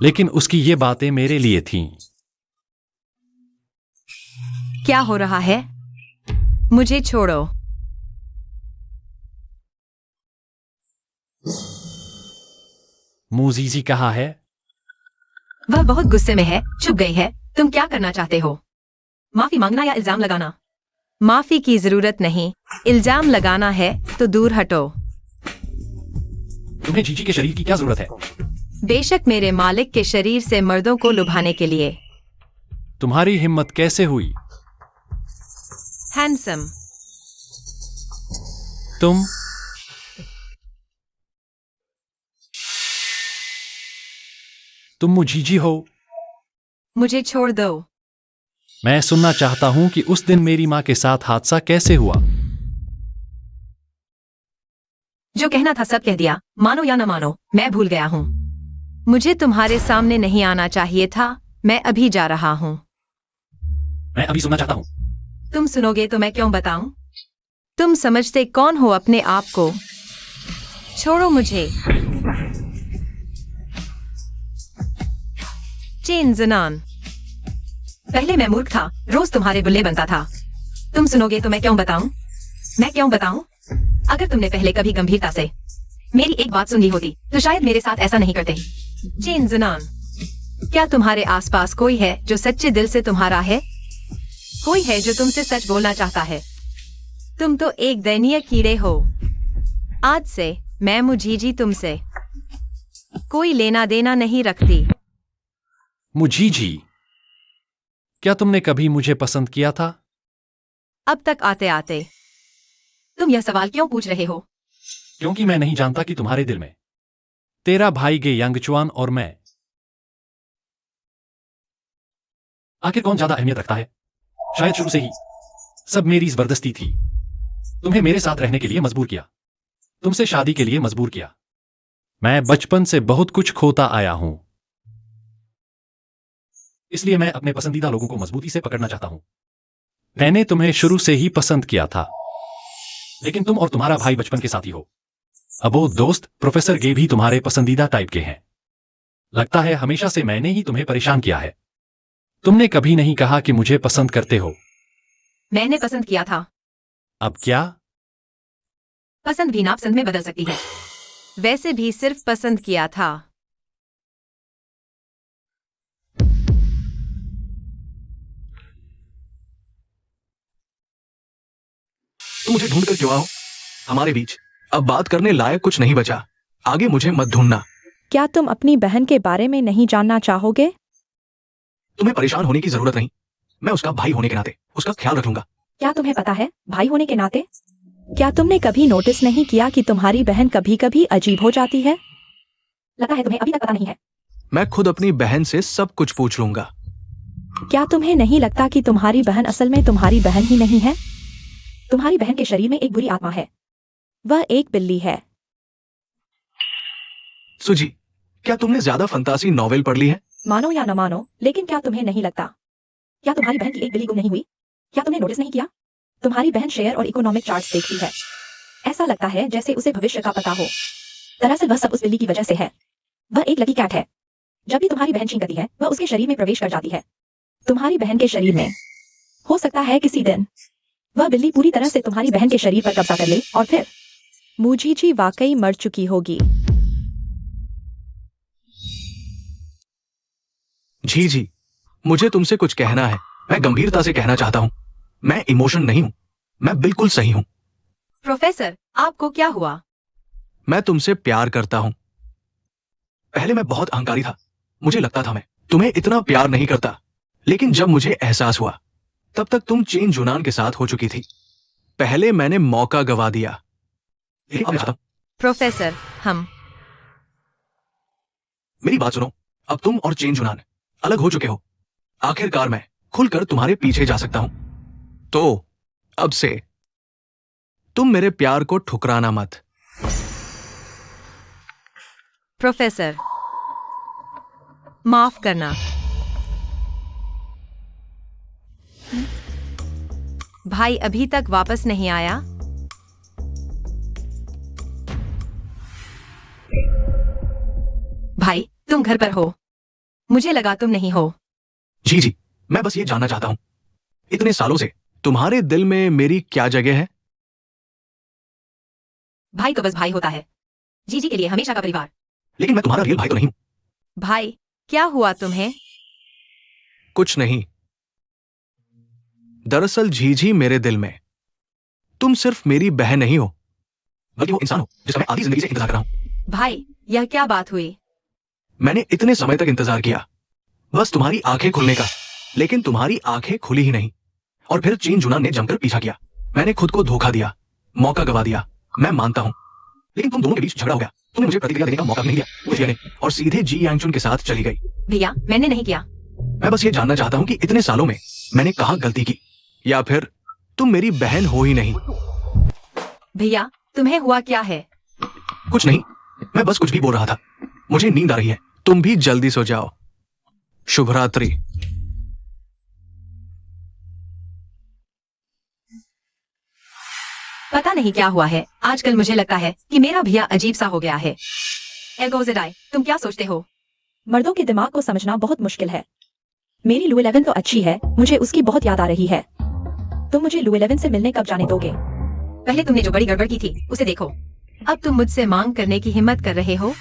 लेकिन उसकी ये बातें मेरे लिए थीं। क्या हो रहा है? मुझे छोड़ो। मुजीजी कहाँ है? वह बहुत गुस्से में है, चुप गई है। तुम क्या करना चाहते हो? माफी मांगना या इल्जाम लगाना? माफी की जरूरत नहीं, इल्जाम लगाना है तो दूर हटो। तुम्हें जीजी के शरीर की क्या जरूरत है? बेशक मेरे मालिक के शरीर से मर्दों को लुभाने के लिए। तुम्हारी हिम्मत कैसे हुई? हैंडसम। तुम मुजीजी हो? मुझे छोड़ दो। मैं सुनना चाहता हूं कि उस दिन मेरी मां के साथ हादसा कैसे हुआ। जो कहना था सब कह दिया, मानो या न मानो, मैं भूल गया हूँ। मुझे तुम्हारे सामने नहीं आना चाहिए था। मैं अभी जा रहा हूँ। मैं अभी सुनना चाहता हूं। तुम सुनोगे तो मैं क्यों बताऊं? तुम समझते कौन हो अपने आप को? छोड़ो मुझे। चेन जनान। पहले मैं मूर्ख था, रोज तुम्हारे बुल्ले बनता था। तुम सुनोगे तो मैं क्यों बताऊं? मैं क्यों बताऊं? अगर तुमने पहले कभी गंभीरता से मेरी एक बात सुनी होती तो शायद मेरे साथ ऐसा नहीं करते। चेन जनान। क्या तुम्हारे आसपास कोई है जो सच्चे दिल से तुम्हारा है? कोई है जो तुमसे सच बोलना चाहता है? तुम तो एक दयनीय कीड़े हो। आज से मैं मुजीजी तुमसे कोई लेना देना नहीं रखती। मुजीजी, क्या तुमने कभी मुझे पसंद किया था? अब तक आते आते तुम यह सवाल क्यों पूछ रहे हो? क्योंकि मैं नहीं जानता कि तुम्हारे दिल में तेरा भाई गे यंगचुआन और मैं, आखिर कौन ज्यादा अहमियत रखता है? शायद शुरू से ही सब मेरी जबरदस्ती थी। तुम्हें मेरे साथ रहने के लिए मजबूर किया, तुमसे शादी के लिए मजबूर किया। मैं बचपन से बहुत कुछ खोता आया हूं, इसलिए मैं अपने पसंदीदा लोगों को मजबूती से पकड़ना चाहता हूं। मैंने तुम्हें शुरू से ही पसंद किया था, लेकिन तुम और तुम्हारा भाई बचपन के साथी हो। अब वो दोस्त प्रोफेसर गे भी तुम्हारे पसंदीदा टाइप के हैं। लगता है हमेशा से मैंने ही तुम्हें परेशान किया है। तुमने कभी नहीं कहा कि मुझे पसंद करते हो। मैंने पसंद किया था। अब क्या? पसंद भी नापसंद में बदल सकती है। वैसे भी सिर्फ पसंद किया था। तुम मुझे ढूंढ कर क्यों आओ? हमारे बीच अब बात करने लायक कुछ नहीं बचा। आगे मुझे मत ढूंढना। क्या तुम अपनी बहन के बारे में नहीं जानना चाहोगे? तुम्हें परेशान होने की जरूरत नहीं। मैं उसका भाई होने के नाते उसका ख्याल रखूंगा। क्या तुम्हें पता है, भाई होने के नाते? क्या तुमने कभी नोटिस नहीं किया कि तुम्हारी बहन कभी कभी अजीब हो जाती है? लगता है तुम्हें अभी तक पता नहीं है। मैं खुद अपनी बहन से सब कुछ पूछ लूंगा। क्या तुम्हें नहीं लगता कि तुम्हारी बहन असल में तुम्हारी बहन ही नहीं है? तुम्हारी बहन के शरीर में एक बुरी आत्मा है। वह एक बिल्ली है। सुजी, क्या तुमने ज्यादा फंतासी नॉवेल पढ़ ली है? मानो या न मानो, लेकिन क्या तुम्हें नहीं लगता? क्या तुम्हारी बहन की एक बिल्ली गुम नहीं हुई? क्या तुमने नोटिस नहीं किया? तुम्हारी बहन शेयर और इकोनॉमिक चार्ट्स देखती है। ऐसा लगता है जैसे उसे भविष्य का पता हो। दरअसल वह सब उस बिल्ली की वजह से है। वह एक लकी कैट है। जब भी तुम्हारी बहन छीन करती है, वह उसके शरीर में प्रवेश कर जाती है। तुम्हारी बहन के शरीर में। हो सकता है किसी दिन वह बिल्ली पूरी तरह से तुम्हारी बहन के शरीर पर कब्जा कर ले और फिर मुजीजी वाकई मर चुकी होगी। जी जी, मुझे तुमसे कुछ कहना है। मैं गंभीरता से कहना चाहता हूं। मैं इमोशन नहीं हूं। मैं बिल्कुल सही हूं। प्रोफेसर, आपको क्या हुआ? मैं तुमसे प्यार करता हूं। पहले मैं बहुत अहंकारी था। मुझे लगता था मैं तुम्हें इतना प्यार नहीं करता। लेकिन जब मुझे एहसास हुआ, तब तक तुम चेन जुनान के साथ हो चुकी थी। पहले मैंने मौका गवा दिया। लेकिन अब मैं चाहता हूं। प्रोफेसर, हम मेरी बात सुनो। अब तुम और चेन जुनान अलग हो चुके हो। आखिरकार मैं खुलकर तुम्हारे पीछे जा सकता हूं। तो अब से तुम मेरे प्यार को ठुकराना मत। प्रोफेसर, माफ करना। भाई अभी तक वापस नहीं आया। भाई तुम घर पर हो? मुझे लगा तुम नहीं हो। जी जी, मैं बस ये जानना चाहता हूं, इतने सालों से तुम्हारे दिल में मेरी क्या जगह है? भाई तो बस भाई होता है, जीजी के लिए हमेशा का परिवार। लेकिन मैं तुम्हारा रियल भाई तो नहीं हूं। भाई क्या हुआ तुम्हें? कुछ नहीं। दरअसल झीझी मेरे दिल में तुम सिर्फ मेरी बहन नहीं हो, बल्कि वो इंसान हो जिसका मैं आधी जिंदगी से इंतजार कर रहा हूं। भाई यह क्या बात हुई? मैंने इतने समय तक इंतजार किया, बस तुम्हारी आंखें खुलने का, लेकिन तुम्हारी आंखें खुली ही नहीं। और फिर चीन जुना ने जमकर पीछा किया। मैंने खुद को धोखा दिया, मौका गवा दिया, मैं मानता हूं। लेकिन तुम दोनों के बीच झगड़ा हो गया। तुमने मुझे प्रतिक्रिया देने का मौका नहीं दिया भैया ने, और सीधे जी यांगचुन के साथ चली गई। भैया मैंने नहीं किया। मैं बस ये जानना चाहता हूं कि इतने सालों में मैंने कहां गलती की, या फिर तुम मेरी बहन हो ही नहीं। भैया तुम्हें हुआ क्या है? कुछ नहीं, मैं बस कुछ भी बोल रहा था। मुझे नींद आ रही है, तुम भी जल्दी सो जाओ। शुभ रात्रि। पता नहीं क्या हुआ है, आजकल मुझे लगता है कि मेरा भैया अजीब सा हो गया है। एगोजेडाई, तुम क्या सोचते हो? मर्दों के दिमाग को समझना बहुत मुश्किल है। मेरी लू 11 तो अच्छी है, मुझे उसकी बहुत याद आ रही है। तुम मुझे लू 11 से मिलने कब जाने दोगे? पहले तुमने जो बड़ी गड़बड़ की थी उसे देखो। अब तुम मुझसे मांग करने की हिम्मत कर रहे हो?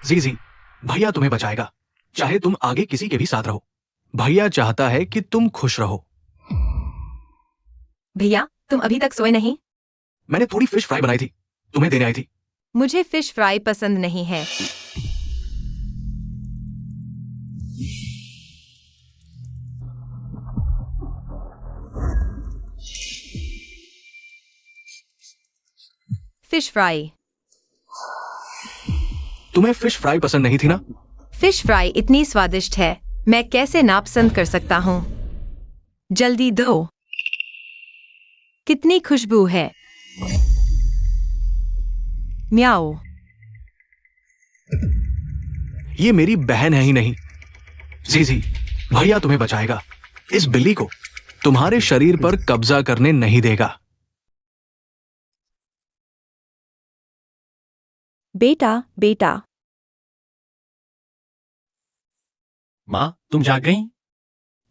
जी, भैया तुम्हें बचाएगा, चाहे तुम आगे किसी के भी साथ रहो। भैया चाहता है कि तुम खुश रहो। भैया तुम अभी तक सोए नहीं? मैंने थोड़ी फिश फ्राई बनाई थी, तुम्हें देने आई थी। मुझे फिश फ्राई पसंद नहीं है। Fish fry. तुम्हें फिश फ्राई पसंद नहीं थी ना? फिश फ्राई इतनी स्वादिष्ट है, मैं कैसे नापसंद कर सकता हूँ? जल्दी दो। कितनी खुशबू है। म्याओ। ये मेरी बहन है ही नहीं। जी, भैया तुम्हें बचाएगा। इस बिल्ली को तुम्हारे शरीर पर कब्जा करने नहीं देगा। बेटा। माँ तुम जाग गई?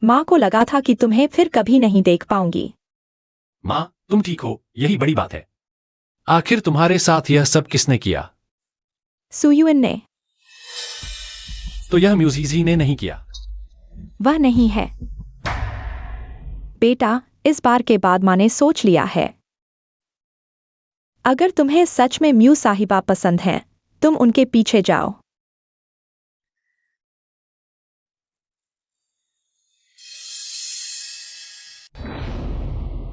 माँ को लगा था कि तुम्हें फिर कभी नहीं देख पाऊंगी। माँ तुम ठीक हो, यही बड़ी बात है। आखिर तुम्हारे साथ यह सब किसने किया? सुयुन ने। तो यह म्यूजिजी ने नहीं किया? वह नहीं है। बेटा, इस बार के बाद माँ ने सोच लिया है। अगर तुम्हें सच में म्यू साहिबा पसंद है, तुम उनके पीछे जाओ।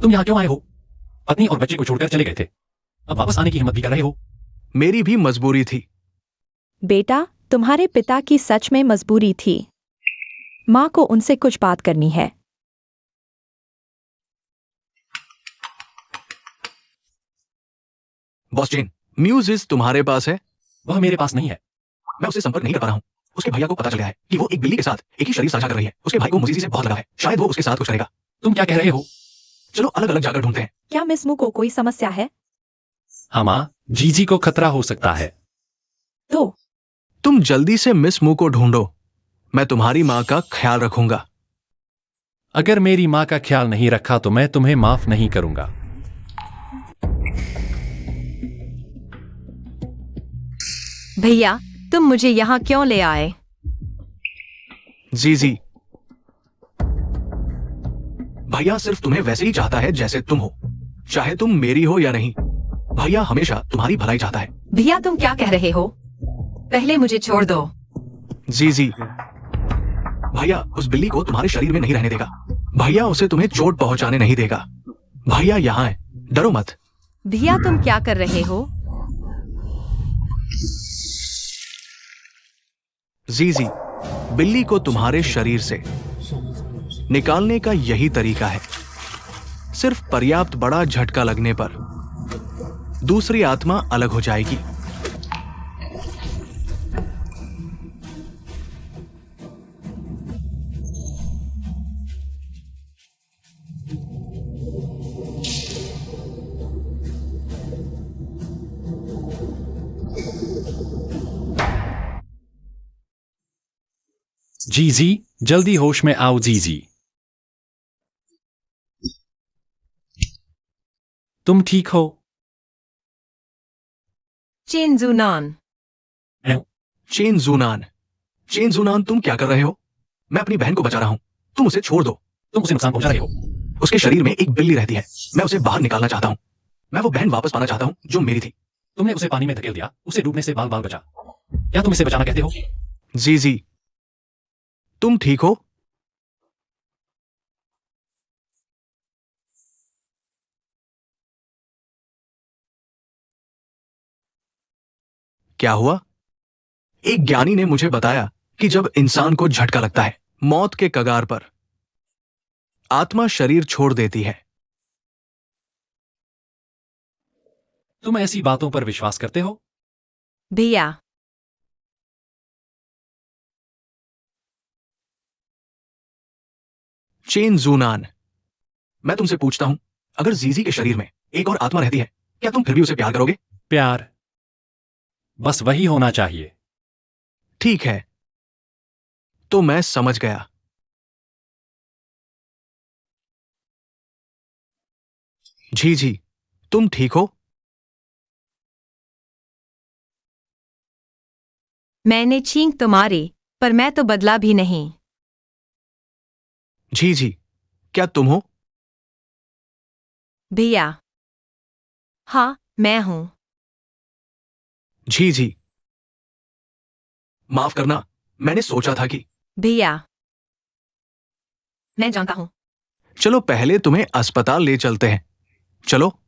तुम यहाँ क्यों आए हो? पत्नी और बच्चे को छोड़कर चले गए थे, अब वापस आने की हिम्मत भी कर रहे हो? मेरी भी मजबूरी थी। बेटा, तुम्हारे पिता की सच में मजबूरी थी। माँ को उनसे कुछ बात करनी है। बॉस चेन, म्यूजिज तुम्हारे पास है? वह मेरे पास नहीं है। मैं उससे संपर्क नहीं कर पा रहा हूँ। उसके भैया को पता चल गया है कि वो एक बिल्ली के साथ एक ही शरीर साझा कर रही है। उसके भाई को मुजीजी से बहुत लगा है, शायद वो उसके साथ कुछ करेगा। तुम क्या कह रहे हो? चलो अलग अलग जाकर ढूंढते हैं। क्या मिस मू को कोई समस्या है? हाँ माँ, जीजी को खतरा हो सकता है। तो तुम जल्दी से मिस मू को ढूंढो, मैं तुम्हारी माँ का ख्याल रखूंगा। अगर मेरी माँ का ख्याल नहीं रखा तो मैं तुम्हें माफ नहीं करूंगा। भैया तुम मुझे यहाँ क्यों ले आए? जी, भैया सिर्फ तुम्हें वैसे ही चाहता है जैसे तुम हो, चाहे तुम मेरी हो या नहीं। भैया हमेशा तुम्हारी भलाई चाहता है। भैया तुम क्या कह रहे हो? पहले मुझे छोड़ दो। जी, भैया उस बिल्ली को तुम्हारे शरीर में नहीं रहने देगा। भैया उसे तुम्हें चोट पहुंचाने नहीं देगा। भैया यहाँ है, डरो मत। भैया तुम क्या कर रहे हो? जी, बिल्ली को तुम्हारे शरीर से निकालने का यही तरीका है। सिर्फ पर्याप्त बड़ा झटका लगने पर दूसरी आत्मा अलग हो जाएगी। जीजी, जल्दी होश में आओ जीजी। तुम ठीक हो? चेन जूनान, चेन जूनान, चेन जूनान, तुम क्या कर रहे हो? मैं अपनी बहन को बचा रहा हूं, तुम उसे छोड़ दो। तुम उसे नुकसान पहुंचा रहे हो। उसके शरीर में एक बिल्ली रहती है, मैं उसे बाहर निकालना चाहता हूं। मैं वो बहन वापस पाना चाहता हूं जो मेरी थी। तुमने उसे पानी में धकेल दिया, उसे डूबने से बाल बाल बचा। क्या तुम इसे बचाना कहते हो? जी, तुम ठीक हो? क्या हुआ? एक ज्ञानी ने मुझे बताया कि जब इंसान को झटका लगता है, मौत के कगार पर, आत्मा शरीर छोड़ देती है। तुम ऐसी बातों पर विश्वास करते हो? भैया, चेन जूनान, मैं तुमसे पूछता हूं, अगर जीजी के शरीर में एक और आत्मा रहती है, क्या तुम फिर भी उसे प्यार करोगे? प्यार, बस वही होना चाहिए। ठीक है, तो मैं समझ गया। जी, तुम ठीक हो? मैंने छींक तो मारी, पर मैं तो बदला भी नहीं। जी, क्या तुम हो? भैया, हाँ, मैं हूं। जी, माफ करना, मैंने सोचा था कि भैया, मैं जानता हूं। चलो पहले तुम्हें अस्पताल ले चलते हैं। चलो।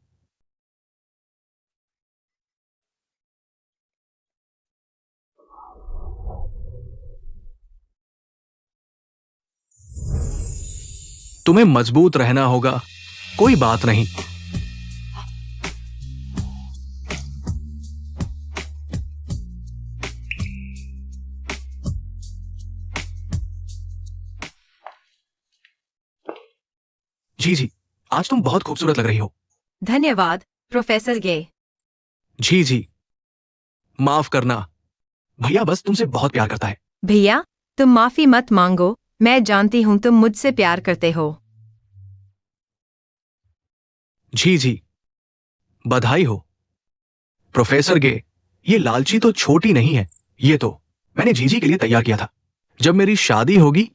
तुम्हें मजबूत रहना होगा, कोई बात नहीं। जी, आज तुम बहुत खूबसूरत लग रही हो। धन्यवाद, प्रोफेसर गे। जी, माफ करना, भैया बस तुमसे बहुत प्यार करता है। भैया, तुम माफी मत मांगो, मैं जानती हूं तुम मुझसे प्यार करते हो। जी, बधाई हो प्रोफेसर गे। ये लालची तो छोटी नहीं है, ये तो मैंने जीजी के लिए तैयार किया था। जब मेरी शादी होगी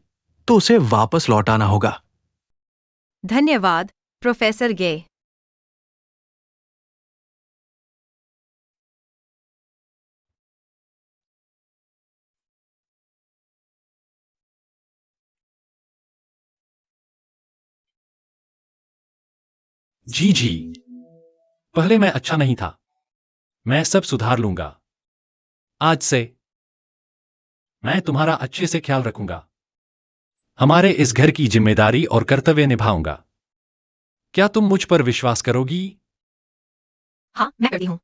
तो उसे वापस लौटाना होगा। धन्यवाद, प्रोफेसर गे। जी, पहले मैं अच्छा नहीं था। मैं सब सुधार लूंगा। आज से मैं तुम्हारा अच्छे से ख्याल रखूंगा। हमारे इस घर की जिम्मेदारी और कर्तव्य निभाऊंगा। क्या तुम मुझ पर विश्वास करोगी? हाँ, मैं करती हूँ।